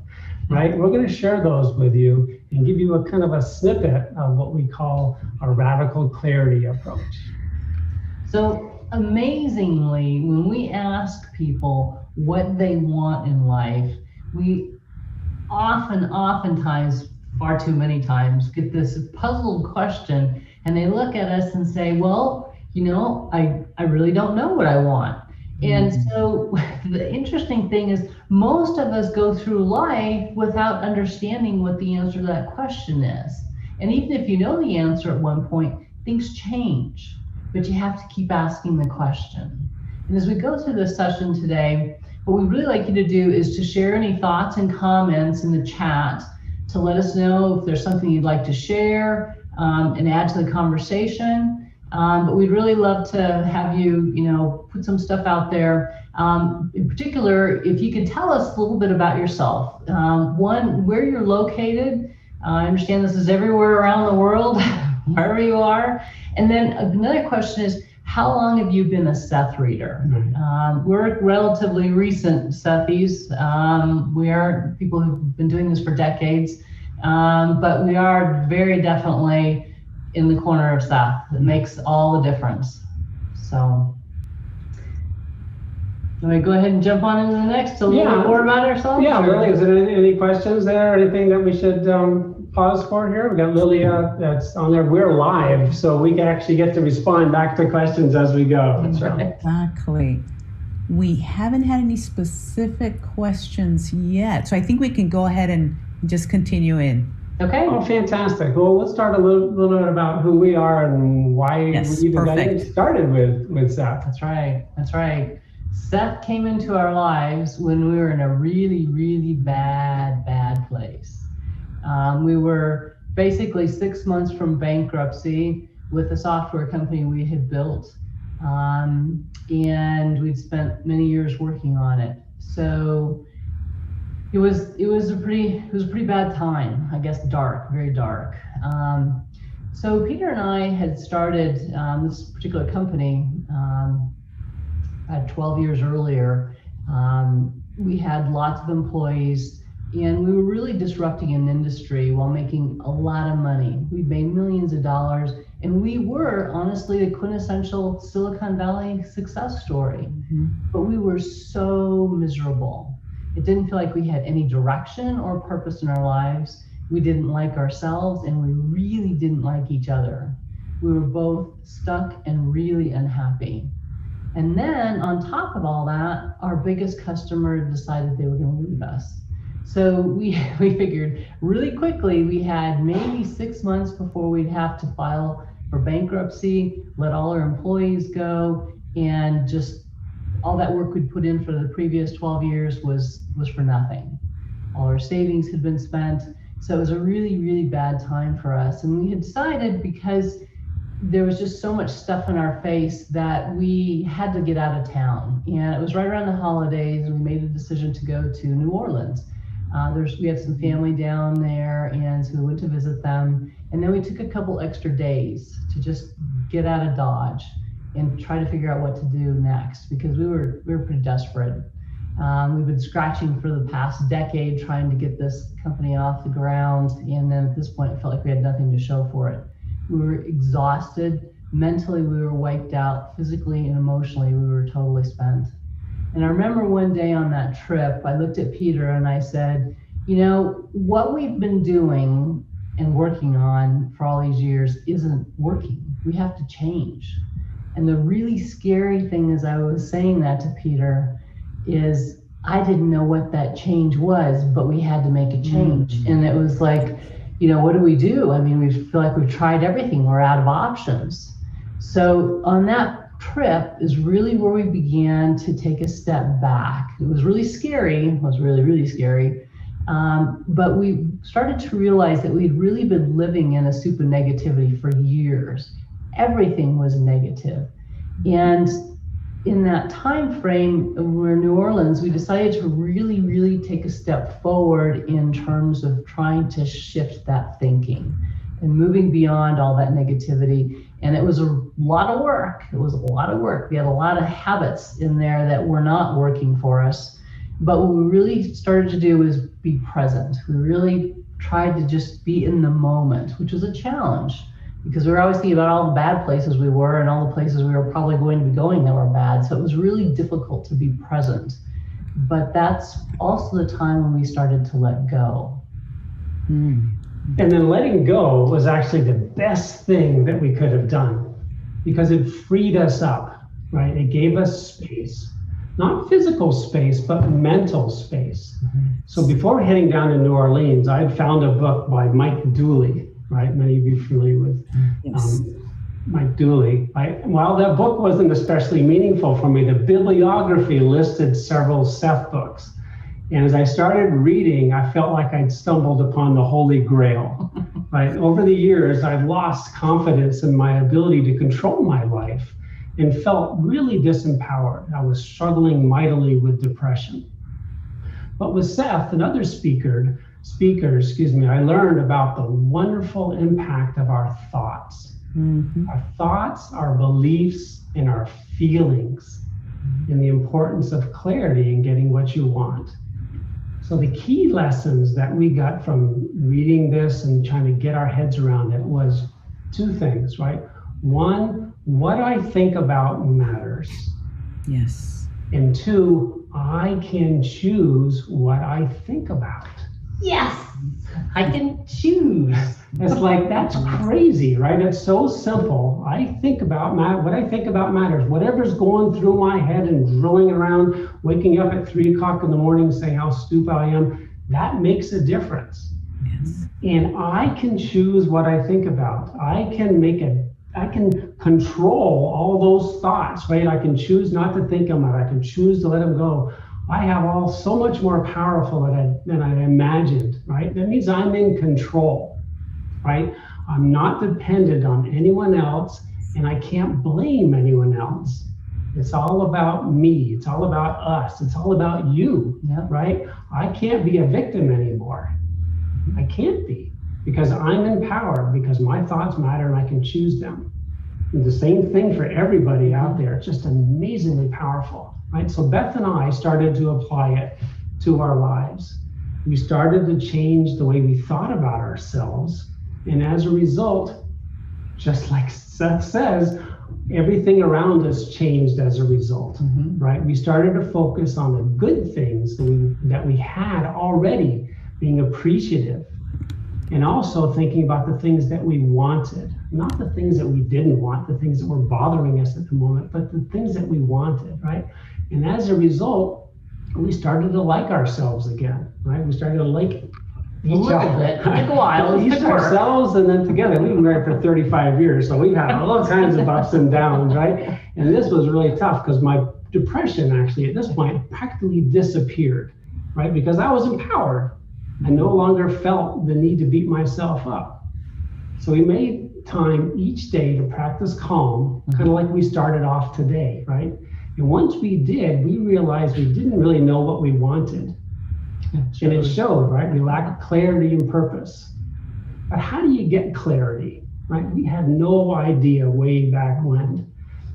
right? We're going to share those with you and give you a kind of a snippet of what we call a radical clarity approach. So amazingly, when we ask people what they want in life, we oftentimes, far too many times, get this puzzled question, and they look at us and say, well, I really don't know what I want. And so the interesting thing is most of us go through life without understanding what the answer to that question is. And even if you know the answer at one point, things change, but you have to keep asking the question. And as we go through this session today, what we'd really like you to do is to share any thoughts and comments in the chat to let us know if there's something you'd like to share and add to the conversation. But we'd really love to have you, put some stuff out there. In particular, if you could tell us a little bit about yourself. One, where you're located. I understand this is everywhere around the world, wherever you are. And then another question is, how long have you been a Seth reader? We're relatively recent Sethies. We are people who've been doing this for decades, but we are very definitely in the corner of Seth. It makes all the difference. So, let me go ahead and jump on into the next a little bit more about ourselves. Yeah, really. Is there any questions there? Anything that we should pause for here? We got Lilia that's on there. We're live, so we can actually get to respond back to questions as we go. That's right. Exactly. We haven't had any specific questions yet, so I think we can go ahead and just continue in. Okay. Oh, fantastic. Well, let's start a little bit about who we are and why we even got started with Seth. That's right. That's right. Seth came into our lives when we were in a really, really bad place. We were basically 6 months from bankruptcy with a software company we had built, and we'd spent many years working on it. So it was a pretty bad time, I guess. Dark, very dark. So Peter and I had started this particular company 12 years earlier. We had lots of employees, and we were really disrupting an industry while making a lot of money. We'd made millions of dollars, and we were honestly the quintessential Silicon Valley success story. But we were so miserable. It didn't feel like we had any direction or purpose in our lives. We didn't like ourselves, and we really didn't like each other. We were both stuck and really unhappy. And then on top of all that, our biggest customer decided they were going to leave us. So we figured really quickly we had maybe 6 months before we'd have to file for bankruptcy, let all our employees go, and just all that work we'd put in for the previous 12 years was for nothing. All our savings had been spent. So it was a really, really bad time for us. And we had decided, because there was just so much stuff in our face, that we had to get out of town. And it was right around the holidays, and we made a decision to go to New Orleans. We had some family down there, and so we went to visit them. And then we took a couple extra days to just get out of Dodge and try to figure out what to do next, because we were pretty desperate. We've been scratching for the past decade trying to get this company off the ground, and then at this point it felt like we had nothing to show for it. We were exhausted. Mentally, we were wiped out. Physically and emotionally, we were totally spent. And I remember one day on that trip, I looked at Peter and I said, what we've been doing and working on for all these years isn't working. We have to change. And the really scary thing as I was saying that to Peter is I didn't know what that change was, but we had to make a change. And it was like, what do we do? I mean, we feel like we've tried everything. We're out of options. So on that trip is really where we began to take a step back. It was really scary. It was really, really scary. But we started to realize that we'd really been living in a soup of negativity for years. Everything was negative. And in that time frame, we're in New Orleans, we decided to really, really take a step forward in terms of trying to shift that thinking and moving beyond all that negativity. And it was a lot of work. It was a lot of work. We had a lot of habits in there that were not working for us. But what we really started to do was be present. We really tried to just be in the moment, which was a challenge. because we were always thinking about all the bad places we were and all the places we were probably going to be going that were bad. So it was really difficult to be present. But that's also the time when we started to let go. And then letting go was actually the best thing that we could have done, because it freed us up, right? It gave us space, not physical space, but mental space. So before heading down to New Orleans, I had found a book by Mike Dooley, right? Many of you are familiar with Mike Dooley. While that book wasn't especially meaningful for me, the bibliography listed several Seth books. And as I started reading, I felt like I'd stumbled upon the Holy Grail. Right? Over the years, I've lost confidence in my ability to control my life and felt really disempowered. I was struggling mightily with depression. But with Seth and other speakers, I learned about the wonderful impact of our thoughts. Our thoughts, our beliefs, and our feelings, and the importance of clarity in getting what you want. So the key lessons that we got from reading this and trying to get our heads around it was two things, right? One, what I think about matters. Yes. And two, I can choose what I think about. Yes, I can choose. It's like, that's crazy, right? It's so simple. I think about what I think about matters. Whatever's going through my head and drilling around, waking up at 3 o'clock in the morning saying how stupid I am, that makes a difference. Yes. And I can choose what I think about. I can control all those thoughts, right? I can choose not to think them, I can choose to let them go. I have so much more powerful than I imagined, right? That means I'm in control, right? I'm not dependent on anyone else, and I can't blame anyone else. It's all about me. It's all about us. It's all about you, right? I can't be a victim anymore. I can't be, because I'm in power, because my thoughts matter and I can choose them. And the same thing for everybody out there. It's just amazingly powerful, right? So Beth and I started to apply it to our lives. We started to change the way we thought about ourselves. And as a result, just like Seth says, everything around us changed as a result, right? We started to focus on the good things that we had already, being appreciative, and also thinking about the things that we wanted, not the things that we didn't want, the things that were bothering us at the moment, but the things that we wanted, right? And as a result, we started to like ourselves again, right? We started to like each other. It took a while. Each ourselves, and then together. We've been married for 35 years, so we've had all kinds of ups and downs, right? And this was really tough because my depression actually at this point practically disappeared, right? Because I was empowered. I no longer felt the need to beat myself up. So we made time each day to practice calm, kind of like we started off today, right? And once we did, we realized we didn't really know what we wanted. And it showed, right? We lacked clarity and purpose. But how do you get clarity, right? We had no idea way back when.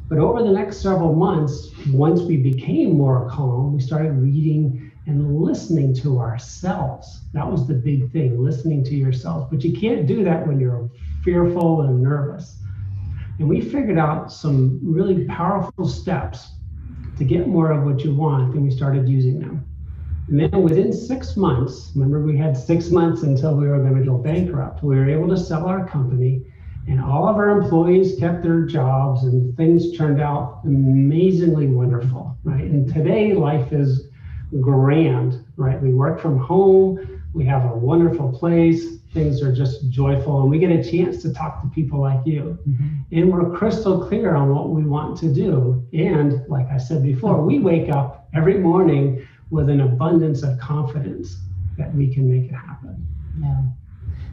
But over the next several months, once we became more calm, we started reading and listening to ourselves. That was the big thing, listening to yourself. But you can't do that when you're fearful and nervous. And we figured out some really powerful steps to get more of what you want, and we started using them. And then within 6 months, remember we had 6 months until we were going to go bankrupt, we were able to sell our company, and all of our employees kept their jobs, and things turned out amazingly wonderful, right? And today life is grand, right? We work from home, we have a wonderful place, things are just joyful, and we get a chance to talk to people like you. And we're crystal clear on what we want to do. And like I said before, we wake up every morning with an abundance of confidence that we can make it happen. Yeah.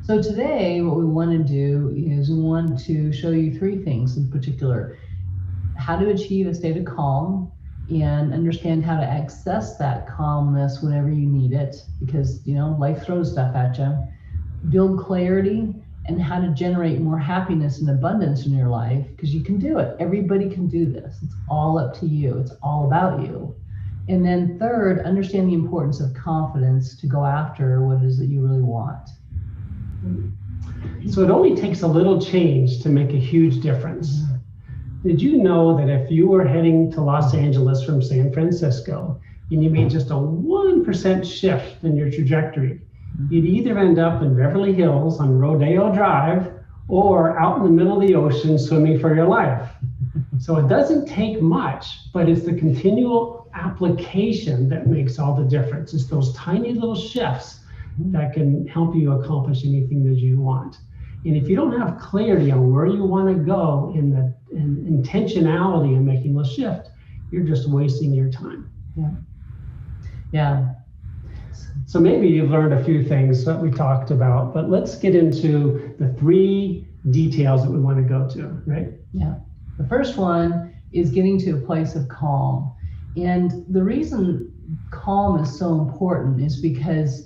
So today, what we want to do is we want to show you 3 things in particular: how to achieve a state of calm, and understand how to access that calmness whenever you need it, because life throws stuff at you. Build clarity, and how to generate more happiness and abundance in your life, because you can do it. Everybody can do this. It's all up to you. It's all about you. And then third, understand the importance of confidence to go after what it is that you really want. So it only takes a little change to make a huge difference. Did you know that if you were heading to Los Angeles from San Francisco and you made just a 1% shift in your trajectory, you'd either end up in Beverly Hills on Rodeo Drive or out in the middle of the ocean swimming for your life? So it doesn't take much, but it's the continual application that makes all the difference. It's those tiny little shifts that can help you accomplish anything that you want. And if you don't have clarity on where you want to go in the intentionality in making the shift, you're just wasting your time. Yeah. So maybe you've learned a few things that we talked about, but let's get into the 3 details that we want to go to, right? Yeah. The first one is getting to a place of calm. And the reason calm is so important is because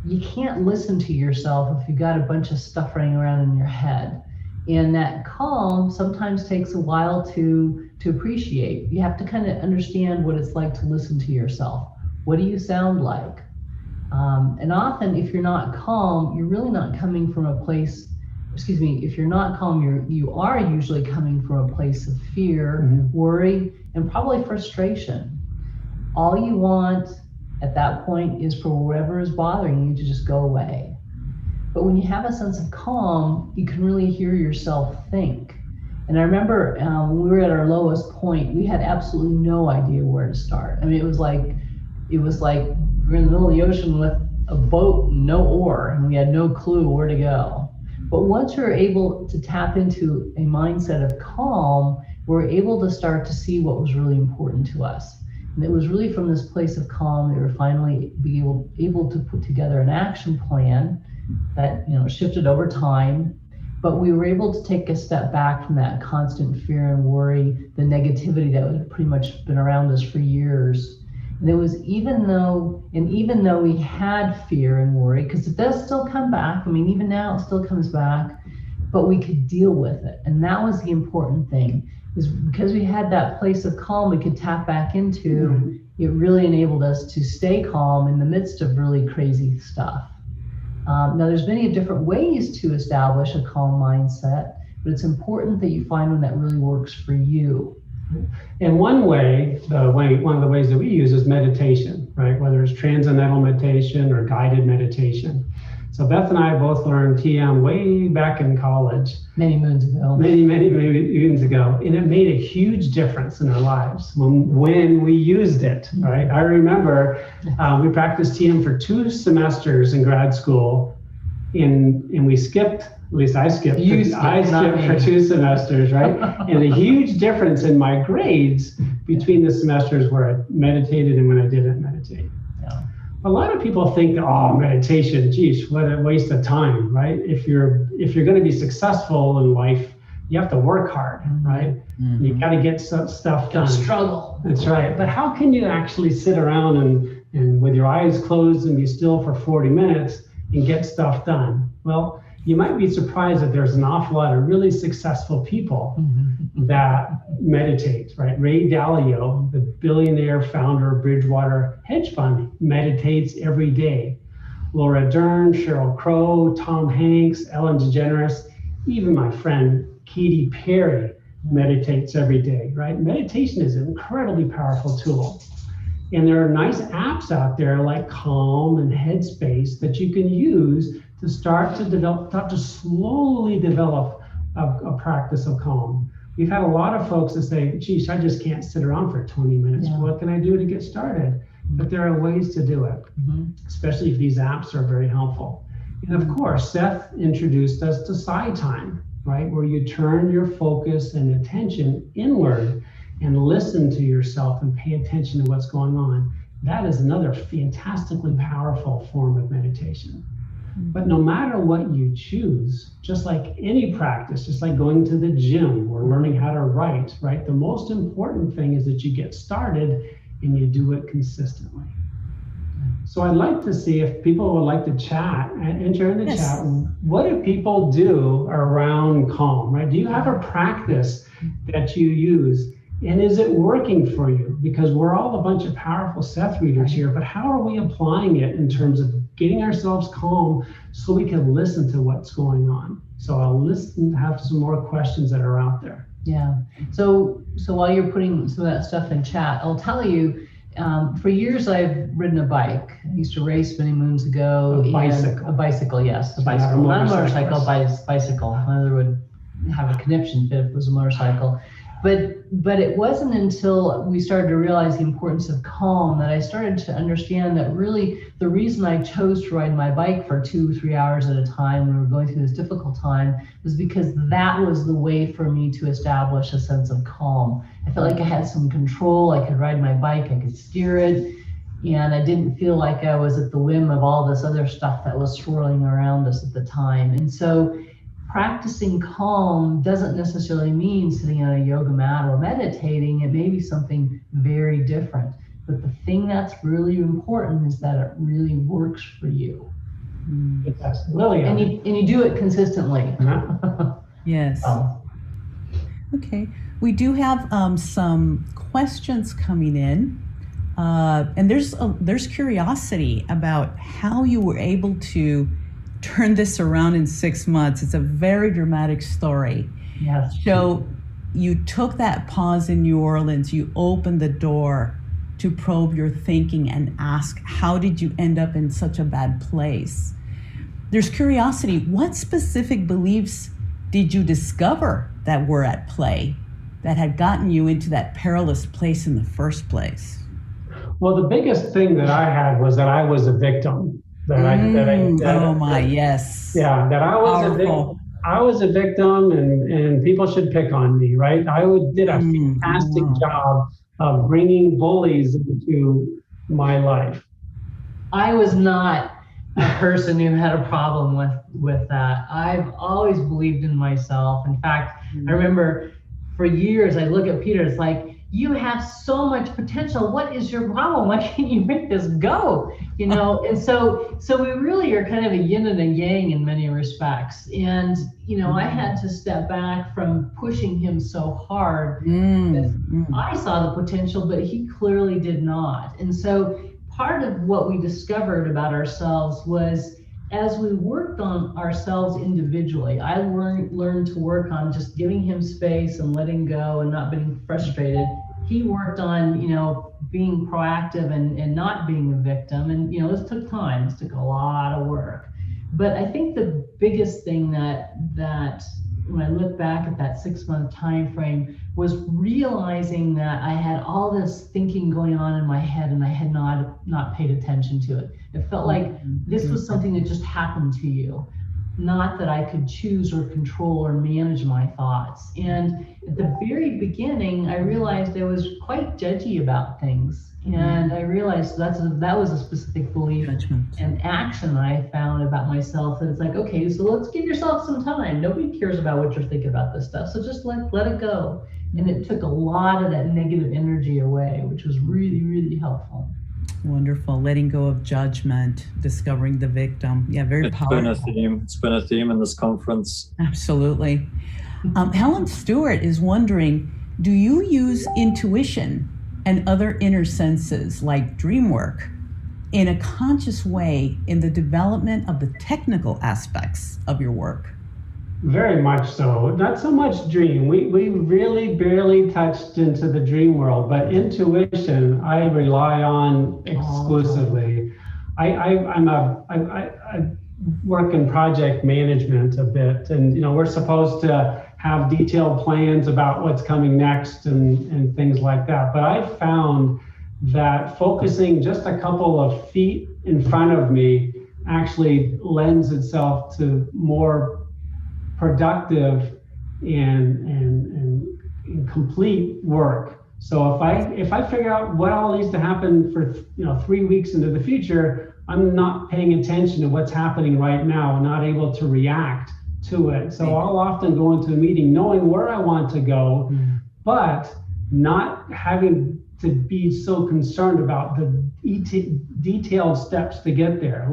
you can't listen to yourself if you've got a bunch of stuff running around in your head. And that calm sometimes takes a while to appreciate. You have to kind of understand what it's like to listen to yourself. What do you sound like? And often if you're not calm, you're really not coming from a place, if you're not calm, you are usually coming from a place of fear, worry, and probably frustration. All you want at that point is for whatever is bothering you to just go away. But when you have a sense of calm, you can really hear yourself think. And I remember when we were at our lowest point, we had absolutely no idea where to start. I mean, it was like we're in the middle of the ocean with a boat, no oar, and we had no clue where to go. But once we're able to tap into a mindset of calm, we're able to start to see what was really important to us. And it was really from this place of calm that we were finally able to put together an action plan that shifted over time. But we were able to take a step back from that constant fear and worry, the negativity that had pretty much been around us for years. And it was even though we had fear and worry, because it does still come back. I mean, even now it still comes back, but we could deal with it. And that was the important thing, is because we had that place of calm we could tap back into, it really enabled us to stay calm in the midst of really crazy stuff. Now there's many different ways to establish a calm mindset, but it's important that you find one that really works for you. And one of the ways that we use is meditation, right? Whether it's transcendental meditation or guided meditation. So Beth and I both learned TM way back in college. Many moons ago. Many moons ago. And it made a huge difference in our lives when we used it, right? I remember we practiced TM for 2 semesters in grad school, and we skipped, at least I skipped. I skipped for 2 semesters, right? And a huge difference in my grades between the semesters where I meditated and when I didn't meditate. Yeah. A lot of people think, meditation, geez, what a waste of time, right? If you're going to be successful in life, you have to work hard, right? You got to get some stuff done. Struggle. That's right. But how can you actually sit around and with your eyes closed and be still for 40 minutes and get stuff done? Well, you might be surprised that there's an awful lot of really successful people that meditate, right? Ray Dalio, the billionaire founder of Bridgewater Hedge Fund, meditates every day. Laura Dern, Sheryl Crow, Tom Hanks, Ellen DeGeneres, even my friend Katy Perry meditates every day, right? Meditation is an incredibly powerful tool. And there are nice apps out there like Calm and Headspace that you can use to start to slowly develop a practice of calm. We've had a lot of folks that say, geez, I just can't sit around for 20 minutes. Yeah. What can I do to get started? But there are ways to do it, especially if these apps are very helpful. And of course, Seth introduced us to Psi Time, right? Where you turn your focus and attention inward and listen to yourself and pay attention to what's going on. That is another fantastically powerful form of meditation. But no matter what you choose, just like any practice, just like going to the gym or learning how to write, right? The most important thing is that you get started and you do it consistently. So I'd like to see if people would like to chat and enter in the chat. What do people do around calm, right? Do you have a practice that you use? And is it working for you? Because we're all a bunch of powerful Seth readers here, but how are we applying it in terms of getting ourselves calm so we can listen to what's going on? So I'll listen, have some more questions that are out there. Yeah. So while you're putting some of that stuff in chat, I'll tell you, for years I've ridden a bike. I used to race many moons ago. A bicycle. A bicycle, yes. A So bicycle. not Not a motorcycle. motorcycle, bicycle. My other would have a conniption fit if it was a motorcycle. But it wasn't until we started to realize the importance of calm that I started to understand that really the reason I chose to ride my bike for 2-3 hours at a time when we were going through this difficult time was because that was the way for me to establish a sense of calm. I felt like I had some control. I could ride my bike, I could steer it, and I didn't feel like I was at the whim of all this other stuff that was swirling around us at the time. And so practicing calm doesn't necessarily mean sitting on a yoga mat or meditating. It may be something very different. But the thing that's really important is that it really works for you. Yes. Lilia. And you do it consistently. Yes. Okay. We do have some questions coming in. And there's curiosity about how you were able to turn this around in 6 months. It's a very dramatic story. Yes. So you took that pause in New Orleans, you opened the door to probe your thinking and ask, how did you end up in such a bad place? There's curiosity. What specific beliefs did you discover that were at play that had gotten you into that perilous place in the first place? Well, the biggest thing that I had was that I was a victim. Yes. Yeah, that I was a victim. I was a victim, and people should pick on me, right? I did a fantastic job of bringing bullies into my life. I was not a person who had a problem with that. I've always believed in myself. In fact, I remember for years I'd look at Peter, it's like, you have so much potential. What is your problem? Why can't you make this go? You know, and so we really are kind of a yin and a yang in many respects. And, you know, I had to step back from pushing him so hard. I saw the potential, but he clearly did not. And so part of what we discovered about ourselves was, as we worked on ourselves individually, I learned to work on just giving him space and letting go and not being frustrated. He worked on, you know, being proactive and not being a victim. And, you know, this took time. This took a lot of work. But I think the biggest thing that when I look back at that 6-month time frame was realizing that I had all this thinking going on in my head and I had not paid attention to it. It felt like this was something that just happened to you, not that I could choose or control or manage my thoughts. And at the very beginning, I realized I was quite judgy about things. And I realized that was a specific belief and action that I found about myself. That it's like, okay, so let's give yourself some time. Nobody cares about what you're thinking about this stuff. So just let it go. And it took a lot of that negative energy away, which was really, really helpful. Wonderful. Letting go of judgment, discovering the victim. Yeah, very powerful. It's been a theme in this conference. Absolutely. Helen Stewart is wondering, do you use intuition and other inner senses like dream work in a conscious way in the development of the technical aspects of your work? Very much so. Not so much dream. We really barely touched into the dream world, but intuition I rely on exclusively. I work in project management a bit, and you know, we're supposed to have detailed plans about what's coming next and things like that. But I've found that focusing just a couple of feet in front of me actually lends itself to more productive and complete work. So if I figure out what all needs to happen for 3 weeks into the future, I'm not paying attention to what's happening right now and not able to react to it. So I'll often go into a meeting knowing where I want to go, but not having to be so concerned about the detailed steps to get there.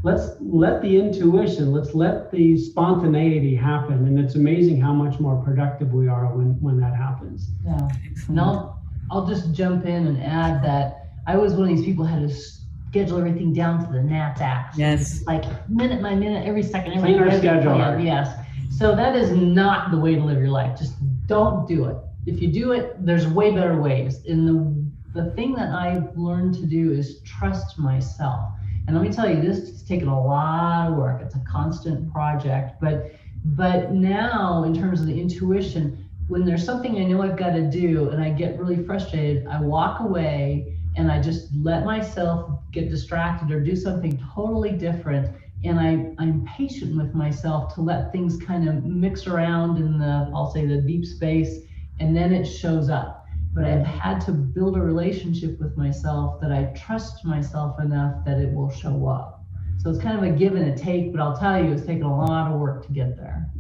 let's let the intuition, let's let the spontaneity happen. And it's amazing how much more productive we are when that happens. Yeah. And I'll just jump in and add that I was one of these people who had to schedule everything down to the gnat's ass. Yes. Like minute by minute, every second. Clean our schedule. Yes. So that is not the way to live your life. Just don't do it. If you do it, there's way better ways. And the thing that I've learned to do is trust myself. And let me tell you, this has taken a lot of work. It's a constant project. But now, in terms of the intuition, when there's something I know I've got to do and I get really frustrated, I walk away and I just let myself get distracted or do something totally different. And I'm patient with myself to let things kind of mix around in I'll say the deep space, and then it shows up. But I've had to build a relationship with myself that I trust myself enough that it will show up. So it's kind of a give and a take, but I'll tell you, it's taken a lot of work to get there.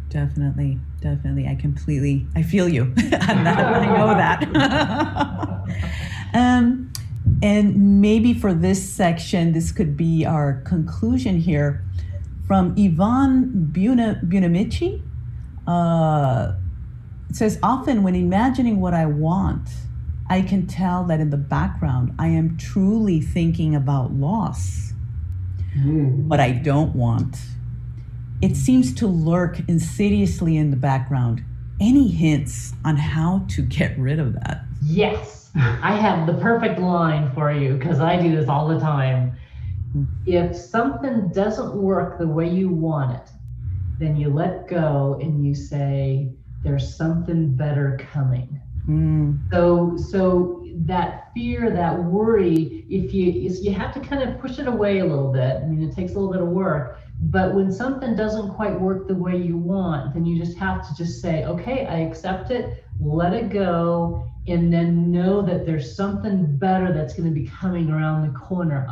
Definitely. I feel you. I know that. And maybe for this section, this could be our conclusion here. From Yvonne Bunamici, it says, often when imagining what I want, I can tell that in the background, I am truly thinking about loss. What I don't want. It seems to lurk insidiously in the background. Any hints on how to get rid of that? Yes. I have the perfect line for you because I do this all the time. If something doesn't work the way you want it, then you let go and you say, there's something better coming. So that fear, that worry, if you have to kind of push it away a little bit. I mean, it takes a little bit of work, but when something doesn't quite work the way you want, then you just have to just say, okay, I accept it, let it go, and then know that there's something better that's going to be coming around the corner.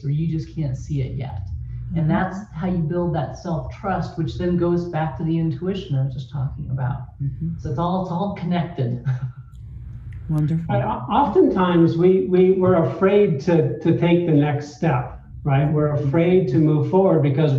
You just can't see it yet. And that's how you build that self-trust, which then goes back to the intuition I was just talking about. So it's all connected. Wonderful. Oftentimes we're afraid to take the next step, right? We're afraid to move forward because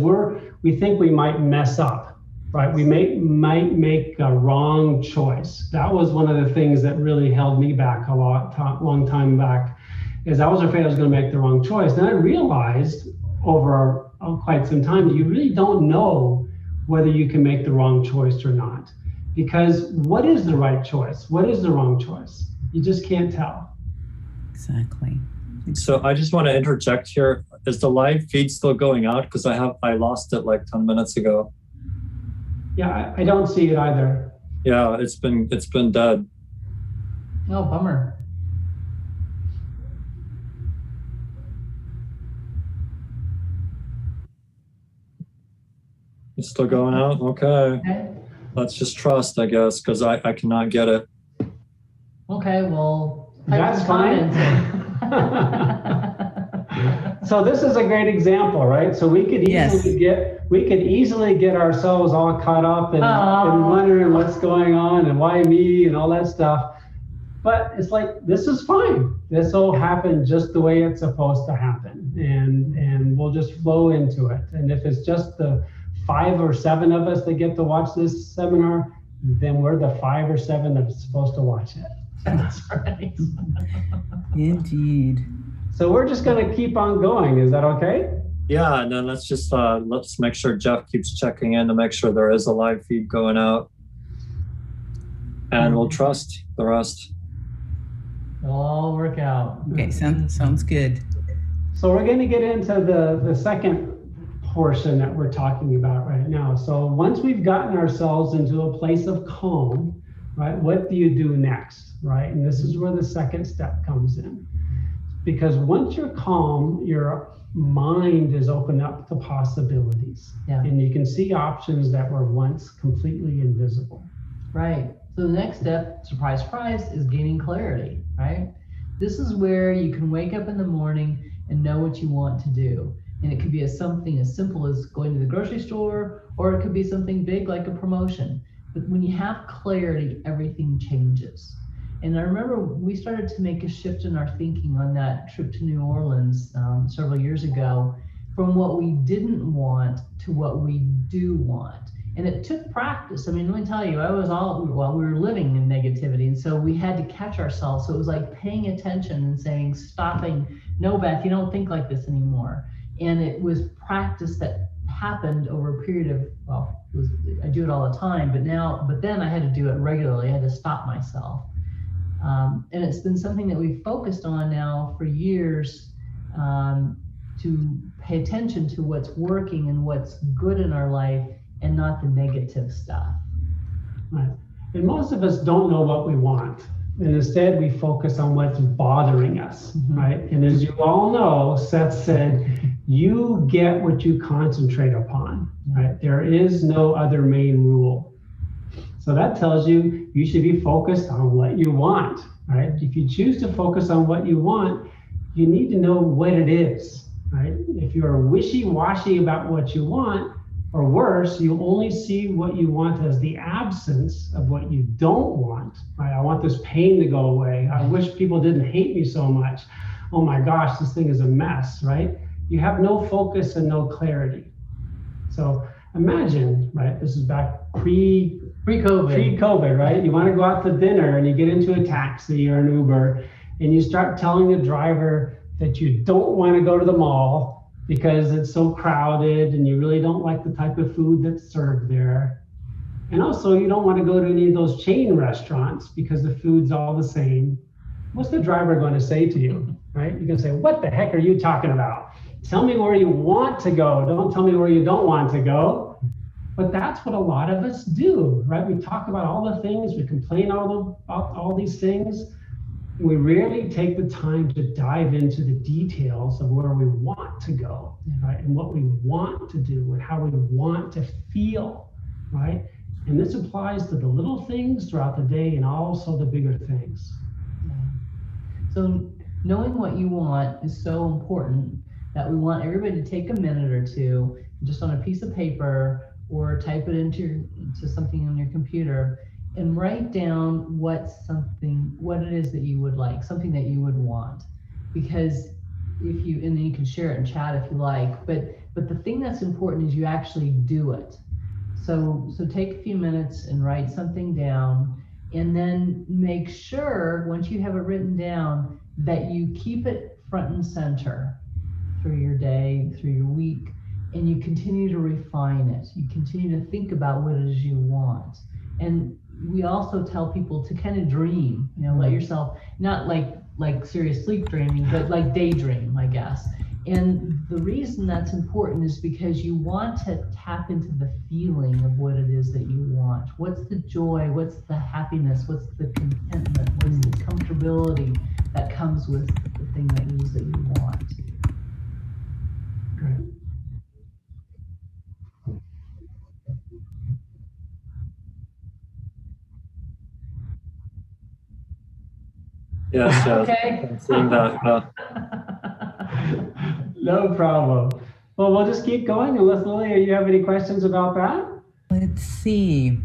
we think we might mess up, right? We might make a wrong choice. That was one of the things that really held me back a long time back, is I was afraid I was going to make the wrong choice. And I realized over quite some time that you really don't know whether you can make the wrong choice or not. Because what is the right choice? What is the wrong choice? You just can't tell. Exactly. So I just want to interject here. Is the live feed still going out? Because I lost it like 10 minutes ago. Yeah, I don't see it either. Yeah, it's been dead. Oh, bummer. It's still going out? Okay. Let's just trust, I guess, because I cannot get it. Okay, well, that's fine. So this is a great example, right? So we could easily get ourselves all caught up and wondering what's going on and why me and all that stuff. But it's like, this is fine. This will happen just the way it's supposed to happen, and we'll just flow into it. And if it's just the 5 or 7 of us that get to watch this seminar, then we're the 5 or 7 that's supposed to watch it. That's right. Indeed. So we're just going to keep on going. Is that okay? Yeah, and then let's make sure Jeff keeps checking in to make sure there is a live feed going out. And we'll trust the rest. It'll all work out. Okay, sounds good. So we're going to get into the second portion that we're talking about right now. So once we've gotten ourselves into a place of calm, right, what do you do next, right? And this is where the second step comes in. Because once you're calm, your mind is open up to possibilities. Yeah. And you can see options that were once completely invisible. Right. So the next step, surprise, surprise, is gaining clarity, right? This is where you can wake up in the morning and know what you want to do. And it could be something as simple as going to the grocery store, or it could be something big like a promotion. But when you have clarity, everything changes. And I remember we started to make a shift in our thinking on that trip to New Orleans several years ago. from what we didn't want to what we do want. And it took practice. I mean, let me tell you, we were living in negativity. And so we had to catch ourselves. So it was like paying attention and saying, stopping, no, Beth, you don't think like this anymore. And it was practice that happened over a period of, I do it all the time, but then I had to do it regularly. I had to stop myself. And it's been something that we've focused on now for years, to pay attention to what's working and what's good in our life and not the negative stuff. Right. And most of us don't know what we want. And instead we focus on what's bothering us, right? And as you all know, Seth said, you get what you concentrate upon, right? There is no other main rule. So that tells you you should be focused on what you want, right? If you choose to focus on what you want, you need to know what it is, right? If you're wishy-washy about what you want, or worse, you only see what you want as the absence of what you don't want, right? I want this pain to go away. I wish people didn't hate me so much. Oh my gosh, this thing is a mess, right? You have no focus and no clarity. So imagine, right? This is back pre-COVID, right? You want to go out to dinner and you get into a taxi or an Uber and you start telling the driver that you don't want to go to the mall because it's so crowded and you really don't like the type of food that's served there. And also you don't want to go to any of those chain restaurants because the food's all the same. What's the driver going to say to you, right? You're going to say, what the heck are you talking about? Tell me where you want to go. Don't tell me where you don't want to go. But that's what a lot of us do, right? We talk about all the things, we complain about all these things. We rarely take the time to dive into the details of where we want to go, right? And what we want to do and how we want to feel, right? And this applies to the little things throughout the day and also the bigger things. So knowing what you want is so important that we want everybody to take a minute or two, just on a piece of paper or type it into something on your computer, and write down what it is that you would like, something that you would want. Because and then you can share it in chat if you like, but the thing that's important is you actually do it. So take a few minutes and write something down, and then make sure once you have it written down that you keep it front and center through your day, through your week, and you continue to refine it. You continue to think about what it is you want. And we also tell people to kind of dream, let yourself, not like serious sleep dreaming, but like daydream, I guess. And the reason that's important is because you want to tap into the feeling of what it is that you want. What's the joy? What's the happiness? What's the contentment? What's the comfortability that comes with the thing that it is that you want? Great. Yes, Okay. I'm seeing that. No problem. Well, we'll just keep going unless Lilia, you have any questions about that? Let's see.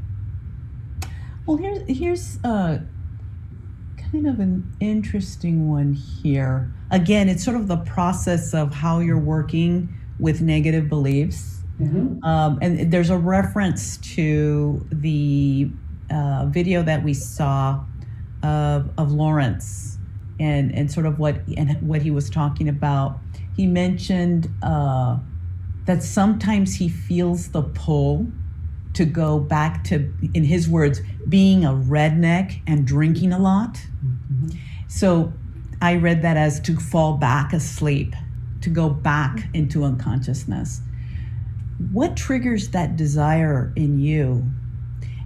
Well, here's kind of an interesting one here. Again, it's sort of the process of how you're working with negative beliefs. Mm-hmm. And there's a reference to the video that we saw of Lawrence and sort of what he was talking about. He mentioned that sometimes he feels the pull to go back to, in his words, being a redneck and drinking a lot. Mm-hmm. So I read that as to fall back asleep, to go back into unconsciousness. What triggers that desire in you,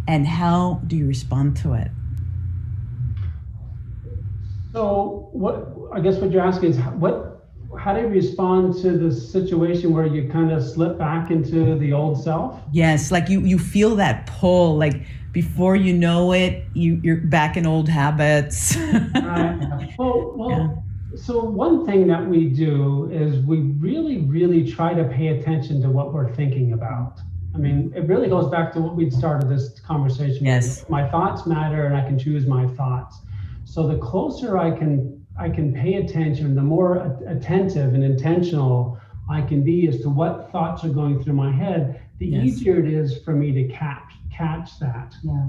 and how do you respond to it? So I guess what you're asking is how do you respond to the situation where you kind of slip back into the old self? Yes, like you feel that pull, like before you know it, you're back in old habits. Right. Well. So one thing that we do is we really, really try to pay attention to what we're thinking about. I mean, it really goes back to what we'd started this conversation Yes. with. My thoughts matter, and I can choose my thoughts. So the closer I can pay attention, the more attentive and intentional I can be as to what thoughts are going through my head, the easier it is for me to catch that. Yeah.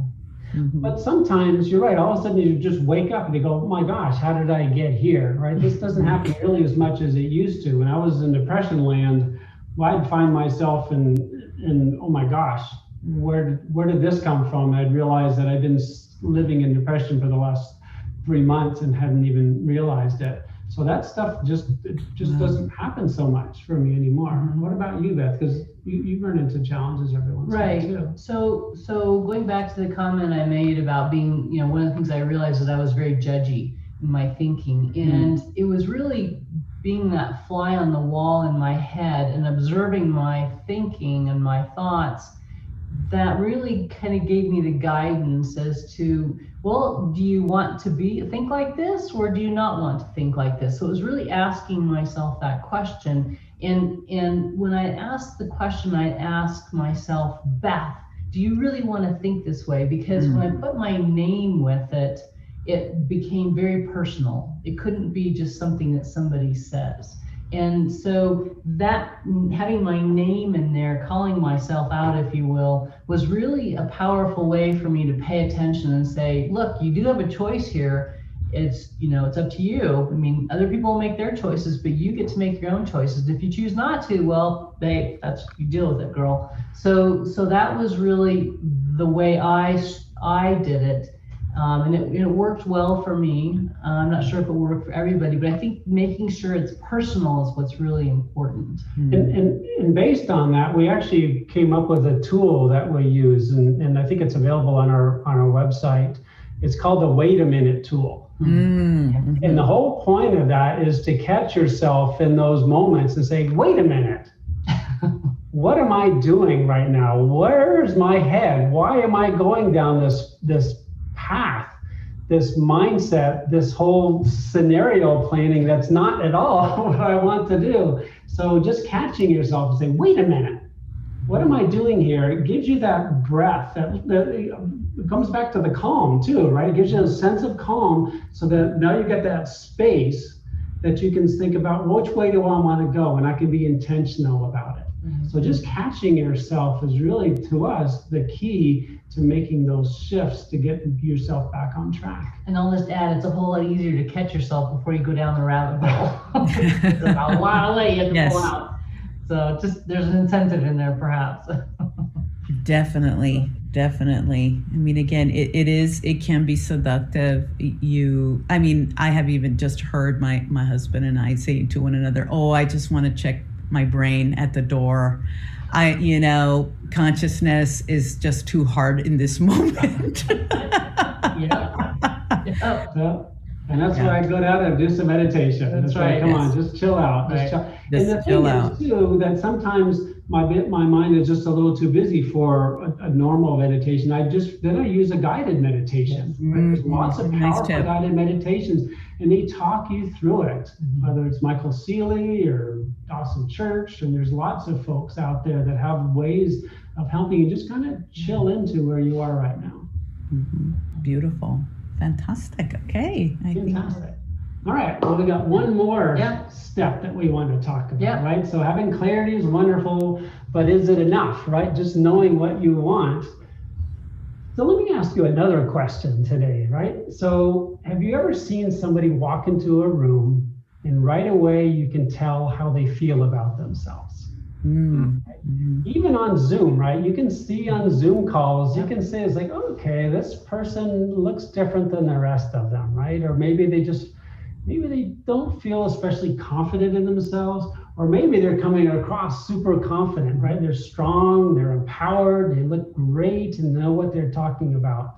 But sometimes you're right, all of a sudden you just wake up and you go, oh my gosh, how did I get here, right? This doesn't happen really as much as it used to. When I was in depression land, I'd find myself in oh my gosh, where did this come from? I'd realized that I'd been living in depression for the last 3 months and hadn't even realized it. So that stuff just doesn't happen so much for me anymore. What about you, Beth? Because you run into challenges every once in a while too. So going back to the comment I made about being, one of the things I realized is I was very judgy in my thinking, and it was really being that fly on the wall in my head and observing my thinking and my thoughts that really kind of gave me the guidance as to, well, do you want to think like this, or do you not want to think like this? So it was really asking myself that question. And when I asked the question, I asked myself, Beth, do you really want to think this way? Because when I put my name with it, it became very personal. It couldn't be just something that somebody says. And so that, having my name in there, calling myself out, if you will, was really a powerful way for me to pay attention and say, look, you do have a choice here. It's, it's up to you. I mean, other people make their choices, but you get to make your own choices. If you choose not to, well, you deal with it, girl. So that was really the way I did it. And it worked well for me. I'm not sure if it worked for everybody, but I think making sure it's personal is what's really important. And based on that, we actually came up with a tool that we use, and I think it's available on our website. It's called the Wait a Minute tool. And the whole point of that is to catch yourself in those moments and say, wait a minute. What am I doing right now? Where's my head? Why am I going down this path, this mindset, this whole scenario planning that's not at all what I want to do? So just catching yourself and saying, wait a minute, what am I doing here? It gives you that breath, that it comes back to the calm too, right? It gives you a sense of calm, so that now you get that space that you can think about, which way do I want to go? And I can be intentional about it. So just catching yourself is really, to us, the key to making those shifts to get yourself back on track. And I'll just add, it's a whole lot easier to catch yourself before you go down the rabbit hole. There's a lot of way you have to pull out. So there's an incentive in there, perhaps. Definitely. I mean, again, it can be seductive. I have even just heard my husband and I say to one another, oh, I just want to check my brain at the door. Consciousness is just too hard in this moment. And that's why I go down and do some meditation. That's right. Come on, just chill out. Just chill. And the thing is too, that sometimes my mind is just a little too busy for a normal meditation. Then I use a guided meditation. Right? There's lots of powerful guided meditations, and they talk you through it. Whether it's Michael Seeley or Dawson Church, and there's lots of folks out there that have ways of helping you just kind of chill into where you are right now. Beautiful. Fantastic. Okay. Fantastic. All right. Well, we got one more step that we want to talk about, right? So having clarity is wonderful, but is it enough, right? Just knowing what you want. So let me ask you another question today, right? So have you ever seen somebody walk into a room and right away you can tell how they feel about themselves? Even on Zoom, right? You can see on Zoom calls, you can say, it's like, okay, this person looks different than the rest of them, right? Or maybe they don't feel especially confident in themselves, or maybe they're coming across super confident, right? They're strong, they're empowered, they look great and know what they're talking about.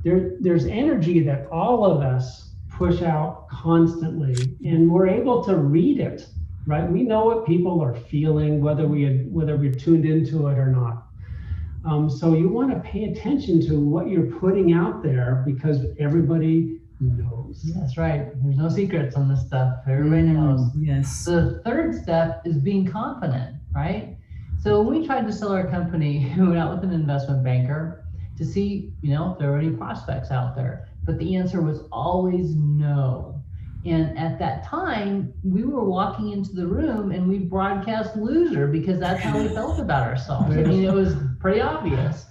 There's energy that all of us push out constantly, and we're able to read it. Right, we know what people are feeling, whether we're tuned into it or not. So you want to pay attention to what you're putting out there, because everybody knows. That's right. There's no secrets on this stuff. Everybody knows. Yes. The third step is being confident, right? So when we tried to sell our company, we went out with an investment banker to see, if there were any prospects out there. But the answer was always no. And at that time, we were walking into the room and we broadcast loser because that's how we felt about ourselves. I mean, it was pretty obvious.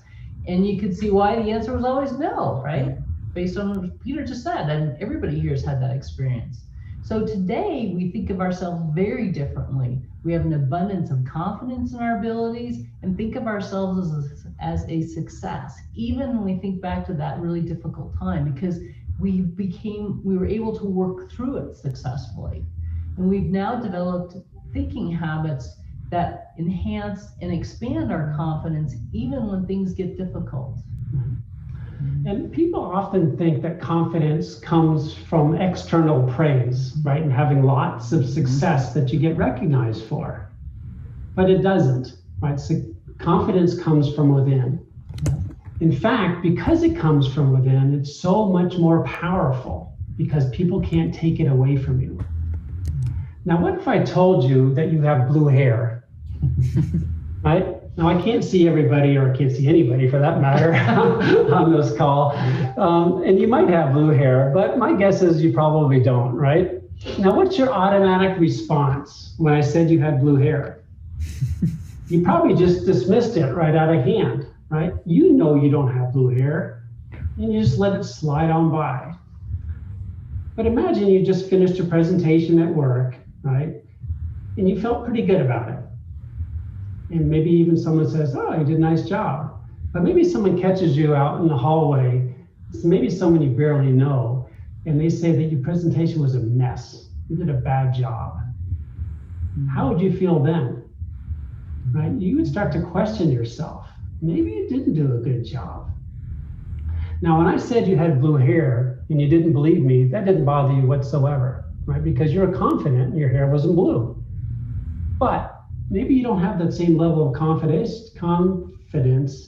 And you could see why the answer was always no, right? Based on what Peter just said, and everybody here has had that experience. So today we think of ourselves very differently. We have an abundance of confidence in our abilities and think of ourselves as a success, even when we think back to that really difficult time, because we were able to work through it successfully. And we've now developed thinking habits that enhance and expand our confidence even when things get difficult. And people often think that confidence comes from external praise, right? And having lots of success that you get recognized for. But it doesn't, right? So confidence comes from within. In fact, because it comes from within, it's so much more powerful because people can't take it away from you. Now, what if I told you that you have blue hair, right? Now, I can't see everybody, or I can't see anybody for that matter on this call. And you might have blue hair, but my guess is you probably don't, right? Now, what's your automatic response when I said you had blue hair? You probably just dismissed it right out of hand, right? You know you don't have blue hair, and you just let it slide on by. But imagine you just finished a presentation at work, right? And you felt pretty good about it. And maybe even someone says, oh, you did a nice job. But maybe someone catches you out in the hallway, maybe someone you barely know, and they say that your presentation was a mess. You did a bad job. How would you feel then? Right? You would start to question yourself. Maybe you didn't do a good job. Now, when I said you had blue hair and you didn't believe me, that didn't bother you whatsoever, right? Because you're confident your hair wasn't blue. But maybe you don't have that same level of confidence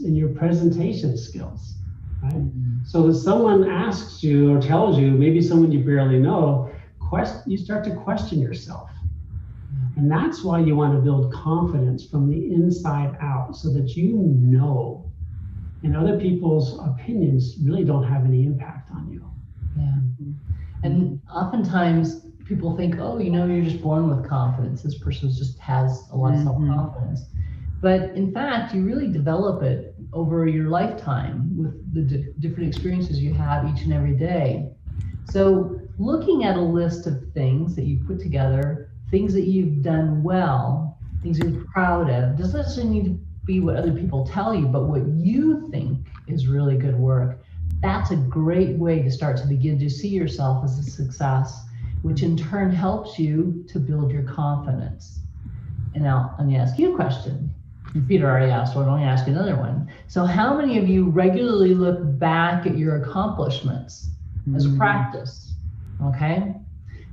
in your presentation skills, right? So if someone asks you or tells you, maybe someone you barely know, you start to question yourself. And that's why you want to build confidence from the inside out, so that you know, and other people's opinions really don't have any impact on you. Yeah. And oftentimes people think, oh, you're just born with confidence. This person just has a lot of self-confidence. But in fact, you really develop it over your lifetime with the different experiences you have each and every day. So looking at a list of things that you've put together, things that you've done well, things you're proud of, doesn't necessarily need to be what other people tell you, but what you think is really good work. That's a great way to start to begin to see yourself as a success, which in turn helps you to build your confidence. And now let me ask you a question. Peter already asked one, let me ask you another one. So how many of you regularly look back at your accomplishments as a practice? Okay?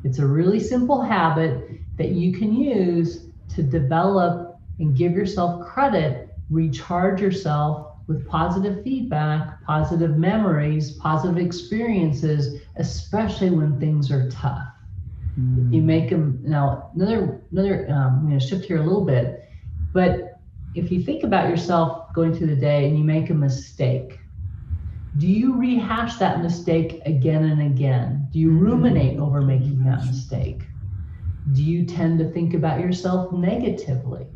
It's a really simple habit that you can use to develop and give yourself credit, recharge yourself with positive feedback, positive memories, positive experiences, especially when things are tough. You make them, now another I'm going to shift here a little bit, but if you think about yourself going through the day and you make a mistake, do you rehash that mistake again and again? Do you ruminate over making that mistake? Do you tend to think about yourself negatively?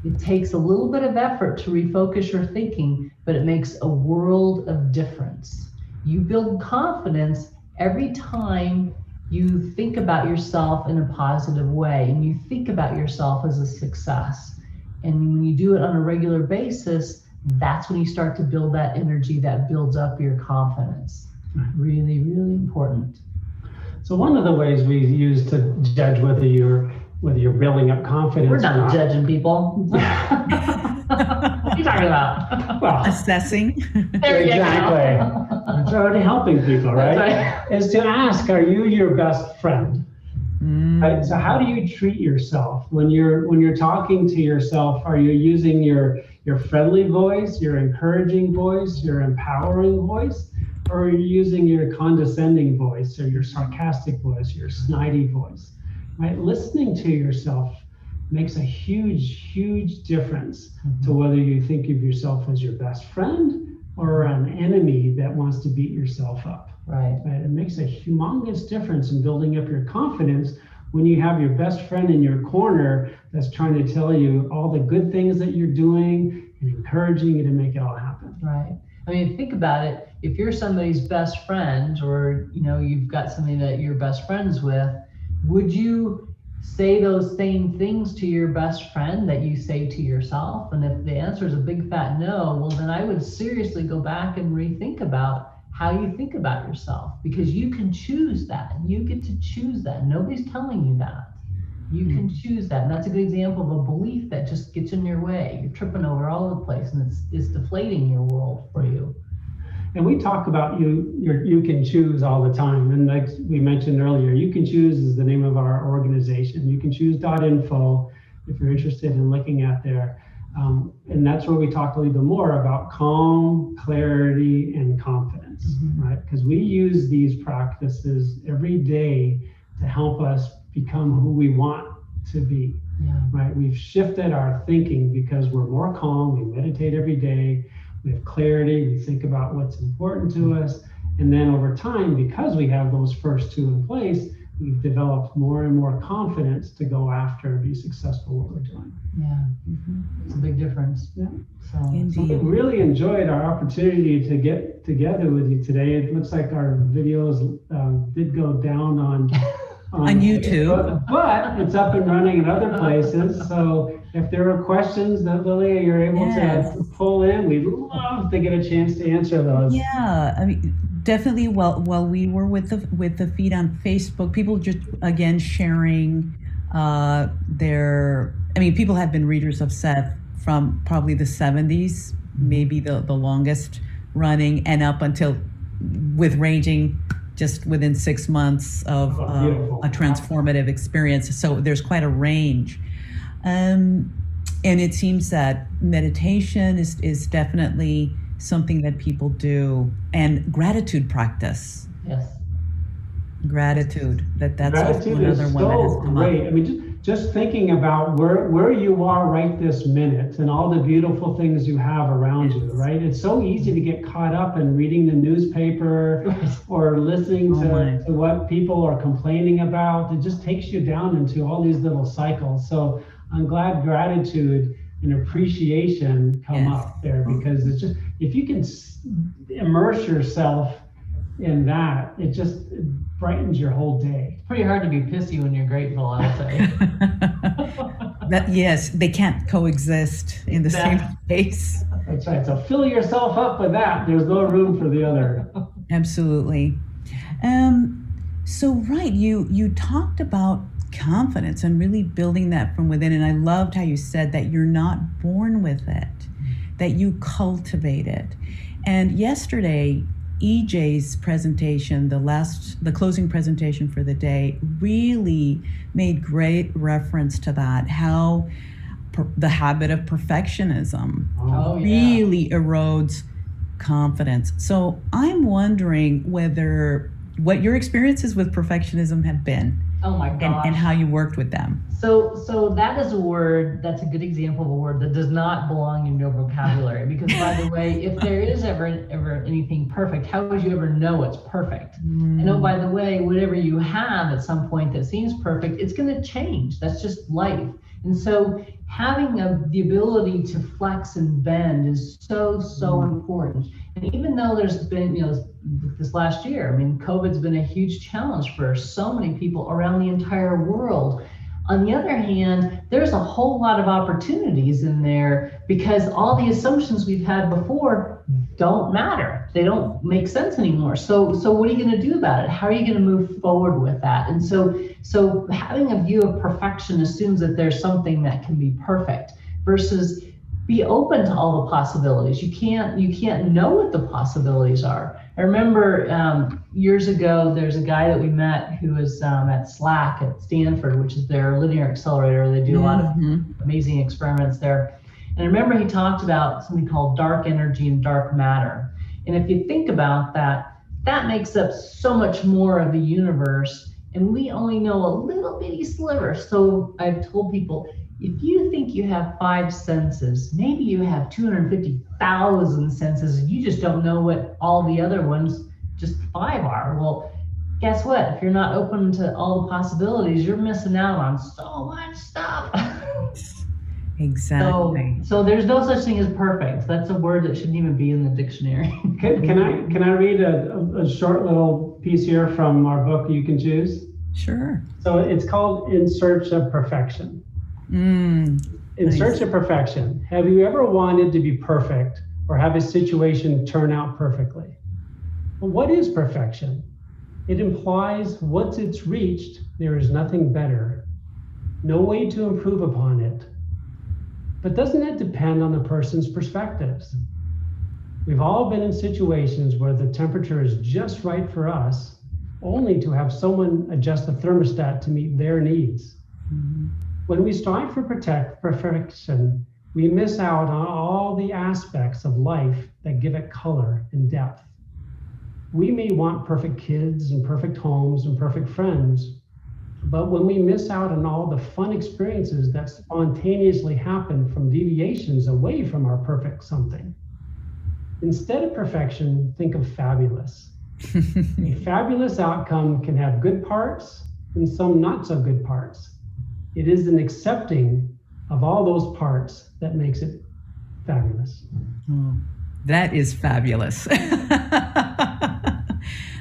It takes a little bit of effort to refocus your thinking, but it makes a world of difference. You build confidence every time you think about yourself in a positive way, and you think about yourself as a success. And when you do it on a regular basis, that's when you start to build that energy that builds up your confidence. Really, really important. So one of the ways we use to judge whether you're building up confidence. We're not judging people. What are you talking about? Well, Assessing. Exactly. It's already helping people, right? That's right. Is to ask, are you your best friend? Right? So how do you treat yourself when you're talking to yourself? Are you using your friendly voice, your encouraging voice, your empowering voice, or are you using your condescending voice, or your sarcastic voice, your snidey voice? Right? Listening to yourself makes a huge, huge difference to whether you think of yourself as your best friend or an enemy that wants to beat yourself up. Right. Right? It makes a humongous difference in building up your confidence when you have your best friend in your corner that's trying to tell you all the good things that you're doing and encouraging you to make it all happen. Right. I mean, think about it. If you're somebody's best friend, or you've got somebody that you're best friends with, would you say those same things to your best friend that you say to yourself? And if the answer is a big fat no, well, then I would seriously go back and rethink about how you think about yourself, because you can choose that. You get to choose that. Nobody's telling you that. You can choose that. And that's a good example of a belief that just gets in your way. You're tripping over all over the place, and it's deflating your world for you. And we talk about you can choose all the time. And like we mentioned earlier, You Can Choose is the name of our organization. You can choose.info if you're interested in looking at there. And that's where we talk a little bit more about calm, clarity, and confidence, right? Because we use these practices every day to help us become who we want to be, right? We've shifted our thinking because we're more calm. We meditate every day. We have clarity. We think about what's important to us. And then over time, because we have those first two in place, we've developed more and more confidence to go after and be successful what we're doing. Yeah, it's a big difference. Yeah. So we really enjoyed our opportunity to get together with you today. It looks like our videos did go down on YouTube, but it's up and running in other places. So if there are questions that Lilia you're able to pull in, we'd love to get a chance to answer those. Yeah, I mean, definitely. While we were with the feed on Facebook, people just again sharing people have been readers of Seth from probably the 70s, maybe the longest running, and up until with ranging just within 6 months of a transformative experience. So there's quite a range. And it seems that meditation is definitely something that people do, and gratitude practice. Yes. Gratitude. That's Gratitude another is one that has so come great. up. I mean, just thinking about where you are right this minute and all the beautiful things you have around you, right? It's so easy to get caught up in reading the newspaper or listening to what people are complaining about. It just takes you down into all these little cycles. So I'm glad gratitude and appreciation come up there, because it's just, if you can immerse yourself in that, it brightens your whole day. It's pretty hard to be pissy when you're grateful, I'll say. Yes, they can't coexist in the same space. That's right. So fill yourself up with that. There's no room for the other. Absolutely. So right, you talked about confidence and really building that from within, and I loved how you said that you're not born with it, that you cultivate it. And yesterday, EJ's presentation, the closing presentation for the day, really made great reference to that, how the habit of perfectionism really erodes confidence. So I'm wondering what your experiences with perfectionism have been. Oh my gosh. And how you worked with them. So that is a word, that's a good example of a word that does not belong in your vocabulary. Because by the way, if there is ever anything perfect, how would you ever know it's perfect? And oh, by the way, whatever you have at some point that seems perfect, it's going to change. That's just life. And so having the ability to flex and bend is so important. And even though there's been, this last year, I mean, COVID's been a huge challenge for so many people around the entire world. On the other hand, there's a whole lot of opportunities in there, because all the assumptions we've had before don't matter. They don't make sense anymore. So what are you going to do about it? How are you going to move forward with that? And so having a view of perfection assumes that there's something that can be perfect, versus be open to all the possibilities. You can't know what the possibilities are. I remember years ago, there's a guy that we met who was at SLAC at Stanford, which is their linear accelerator. They do a lot of amazing experiments there. And I remember he talked about something called dark energy and dark matter. And if you think about that, that makes up so much more of the universe, and we only know a little bitty sliver. So I've told people, if you think you have 5 senses, maybe you have 250,000 senses. You just don't know what all the other ones, just 5 are. Well, guess what? If you're not open to all the possibilities, you're missing out on so much stuff. Exactly. So there's no such thing as perfect. That's a word that shouldn't even be in the dictionary. Can I read a short little piece here from our book, You Can Choose? Sure. So it's called In Search of Perfection. In search of perfection. Have you ever wanted to be perfect or have a situation turn out perfectly? Well, what is perfection? It implies once it's reached, there is nothing better, no way to improve upon it. But doesn't that depend on the person's perspectives? We've all been in situations where the temperature is just right for us, only to have someone adjust the thermostat to meet their needs. When we strive for perfection, we miss out on all the aspects of life that give it color and depth. We may want perfect kids and perfect homes and perfect friends, but when we miss out on all the fun experiences that spontaneously happen from deviations away from our perfect something. Instead of perfection, think of fabulous. A fabulous outcome can have good parts and some not so good parts. It is an accepting of all those parts that makes it fabulous. Oh, that is fabulous.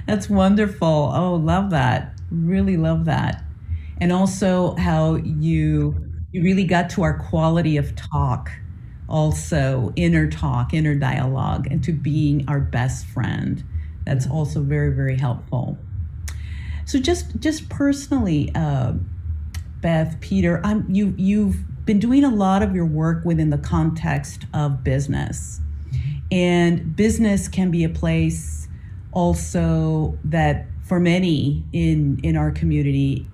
That's wonderful. Oh, love that. Really love that. And also how you really got to our quality of talk, also inner talk, inner dialogue, and to being our best friend. That's also very, very helpful. So just personally, Beth, Peter, you've been doing a lot of your work within the context of business. And business can be a place also that for many in our community,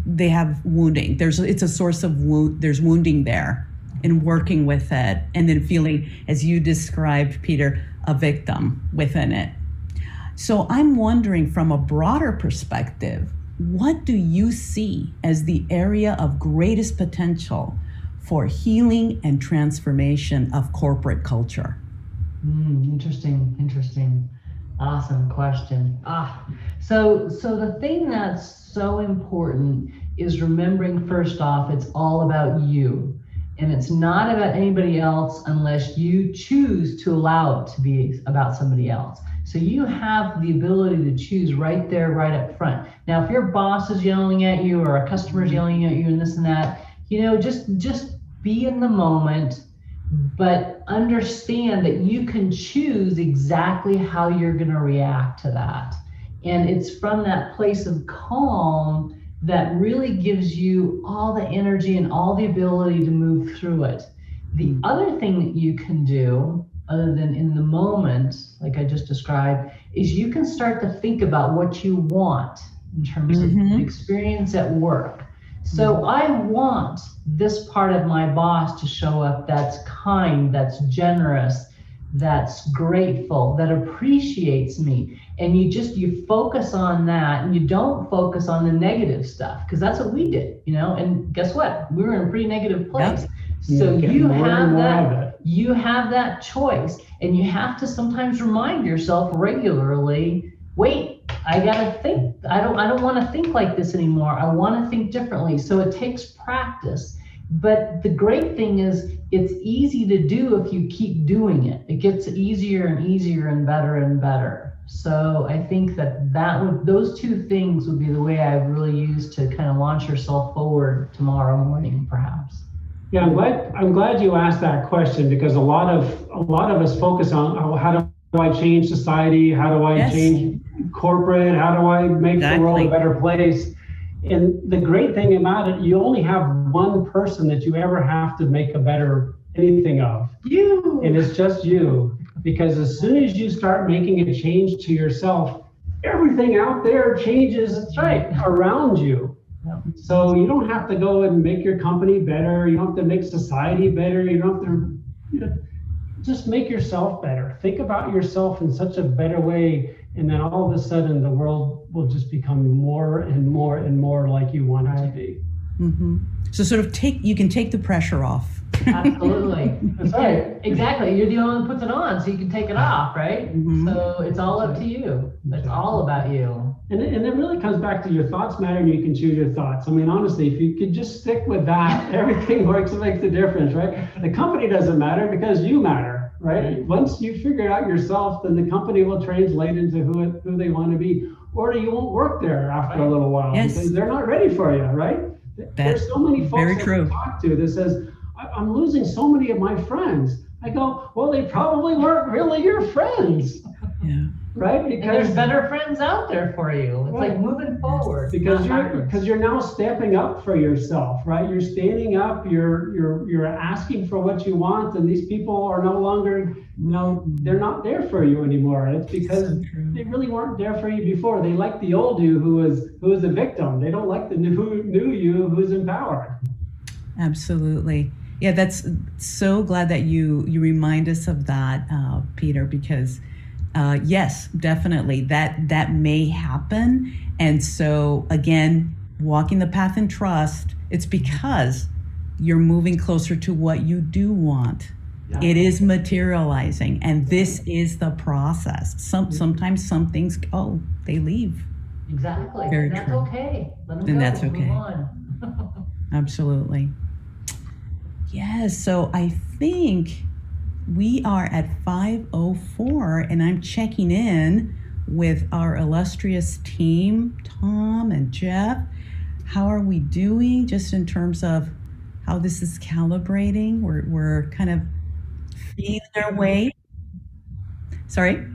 they have wounding. It's a source of there's wounding there, and working with it, and then feeling, as you described, Peter, a victim within it. So I'm wondering, from a broader perspective, what do you see as the area of greatest potential for healing and transformation of corporate culture? Interesting. Awesome question. So the thing that's so important is remembering, first off, it's all about you. And it's not about anybody else unless you choose to allow it to be about somebody else. So you have the ability to choose right there, right up front. Now, if your boss is yelling at you or a customer is yelling at you and this and that, just be in the moment, but understand that you can choose exactly how you're going to react to that. And it's from that place of calm that really gives you all the energy and all the ability to move through it. The other thing that you can do, other than in the moment, like I just described, is you can start to think about what you want in terms of the experience at work. So I want this part of my boss to show up that's kind, that's generous, that's grateful, that appreciates me. And you focus on that, and you don't focus on the negative stuff, because that's what we did, and guess what? We were in a pretty negative place. Yep. So you have that choice, and you have to sometimes remind yourself regularly, wait, I gotta think. I don't want to think like this anymore. I want to think differently. So it takes practice. But the great thing is it's easy to do if you keep doing it. It gets easier and easier and better. So I think those two things would be the way I really use to kind of launch yourself forward tomorrow morning, perhaps. Yeah, I'm glad you asked that question, because a lot of us focus on how do I change society? How do I change corporate? How do I make the world a better place? And the great thing about it, you only have one person that you ever have to make a better anything of. You. And it's just you. Because as soon as you start making a change to yourself, everything out there changes around you. Yep. So you don't have to go and make your company better. You don't have to make society better. You don't have to just make yourself better. Think about yourself in such a better way. And then all of a sudden the world will just become more and more and more like you want it to be. So sort of you can take the pressure off. Absolutely. That's right. Exactly. You're the only one who puts it on, so you can take it off, right? So it's all up to you. It's all about you. And it really comes back to your thoughts matter and you can choose your thoughts. I mean, honestly, if you could just stick with that, everything works and makes a difference, right? The company doesn't matter because you matter, right? Once you figure it out yourself, then the company will translate into who they want to be. Or you won't work there after a little while because they're not ready for you, right? There's so many folks that I talk to that says, I'm losing so many of my friends. I go, well, they probably weren't really your friends. Yeah. Right? Because there's better friends out there for you. It's like moving forward. Because you're now stepping up for yourself, right? You're standing up, you're asking for what you want, and these people are no longer, they're not there for you anymore. And it's because they really weren't there for you before. They like the old you who was a victim. They don't like the new you who's empowered. Absolutely. Yeah, that's so glad that you remind us of that, Peter, because yes, definitely that may happen. And so again, walking the path in trust, it's because you're moving closer to what you do want. Yeah. It is materializing, and this is the process. Sometimes some things, they leave. Exactly. Very and that's true. okay. Let them and go. That's okay. Move on. Absolutely. Yes, so I think we are at 5:04, and I'm checking in with our illustrious team, Tom and Jeff. How are we doing just in terms of how this is calibrating? We're kind of feeling our way. Sorry?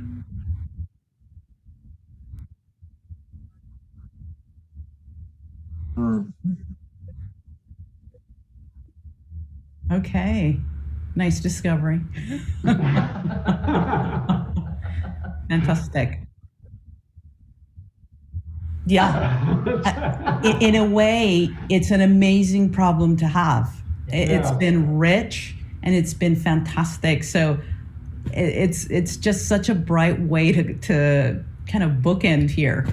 Okay. Nice discovery. Fantastic. Yeah. In a way, it's an amazing problem to have. It's been rich and it's been fantastic. So it's just such a bright way to kind of bookend here.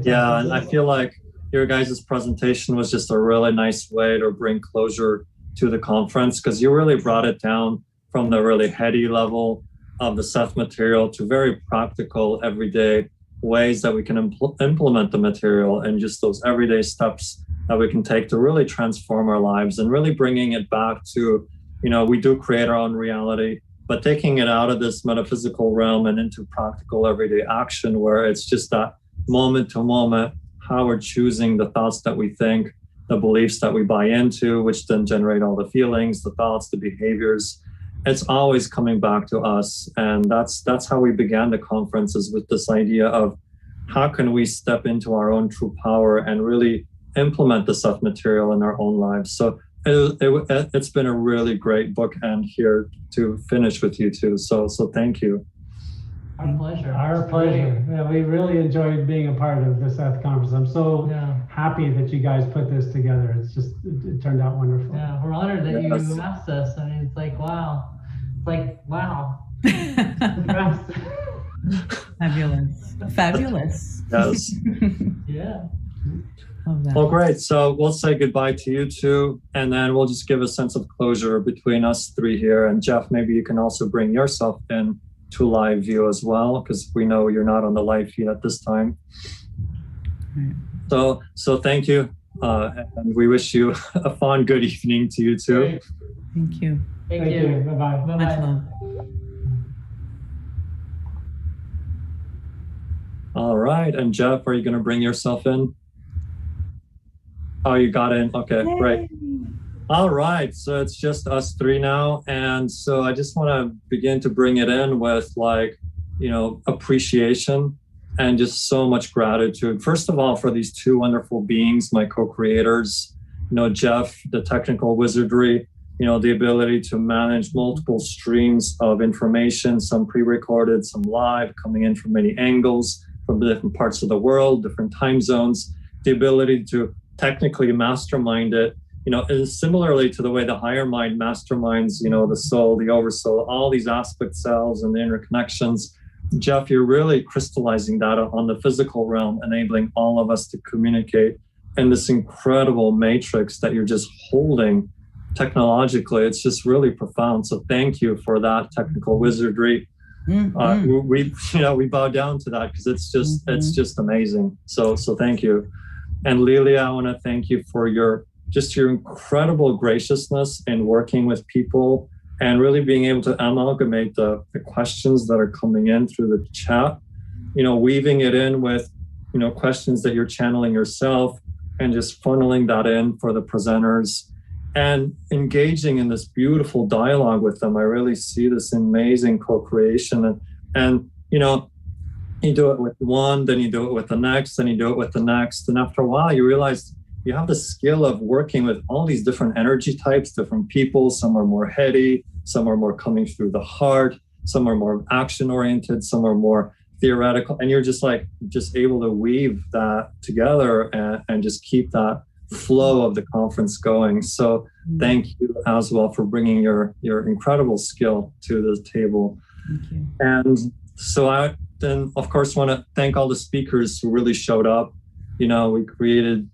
Yeah, and I feel like your guys' presentation was just a really nice way to bring closure to the conference, because you really brought it down from the really heady level of the Seth material to very practical, everyday ways that we can implement the material, and just those everyday steps that we can take to really transform our lives, and really bringing it back to, we do create our own reality, but taking it out of this metaphysical realm and into practical everyday action, where it's just that moment to moment, how we're choosing the thoughts that we think, the beliefs that we buy into, which then generate all the feelings, the thoughts, the behaviors. It's always coming back to us. And that's how we began the conferences, with this idea of how can we step into our own true power and really implement the Seth material in our own lives. So it's been a really great bookend here to finish with you two. So thank you. Our pleasure. Our pleasure. Yeah, we really enjoyed being a part of the Seth Conference. I'm so happy that you guys put this together. It turned out wonderful. Yeah, we're honored that you asked us. I mean, it's like, wow. It's like, wow. Fabulous. Yes. Yeah. Well, great. So we'll say goodbye to you two, and then we'll just give a sense of closure between us three here. And Jeff, maybe you can also bring yourself in to live view as well, because we know you're not on the live feed at this time. So thank you, and we wish you a fun, good evening to you too. Great. Thank you. Thank you. Bye-bye. Bye-bye. All right, and Jeff, are you going to bring yourself in? Oh, you got in. Okay, great. All right, so it's just us three now. And so I just want to begin to bring it in with appreciation and just so much gratitude. First of all, for these two wonderful beings, my co-creators, Jeff, the technical wizardry, the ability to manage multiple streams of information, some pre-recorded, some live, coming in from many angles, from different parts of the world, different time zones, the ability to technically mastermind it, is similarly to the way the higher mind masterminds, the soul, the oversoul, all these aspect cells and the interconnections. Jeff, you're really crystallizing that on the physical realm, enabling all of us to communicate in this incredible matrix that you're just holding technologically. It's just really profound. So thank you for that technical wizardry. We bow down to that because it's just amazing. So thank you. And Lilia, I want to thank you for your incredible graciousness in working with people and really being able to amalgamate the questions that are coming in through the chat, weaving it in with, questions that you're channeling yourself and just funneling that in for the presenters and engaging in this beautiful dialogue with them. I really see this amazing co-creation and you do it with one, then you do it with the next, then you do it with the next. And after a while, you realize you have the skill of working with all these different energy types, different people. Some are more heady, some are more coming through the heart, some are more action oriented, some are more theoretical. And you're just able to weave that together and just keep that flow of the conference going. So thank you as well for bringing your incredible skill to the table. Thank you. And so I then, of course, want to thank all the speakers who really showed up. We didn't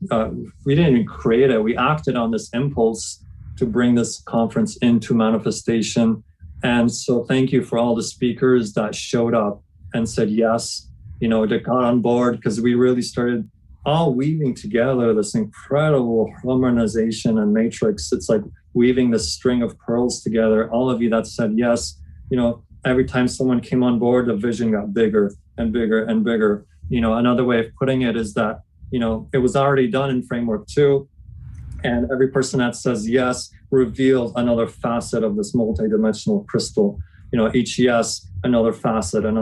even create it. We acted on this impulse to bring this conference into manifestation. And so thank you for all the speakers that showed up and said yes, that got on board, because we really started all weaving together this incredible harmonization and matrix. It's like weaving this string of pearls together. All of you that said yes, every time someone came on board, the vision got bigger and bigger and bigger. Another way of putting it is that, it was already done in Framework 2. And every person that says yes reveals another facet of this multidimensional crystal. Each yes, another facet. And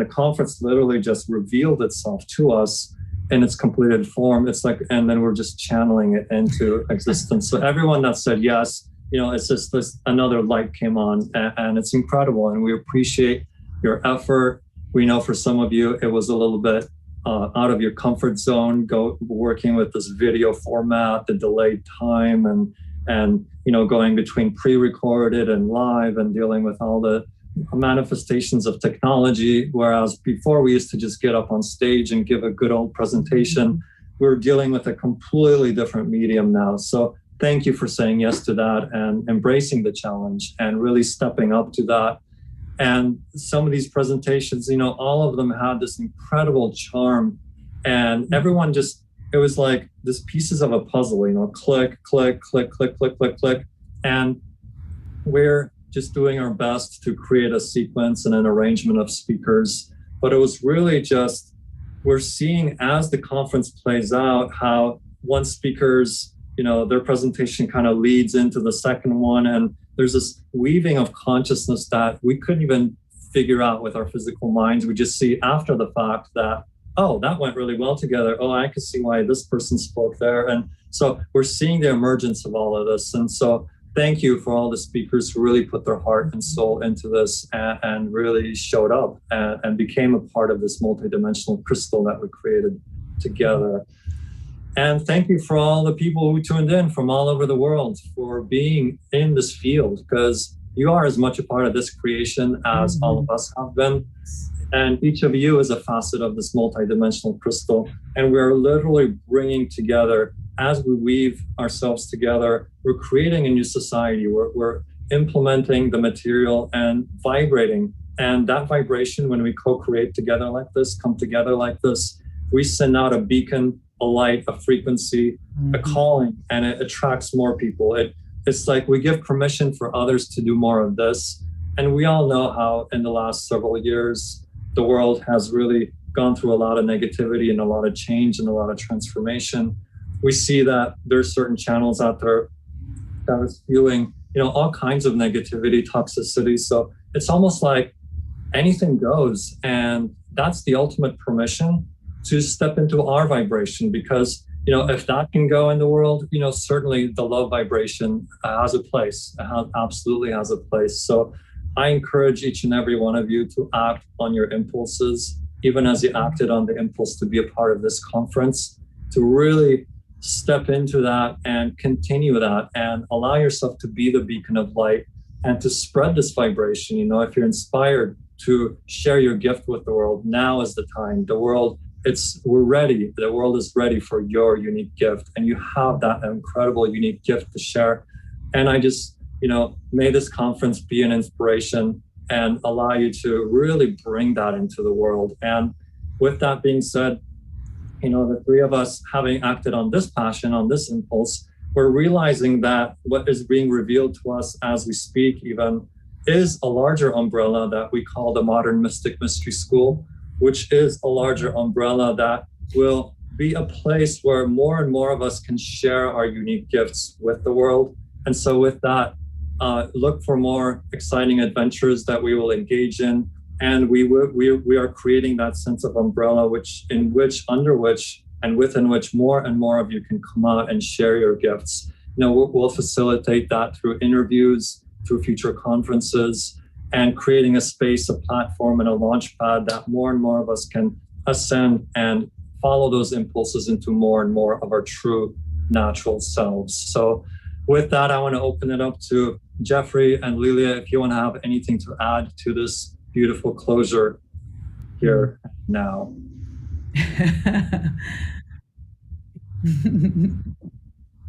the conference literally just revealed itself to us in its completed form. It's like, and then we're just channeling it into existence. So everyone that said yes, it's just this another light came on, and it's incredible. And we appreciate your effort. We know for some of you, it was a little bit out of your comfort zone, working with this video format, the delayed time, and going between pre-recorded and live, and dealing with all the manifestations of technology. Whereas before we used to just get up on stage and give a good old presentation, we're dealing with a completely different medium now. So thank you for saying yes to that and embracing the challenge and really stepping up to that. And some of these presentations, all of them had this incredible charm, and everyone it was like this pieces of a puzzle, click, click, click, click, click, click, click. And we're just doing our best to create a sequence and an arrangement of speakers. But it was really just, we're seeing as the conference plays out, how one speaker's, their presentation kind of leads into the second one. And there's this weaving of consciousness that we couldn't even figure out with our physical minds. We just see after the fact that, oh, that went really well together. Oh, I can see why this person spoke there. And so we're seeing the emergence of all of this. And so thank you for all the speakers who really put their heart and soul into this and really showed up and became a part of this multidimensional crystal that we created together. And thank you for all the people who tuned in from all over the world for being in this field, because you are as much a part of this creation as all of us have been. And each of you is a facet of this multidimensional crystal. And we're literally bringing together, as we weave ourselves together, we're creating a new society. We're implementing the material and vibrating. And that vibration, when we co-create together like this, come together like this, we send out a beacon, a light, a frequency, a calling, and it attracts more people. It's like we give permission for others to do more of this. And we all know how in the last several years, the world has really gone through a lot of negativity and a lot of change and a lot of transformation. We see that there's certain channels out there that are spewing, all kinds of negativity, toxicity. So it's almost like anything goes. And that's the ultimate permission to step into our vibration, because if that can go in the world, certainly the love vibration has a place. It absolutely has a place. So I encourage each and every one of you to act on your impulses, even as you acted on the impulse to be a part of this conference, to really step into that and continue that and allow yourself to be the beacon of light and to spread this vibration. If you're inspired to share your gift with the world, now is the time. The world we're ready. The world is ready for your unique gift, and you have that incredible unique gift to share. And I just, may this conference be an inspiration and allow you to really bring that into the world. And with that being said, the three of us having acted on this passion, on this impulse, we're realizing that what is being revealed to us as we speak even is a larger umbrella that we call the Modern Mystic Mystery School, which is a larger umbrella that will be a place where more and more of us can share our unique gifts with the world. And so with that, look for more exciting adventures that we will engage in. And we are creating that sense of umbrella, within which more and more of you can come out and share your gifts. We'll facilitate that through interviews, through future conferences, and creating a space, a platform, and a launch pad that more and more of us can ascend and follow those impulses into more and more of our true natural selves. So with that, I want to open it up to Jeffrey and Lilia, if you want to have anything to add to this beautiful closure here now.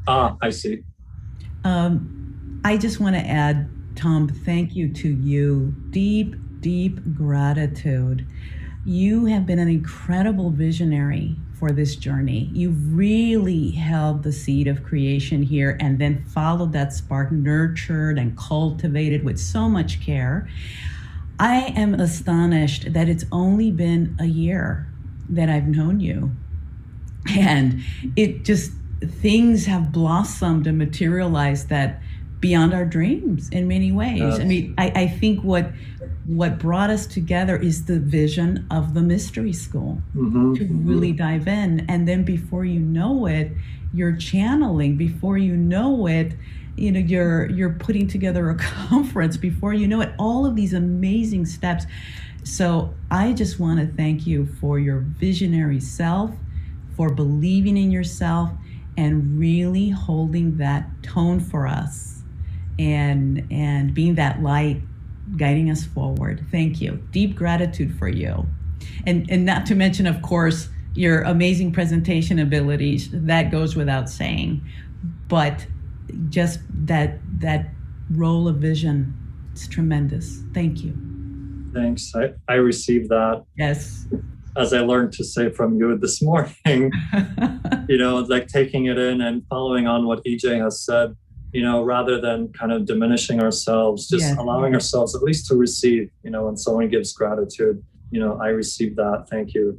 I see. I just want to add, Tom, thank you to you. Deep, deep gratitude. You have been an incredible visionary for this journey. You've really held the seed of creation here and then followed that spark, nurtured and cultivated with so much care. I am astonished that it's only been a year that I've known you. And things have blossomed and materialized that beyond our dreams in many ways. I mean, I think what brought us together is the vision of the mystery school, to really dive in. And then before you know it, you're channeling. Before you know it, you're putting together a conference. Before you know it, all of these amazing steps. So I just want to thank you for your visionary self, for believing in yourself, and really holding that tone for us. And being that light, guiding us forward. Thank you. Deep gratitude for you. And not to mention, of course, your amazing presentation abilities. That goes without saying. But just that role of vision, it's tremendous. Thank you. Thanks. I received that. Yes. As I learned to say from you this morning, like taking it in and following on what EJ has said, rather than kind of diminishing ourselves, just allowing ourselves at least to receive, when someone gives gratitude, I received that. Thank you.